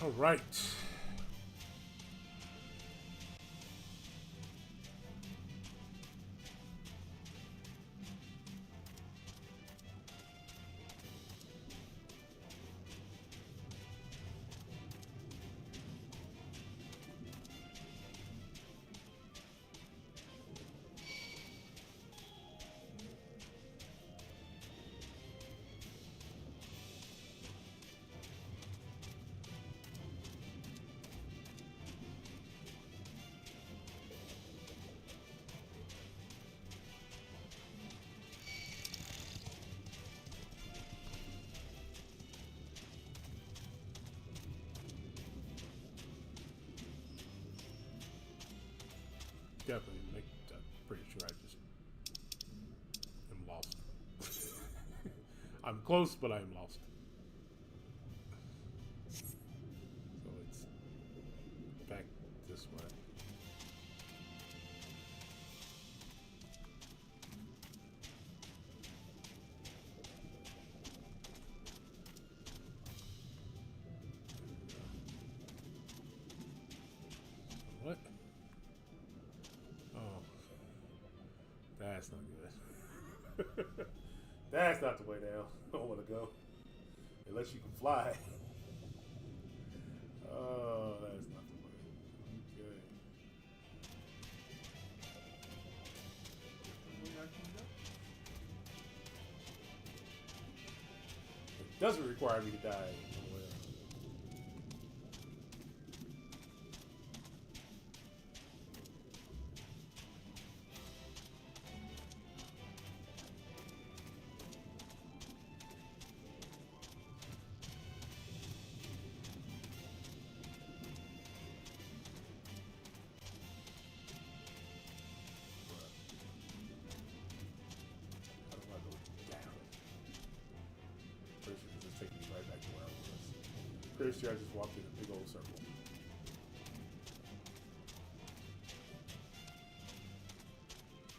All right. close, but I am lost. So it's back this way. What? Oh. That's not good. That's not the way down. I don't want to go. Unless you can fly. Oh, that's not the way. Okay. It doesn't require me to die. Pretty sure I just walked in a big old circle.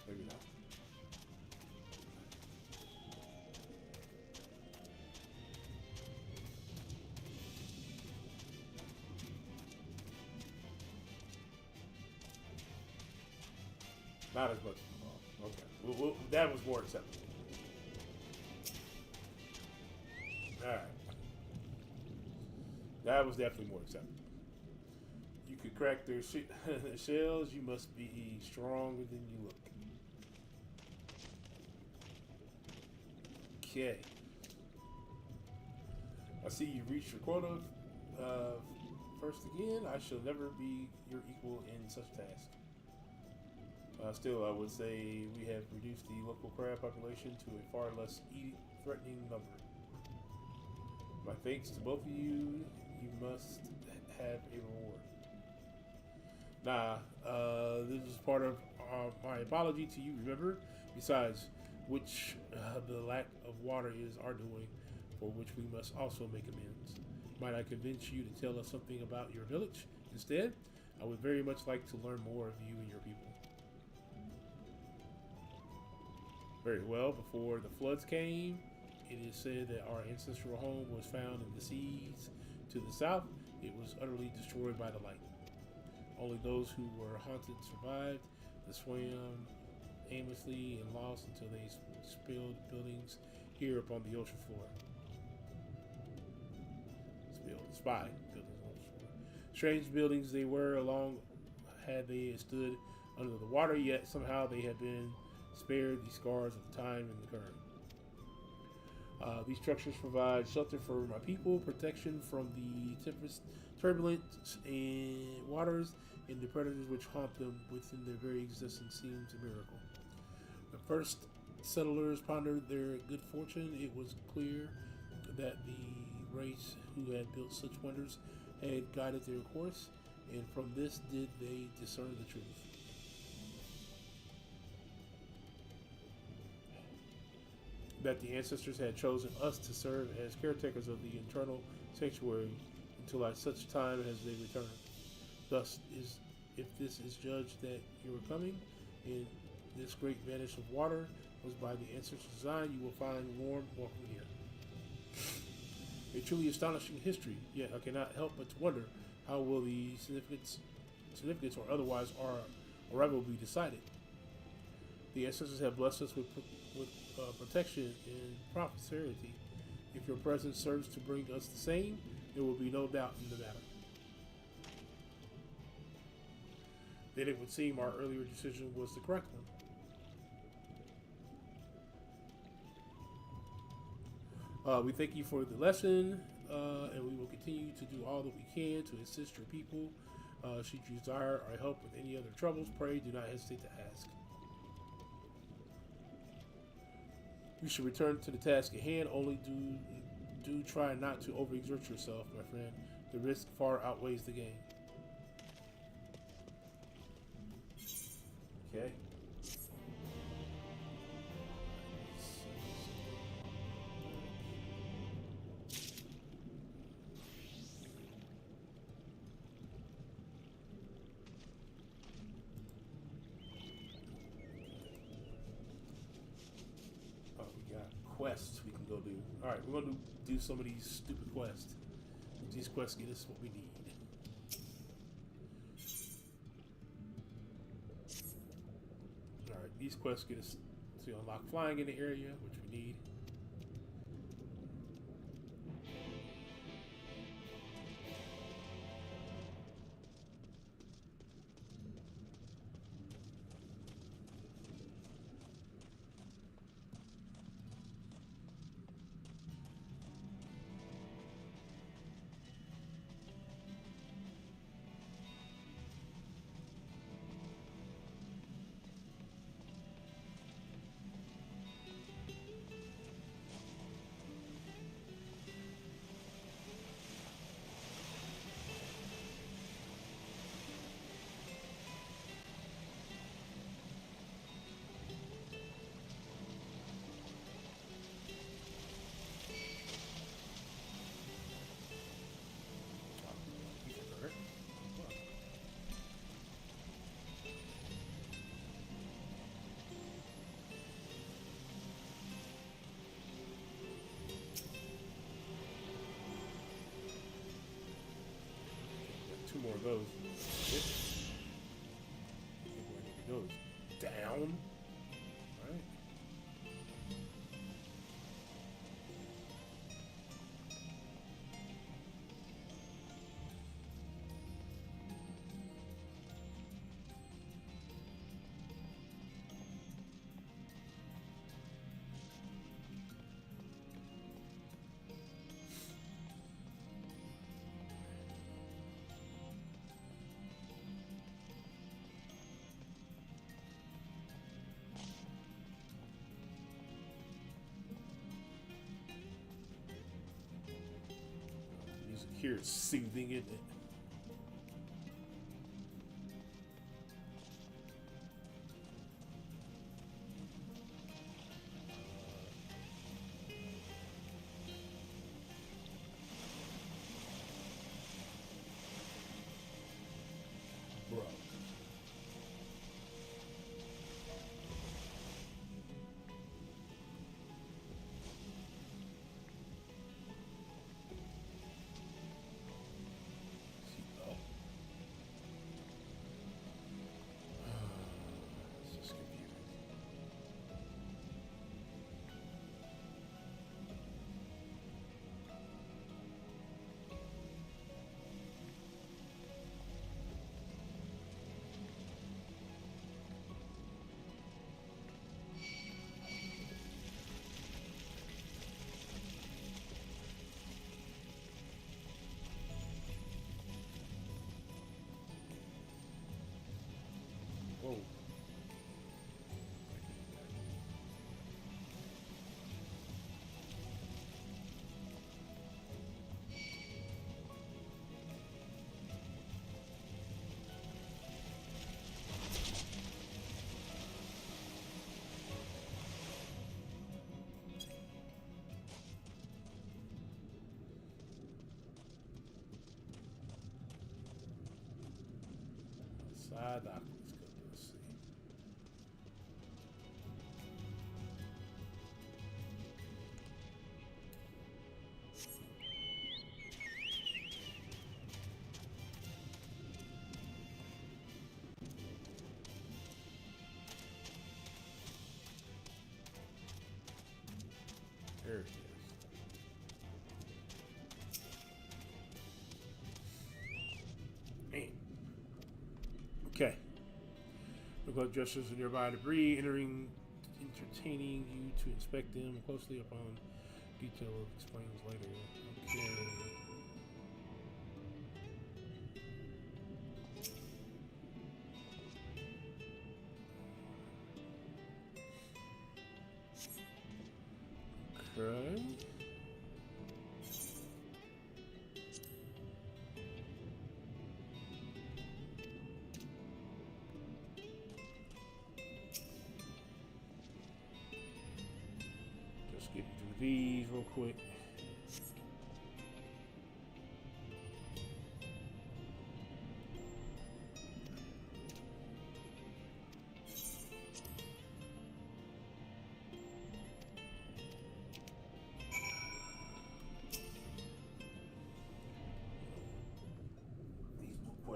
Maybe not. Not as much. Oh, okay. Well, that was more acceptable. Alright. That was definitely more acceptable. You could crack their shells. You must be stronger than you look. Okay. I see you reached your quota. First again, I shall never be your equal in such a task. Still, I would say we have reduced the local crab population to a far less threatening number. My thanks to both of you. You must have a reward. Nah, this is part of my apology to you, remember? Besides, which the lack of water is our doing, for which we must also make amends. Might I convince you to tell us something about your village? Instead, I would very much like to learn more of you and your people. Very well, before the floods came, it is said that our ancestral home was found in the seas to the south. It was utterly destroyed by the light. Only those who were haunted survived. They swam aimlessly and lost until they spilled buildings here upon the ocean floor. Spy buildings on the ocean floor. Strange buildings they were, along had they stood under the water, yet somehow they had been spared the scars of time and the current. These structures provide shelter for my people, protection from the turbulent waters, and the predators which haunt them within their very existence seems a miracle. The first settlers pondered their good fortune. It was clear that the race who had built such wonders had guided their course, and from this did they discern the truth. That the ancestors had chosen us to serve as caretakers of the internal sanctuary until at such time as they return. Thus, if this is judged that you are coming, and this great vanish of water was by the ancestors' design, you will find warm welcome here. A truly astonishing history, yet I cannot help but to wonder how will the significance or otherwise our arrival be decided. The ancestors have blessed us with protection and prosperity. If your presence serves to bring us the same, there will be no doubt in the matter. Then it would seem our earlier decision was the correct one. We thank you for the lesson, and we will continue to do all that we can to assist your people. Should you desire our help with any other troubles, pray do not hesitate to ask. You should return to the task at hand. Only do try not to overexert yourself, my friend. The risk far outweighs the gain. Okay. quests we can go do. All right, we're gonna do some of these stupid quests. These quests get us what we need. All right, these quests get us to unlock flying in the area, which we need. Two more of those. Shit. I think where I need to go is down. Right. Music here is soothing, isn't it? Bro. This is confusing. Whoa. Side dock. Let's go. Let's see. There it is. Man. Okay. Look at gestures of nearby debris, entertaining you to inspect them closely upon detail explains later. Okay. Okay. Just getting through these real quick.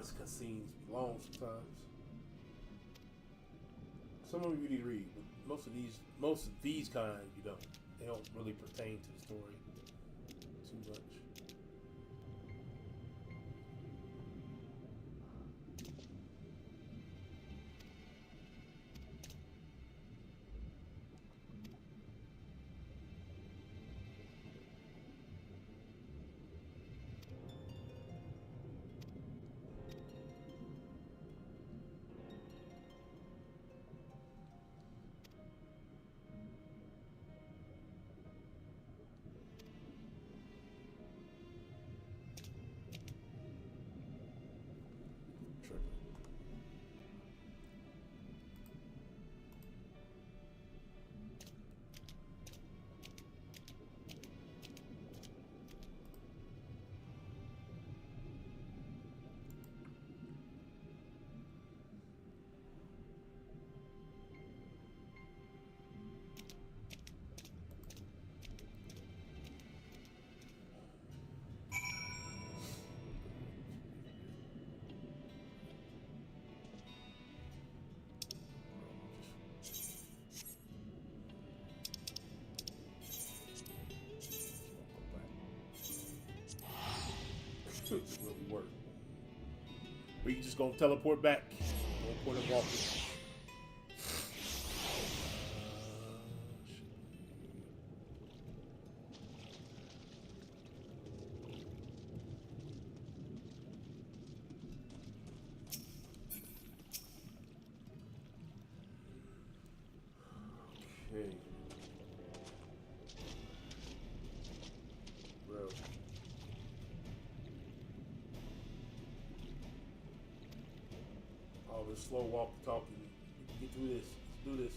honest, cutscenes be long sometimes. Some of them you need to read, but most of these kind you don't. They don't really pertain to the story too much. Really work. Or you just gonna teleport back. Teleport and walk it. Okay. Bro. All this slow walk talking. Get through this. Let's do this.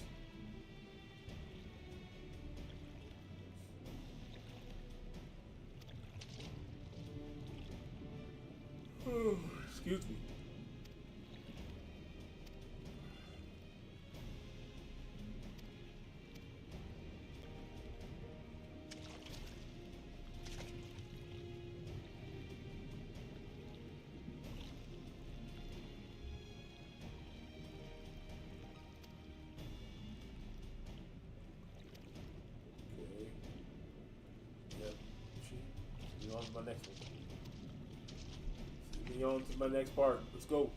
Excuse me. On to my next one. Moving on to my next part. Let's go.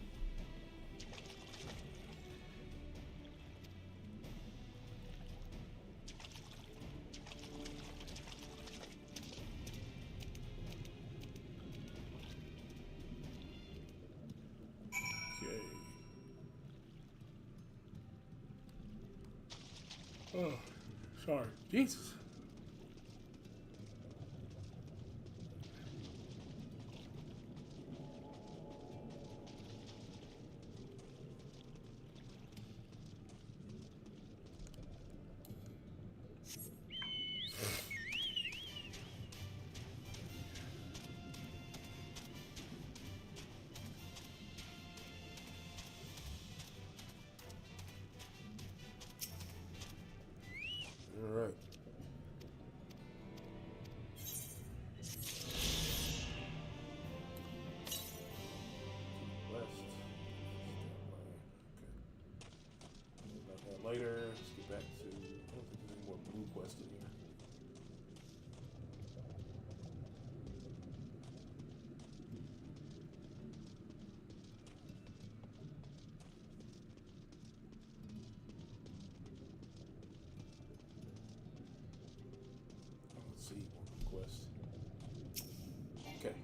Okay. Oh, sorry. Jesus. All right. West. Okay. About that later. Let's get back to. I don't think there's any more blue quests in here. Let's see. Quest. Okay.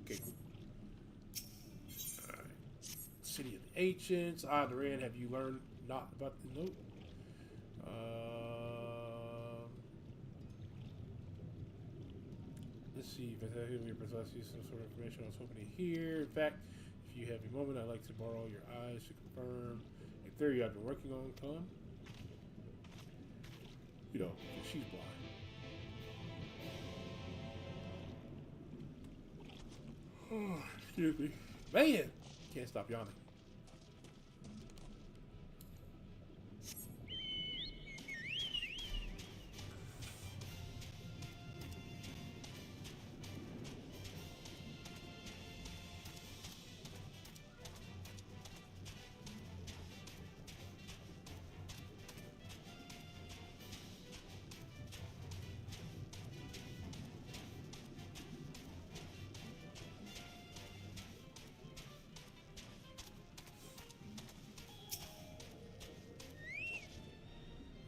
Okay, cool. Alright. City of the Ancients. Adrian, have you learned not about the note? Let's see if I have your precisely some sort of information I was hoping to hear. In fact, if you have a moment, I'd like to borrow your eyes to confirm a theory I've been working on. Come. You know, she's blind. Oh, excuse me. Man, can't stop yawning.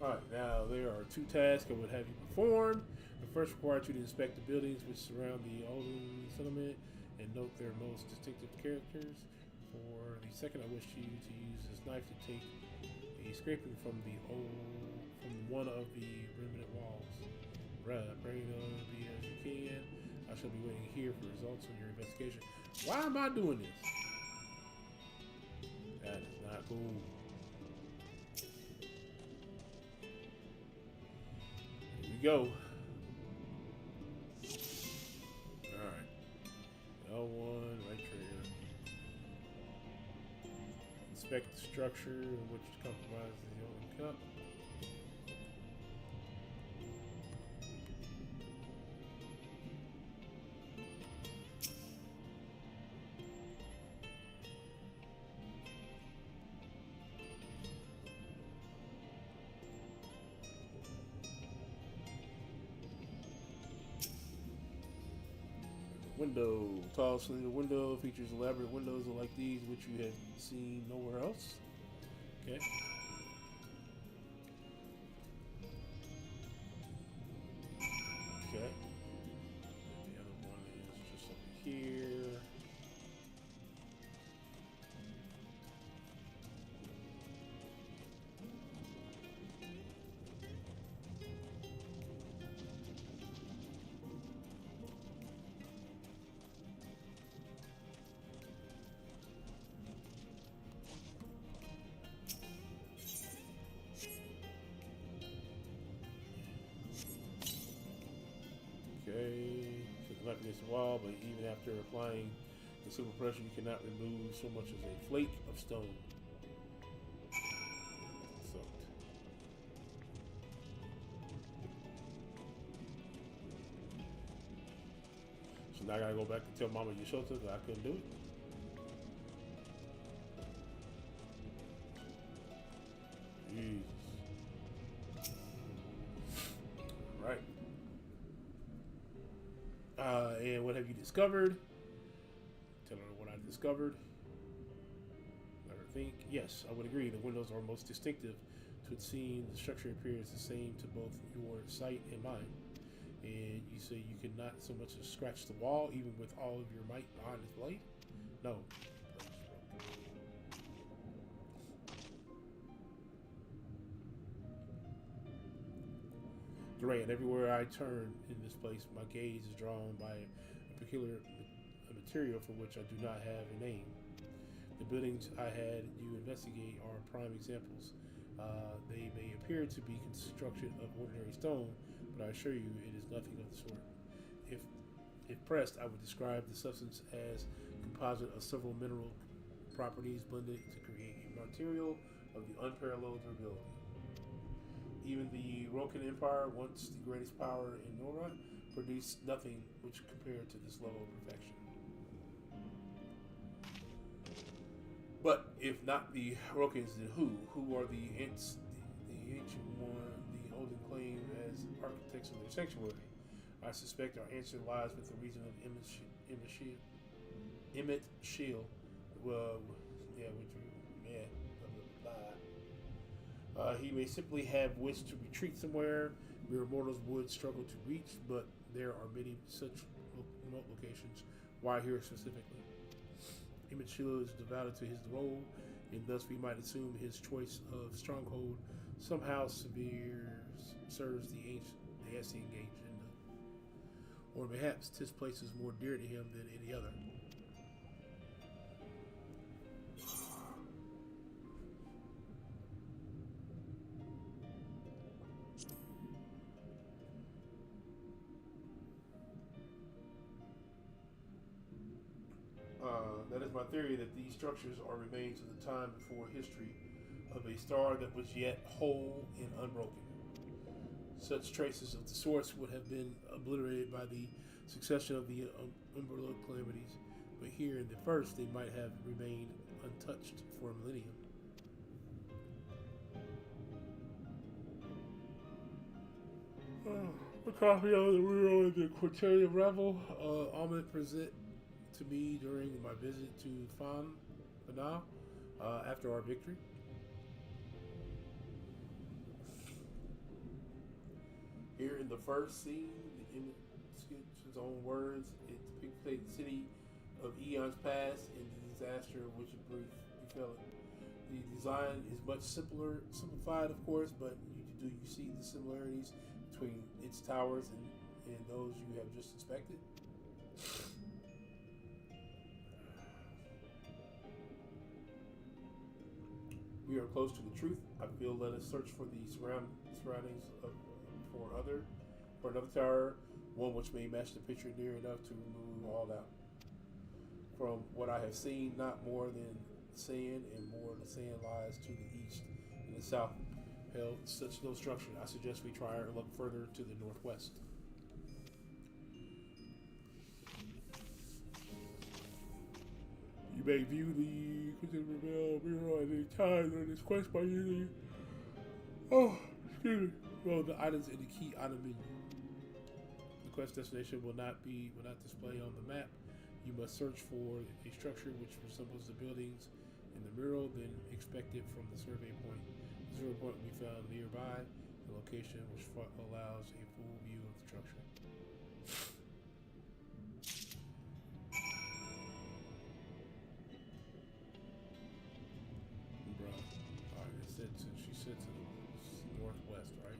Alright, now there are 2 tasks I would have you perform. The first requires you to inspect the buildings which surround the Alden settlement and note their most distinctive characters. For the second, I wish you to use this knife to take a scraping from one of the remnant walls. Right, bring it on be as you can. I shall be waiting here for results on your investigation. Why am I doing this? That is not cool. Go. Alright. L1, right trigger. Inspect the structure which compromises the Golden Cup. Window. Tall, slender window features elaborate windows like these, which you have seen nowhere else. Okay. Okay. The other one is just over here. Up against the wall, but even after applying considerable pressure, you cannot remove so much as a flake of stone. Soaked. So now I gotta go back and tell Mama Yashota that I couldn't do it. Jesus. Right. And what have you discovered? Tell her what I discovered. Let her think. Yes, I would agree. The windows are most distinctive. To it seems the structure appears the same to both your sight and mine. And you say you cannot so much as scratch the wall, even with all of your might behind this blade? No. Durant, everywhere I turn in this place, my gaze is drawn by a peculiar material for which I do not have a name. The buildings I had you investigate are prime examples. They may appear to be constructed of ordinary stone, but I assure you it is nothing of the sort. If pressed, I would describe the substance as a composite of several mineral properties blended to create a material of the unparalleled durability. Even the Rokan Empire, once the greatest power in Nora, produced nothing which compared to this level of perfection. But if not the Rokans, then who? Who are the ancient one, the Odin claim as architects of their sanctuary? I suspect our answer lies with the reason of Emmett Shield. Well, yeah, he may simply have wished to retreat somewhere mere mortals would struggle to reach, but there are many such remote locations. Why here specifically? Emmett Shield is devoted to his role, and thus we might assume his choice of stronghold somehow serves the Ascian agenda. Or perhaps this place is more dear to him than any other. That is my theory that these structures are remains of the time before history of a star that was yet whole and unbroken. Such traces of the source would have been obliterated by the succession of the Umberlook calamities, but here in the first they might have remained untouched for a millennium. A copy of the Mural in the Quaternium Revel, Ahmed present to me during my visit to Fana after our victory. Here in the first scene, in his own words, it depicts the city of eons past and the disaster which befell it. The design is much simplified, of course, but you see the similarities between its towers and those you have just inspected? We are close to the truth. I feel let us search for the surroundings for another tower, one which may match the picture near enough to remove all doubt. From what I have seen, not more than sand, and more of the sand lies to the east and the south. Held such no structure. I suggest we try and look further to the northwest. You may view the Quaternium Mural at any time during this quest by using the items in the key item menu. The quest destination will not display on the map. You must search for a structure which resembles the buildings in the mural, then expect it from the survey point. The survey point will be found nearby, the location which allows a full view of the structure. Alright, she said to the northwest, right?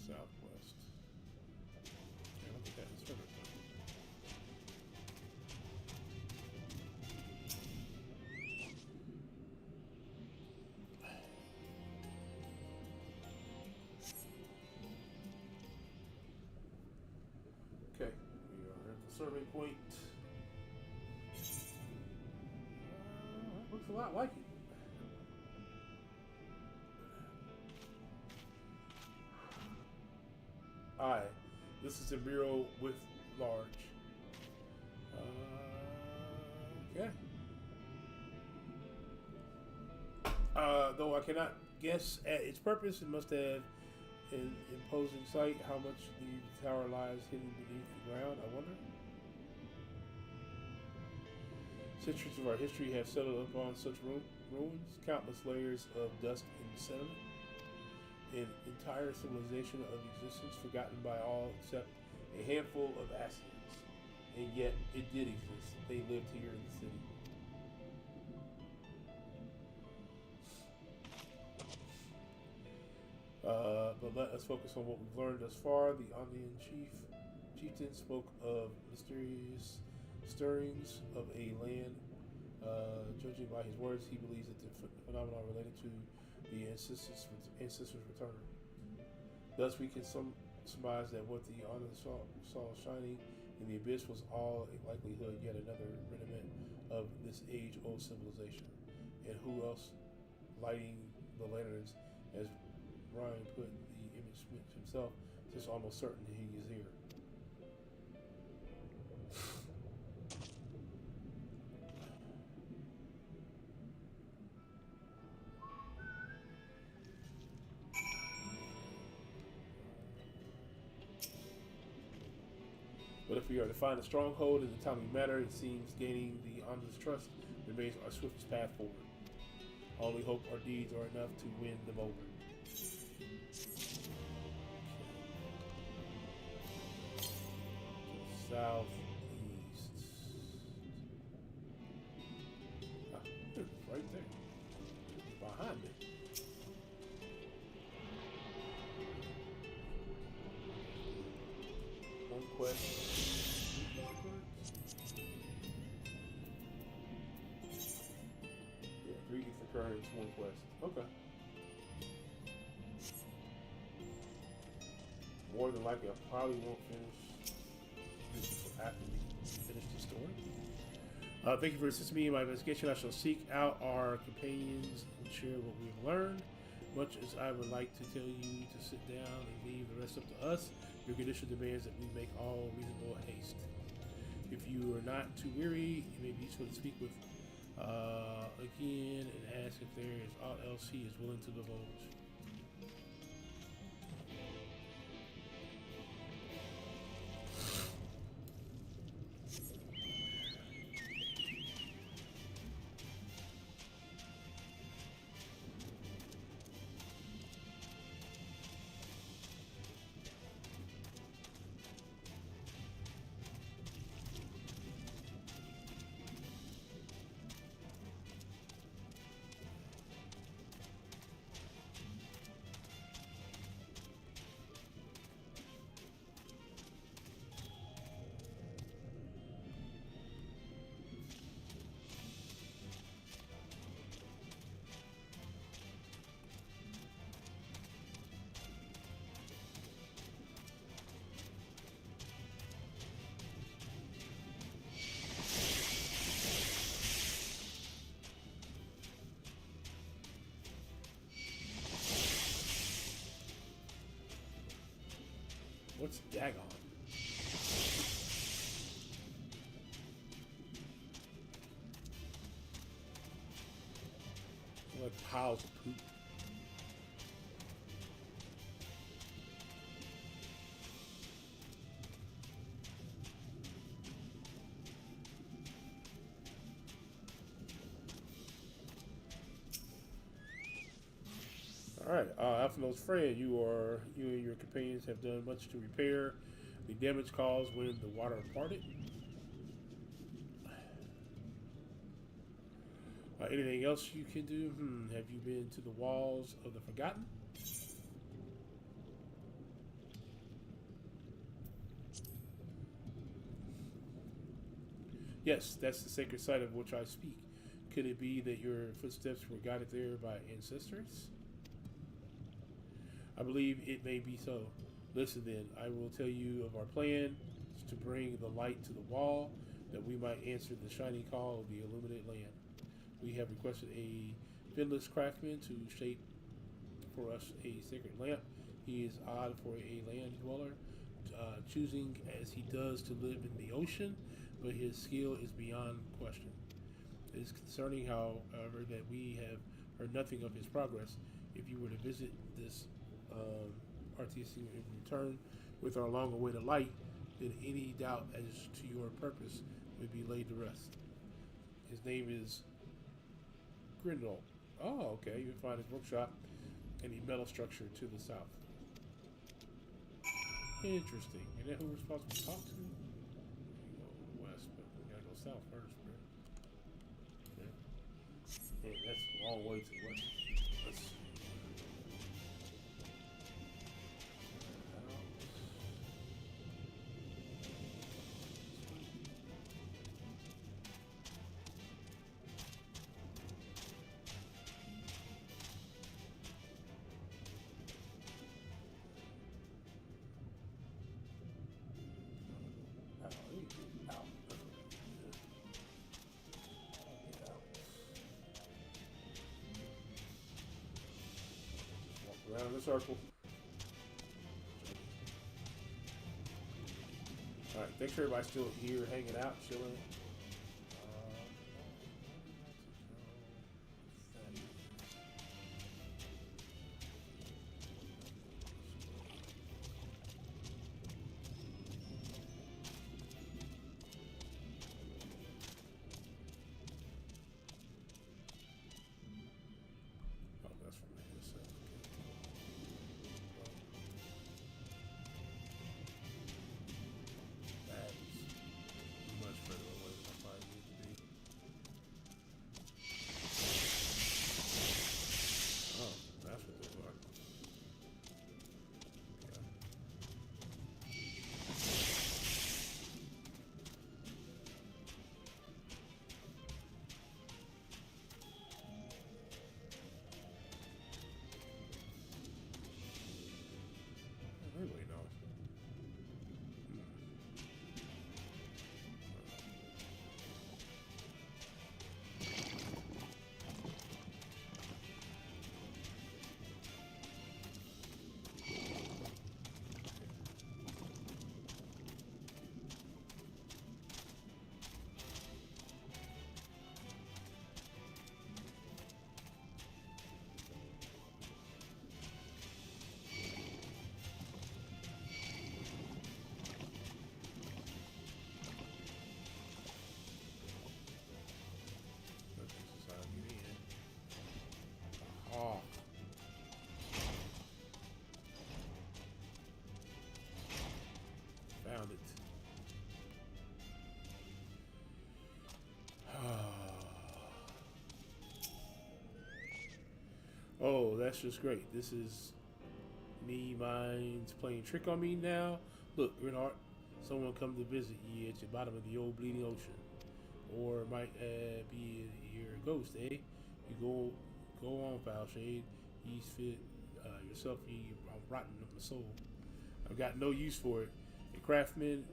Southwest. Yeah, look at that. It's river. Okay, we are at the survey point. Looks a lot like it. Aye, this is a mural with large. Okay. Though I cannot guess at its purpose, it must have an imposing sight. How much the tower lies hidden beneath the ground, I wonder. Centuries of our history have settled upon such ruins, countless layers of dust and sediment. An entire civilization of existence forgotten by all except a handful of Assyrians. And yet it did exist. They lived here in the city. But let us focus on what we've learned thus far. The Andean chieftain spoke of mysterious stirrings of a land. Judging by his words, he believes that the phenomenon related to the ancestors' return. Thus, we can surmise that what the Andean saw shining In the abyss was all likelihood yet another remnant of this age-old civilization. And who else lighting the lanterns as Ryan put the image himself, just almost certain he is here. But if we are to find a stronghold in a timely manner, it seems gaining the Anda's trust remains our swiftest path forward. I only hope our deeds are enough to win them over. Southeast. Ah, right there. Behind me. One quest. Yeah, 3 ether currents, 1 quest. Okay. More than likely, I probably won't finish this after we finish the story. Thank you for assisting me in my investigation. I shall seek out our companions and share what we have learned. Much as I would like to tell you to sit down and leave the rest up to us, your condition demands that we make all reasonable haste. If you are not too weary, it may be useful to speak with again and ask if there is aught else he is willing to divulge. What's Dagon? Like piles of poop. Alright, Alphino's friend, you and your companions have done much to repair the damage caused when the water parted. Anything else you can do? Have you been to the walls of the Forgotten? Yes, that's the sacred site of which I speak. Could it be that your footsteps were guided there by ancestors? I believe it may be so. Listen then, I will tell you of our plan to bring the light to the wall, that we might answer the shining call of the illuminated land. We have requested a finless craftsman to shape for us a sacred lamp. He is odd for a land dweller, choosing as he does to live in the ocean, but his skill is beyond question. It is concerning, however, that we have heard nothing of his progress. If you were to visit this RTC in return with our long-awaited light, then any doubt as to your purpose would be laid to rest. His name is Grindel. Oh, okay. You can find his workshop and the metal structure to the south. Interesting. Isn't that who we're supposed to talk to? We go west, but we gotta go south first, bro. Yeah. Yeah, that's a long way to the west. Let's see. Around the circle. Alright, thanks for everybody still here, hanging out, chilling. Oh. Found it. Oh, that's just great. This is me, mine's playing trick on me now. Look, Grinhart, someone come to visit ye at the bottom of the old bleeding ocean. Or it might be your ghost, eh? You go on, foul shade. Ye's fit yourself, ye rotten of my soul. I've got no use for it. A craftsman,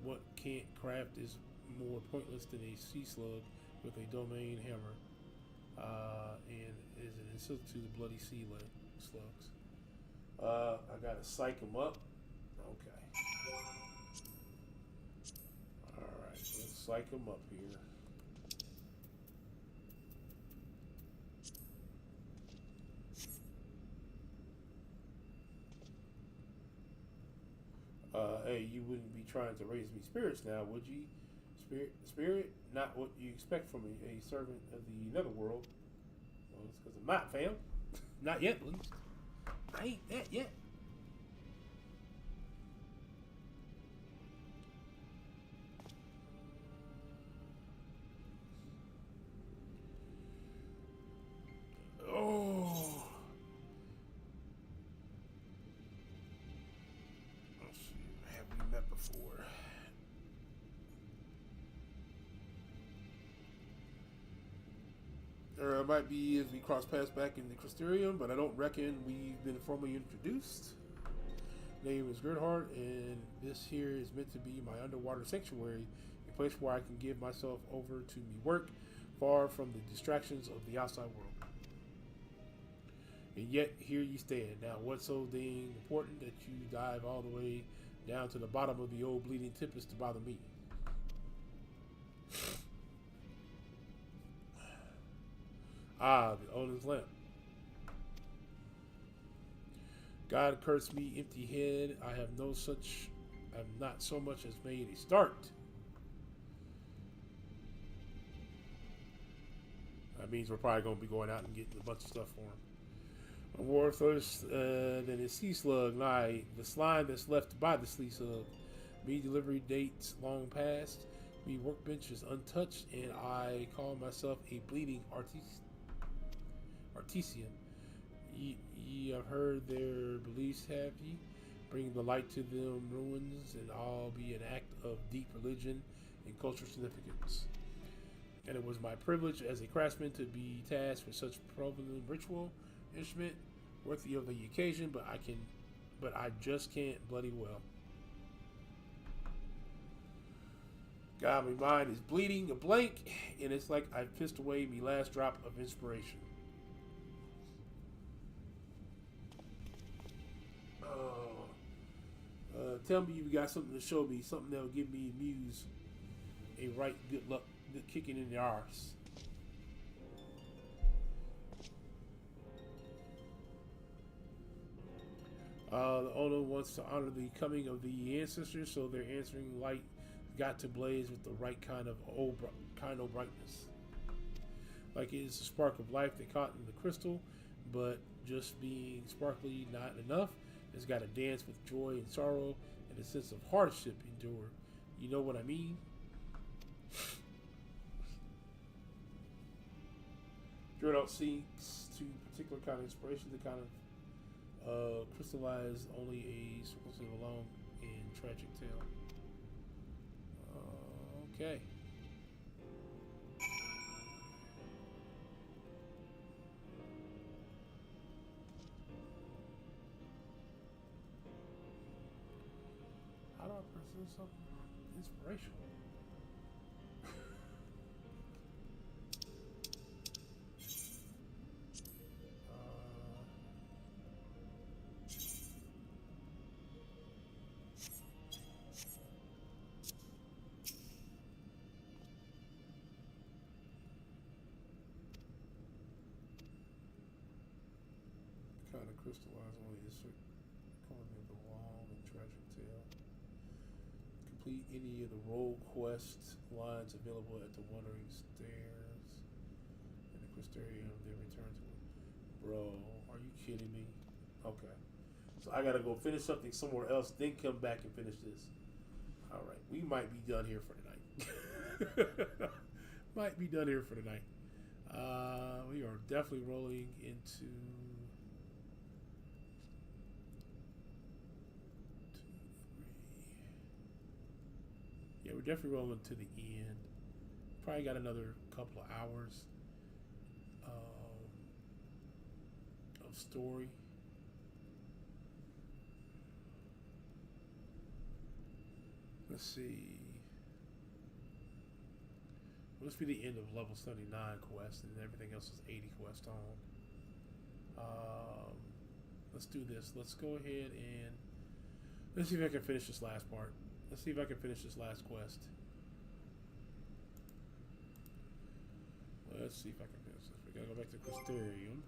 what can't craft is more pointless than a sea slug with a domain hammer. And is an insult to the bloody sea slugs. I gotta psych them up. Okay. Alright, let's psych them up here. Hey, you wouldn't be trying to raise me spirits now, would ye? Spirit? Not what you expect from a servant of the netherworld. Well, it's because I'm not, fam. Not yet, at least. I ain't that yet. Oh. Let's see. Have we met before? Or it might be as we cross paths back in the Crystarium, but I don't reckon we've been formally introduced. Name is Gernhardt, and this here is meant to be my underwater sanctuary, a place where I can give myself over to me work, far from the distractions of the outside world. And yet, here you stand. Now, what's so dang important that you dive all the way down to the bottom of the old bleeding tempest to bother me? Ah, the Odin's lamp. God curse me, empty head. I have not so much as made a start. That means we're probably going to be going out and getting a bunch of stuff for him. A war thirst than a sea slug lie. The slime that's left by the sea slug. Me delivery dates long past. Me workbench is untouched, and I call myself a bleeding artesian. Ye have heard their beliefs, have ye? Bring the light to them ruins, and all be an act of deep religion and cultural significance. And it was my privilege as a craftsman to be tasked with such prominent ritual instrument worthy of the occasion, but I just can't bloody well. God, my mind is bleeding a blank, and it's like I've pissed away my last drop of inspiration. Tell me you got something to show me, something that'll give me Muse a right good luck, good kicking in the arse. The owner wants to honor the coming of the ancestors, so their answering light got to blaze with the right kind of brightness. Like it is a spark of life that caught in the crystal, but just being sparkly not enough. It's got to dance with joy and sorrow and a sense of hardship endured. You know what I mean? Dreadout seeks to particular kind of inspiration to kind of crystallize only a circumstance alone in tragic tale. Okay. How do I present something inspirational? Kind of crystallize only a certain coming of the long and tragic tale. Complete any of the role quest lines available at the Wandering Stairs and the Crystarium, then return to it. Bro, are you kidding me? Okay. So I gotta go finish something somewhere else, then come back and finish this. Alright, we might be done here for tonight. Might be done here for tonight. We are definitely rolling into yeah, we're definitely rolling to the end. Probably got another couple of hours of story. Let's see. Well, this be the end of level 79 quest, and everything else is 80 quest on. Let's do this. Let's go ahead and let's see if I can finish this last part. Let's see if I can finish this last quest. Let's see if I can finish this. We gotta go back to Crystarium.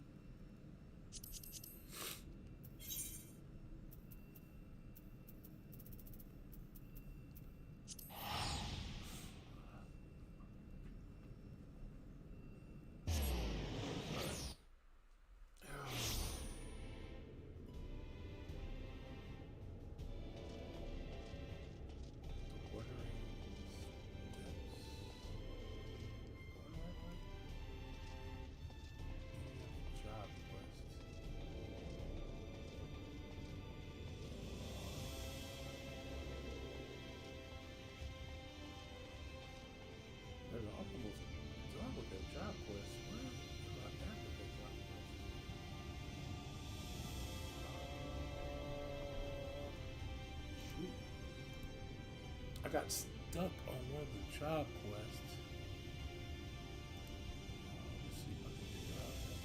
I'm almost done with that job quest. Where am I at with that job quest? Shoot. I got stuck on one of the job quests. Let's see if I can figure out how to.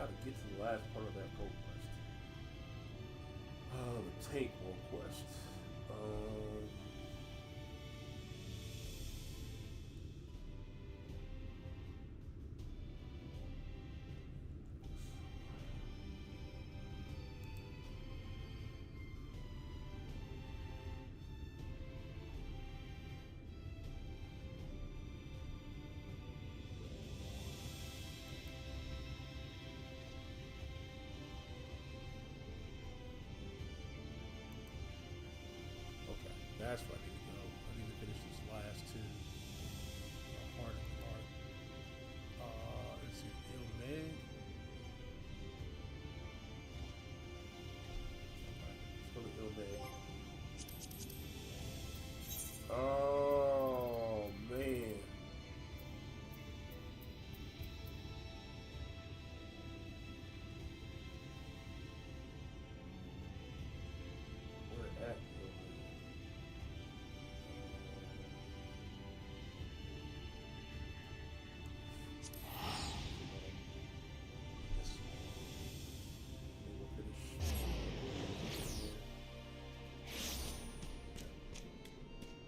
how to get to the last part of that gold quest. The tank war quest. That's where I need to go. I need to finish these last two. Heart and heart. Let's see. Meg. Let's go to Meg. Oh, man. Where at?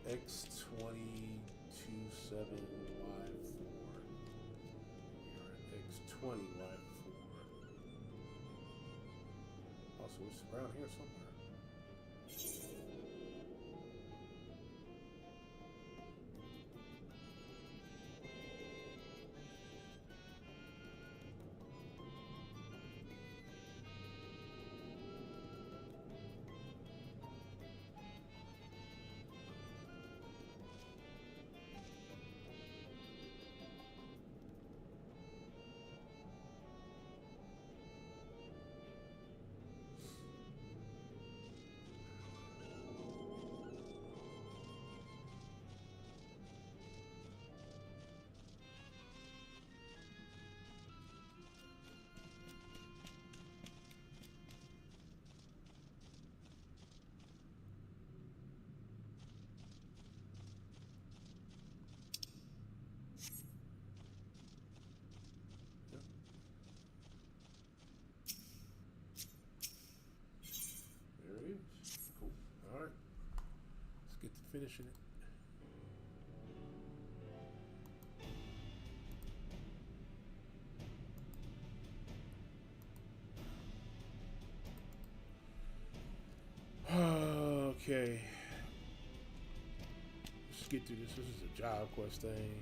X22-7Y4. We're at X20Y4. Also, it's around here somewhere. Cool. Alright. Let's get to finishing it. Okay. Let's get through this. This is a job quest thing.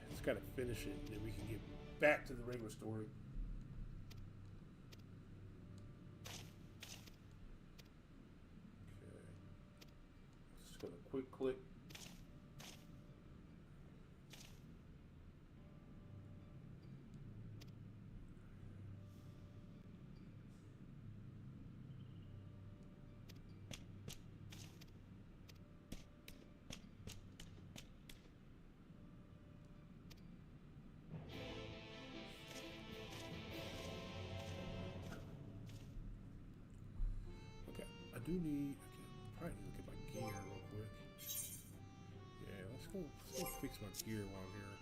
Just gotta finish it, and then we can get back to the regular story. Just gonna quick click. Okay, I do need. Probably need to look at my gear real quick. Yeah, let's go fix my gear while I'm here.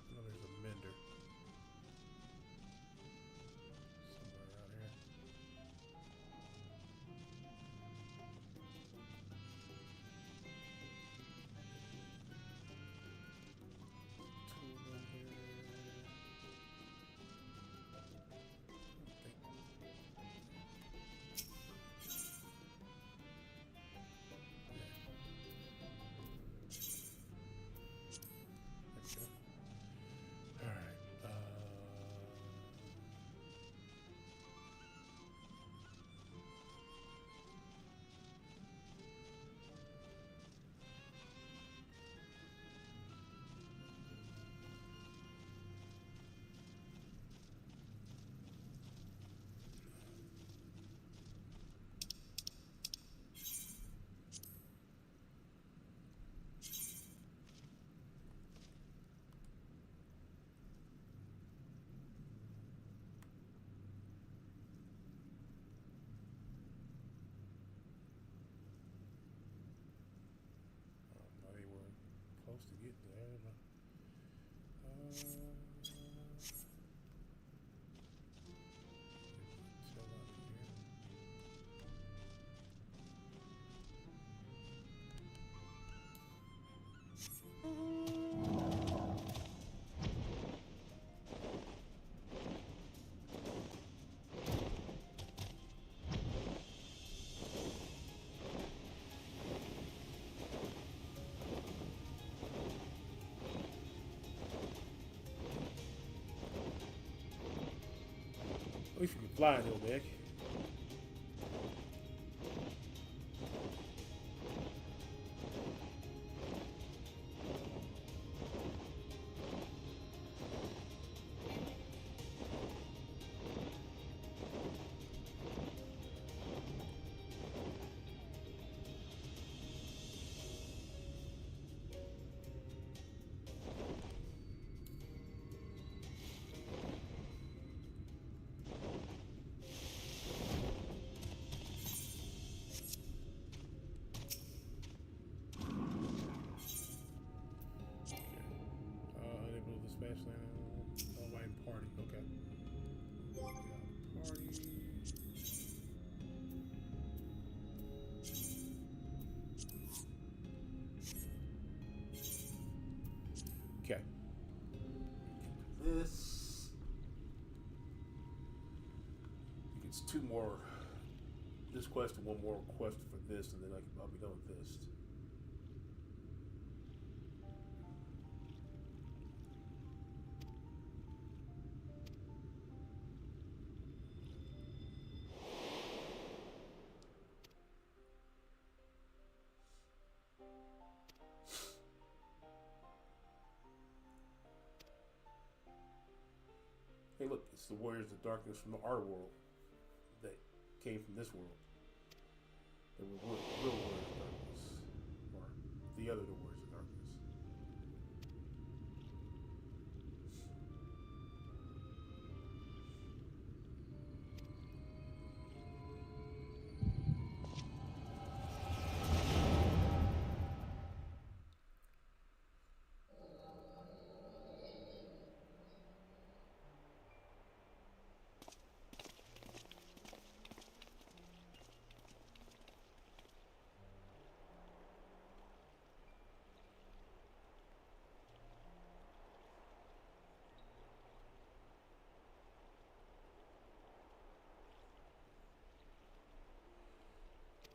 I know there's a mender somewhere around here. Tool down here. Not anywhere close to getting there. At least you can fly in Ilmeg. Online party, okay. Party. Okay. This. It's two more. This quest and one more quest for this, and then I'll be done with this. Hey, look, it's the Warriors of Darkness from our world that came from this world. They were real Warriors of Darkness. Or the other Warriors of Darkness.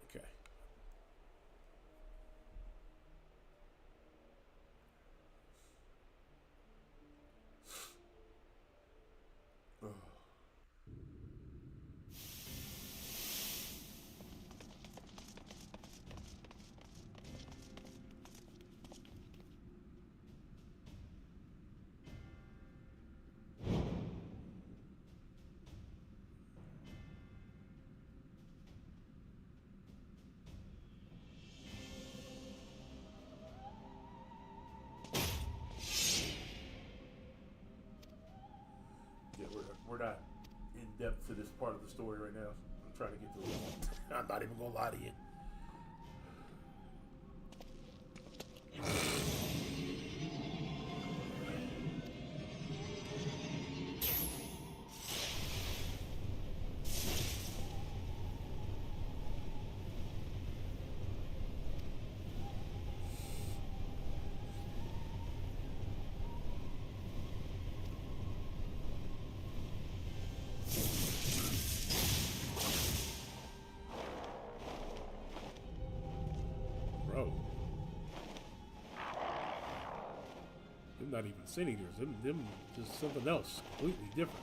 Okay. Yeah, we're not in depth to this part of the story right now. I'm trying to get to it. I'm not even gonna lie to you. Bro. Them not even sin eaters. Them just something else. Completely different.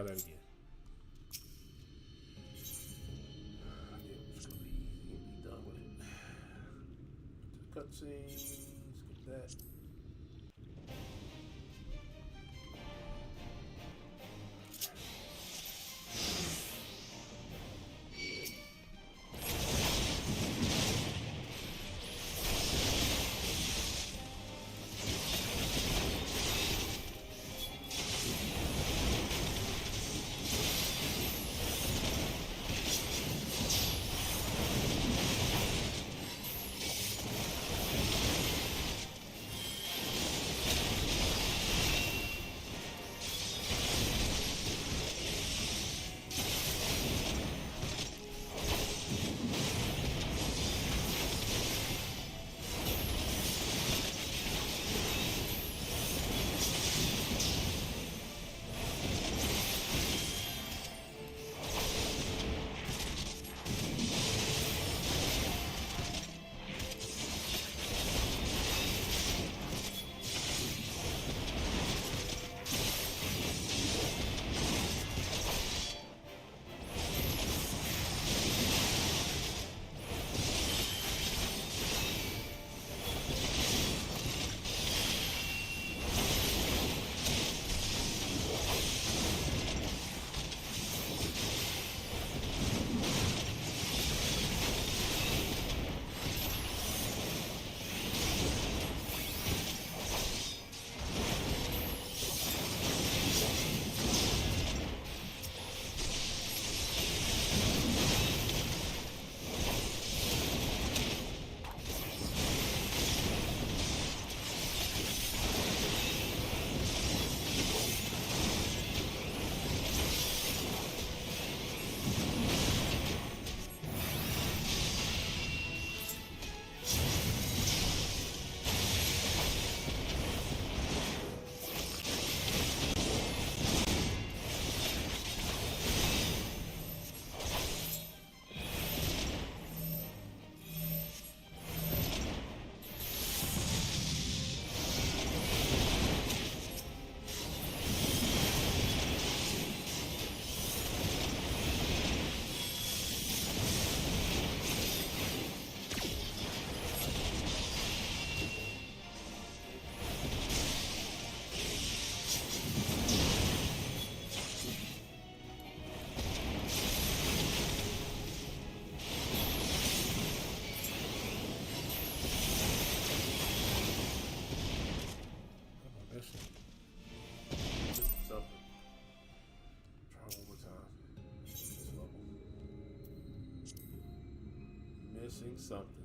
try that again. Be done with it. Cutscene. Skip that. Missing something.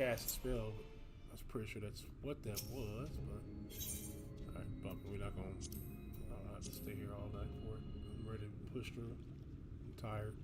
cast a spell. I was pretty sure that's what that was, but alright, bump. We're not gonna. I don't have to stay here all night for it. I'm ready to push through. I'm tired.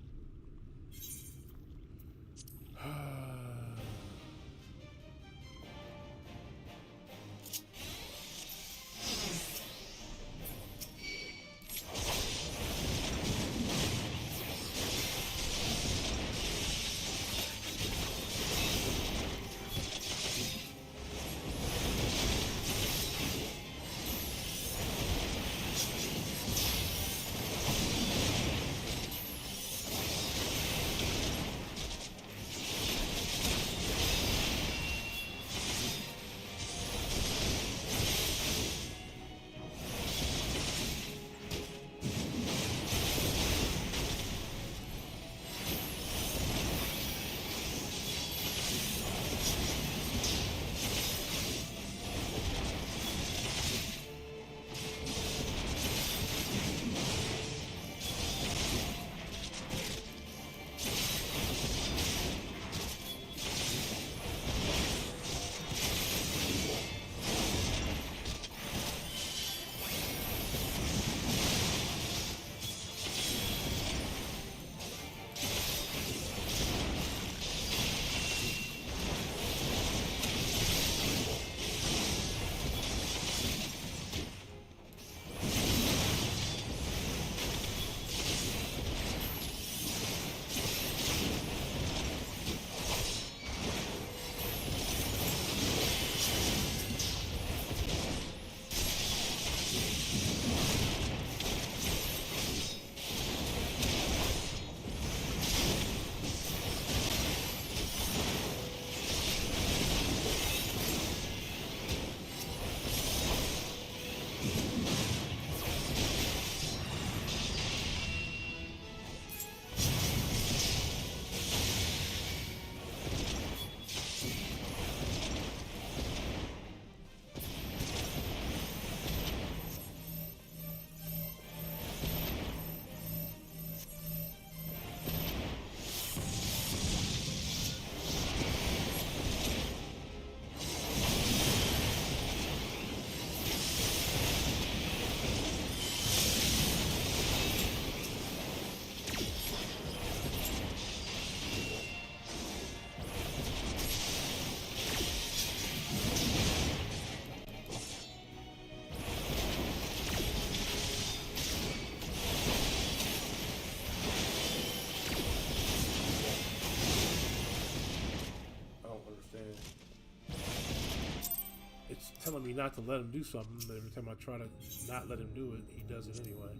Telling me not to let him do something, but every time I try to not let him do it, he does it anyway.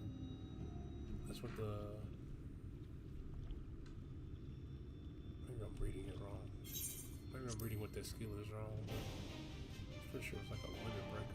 That's what the... Maybe I'm reading it wrong. Maybe I'm reading what that skill is wrong, but I'm pretty sure it's like a limit breaker.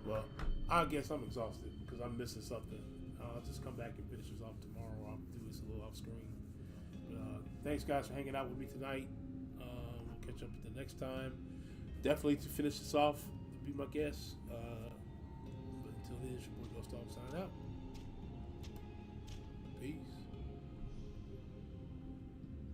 Well, I guess I'm exhausted because I'm missing something. I'll just come back and finish this off tomorrow. I'll do this a little off screen. But, thanks, guys, for hanging out with me tonight. We'll catch up at the next time. Definitely to finish this off, be my guest. But until then, it's your boy Ghost Dog signing out.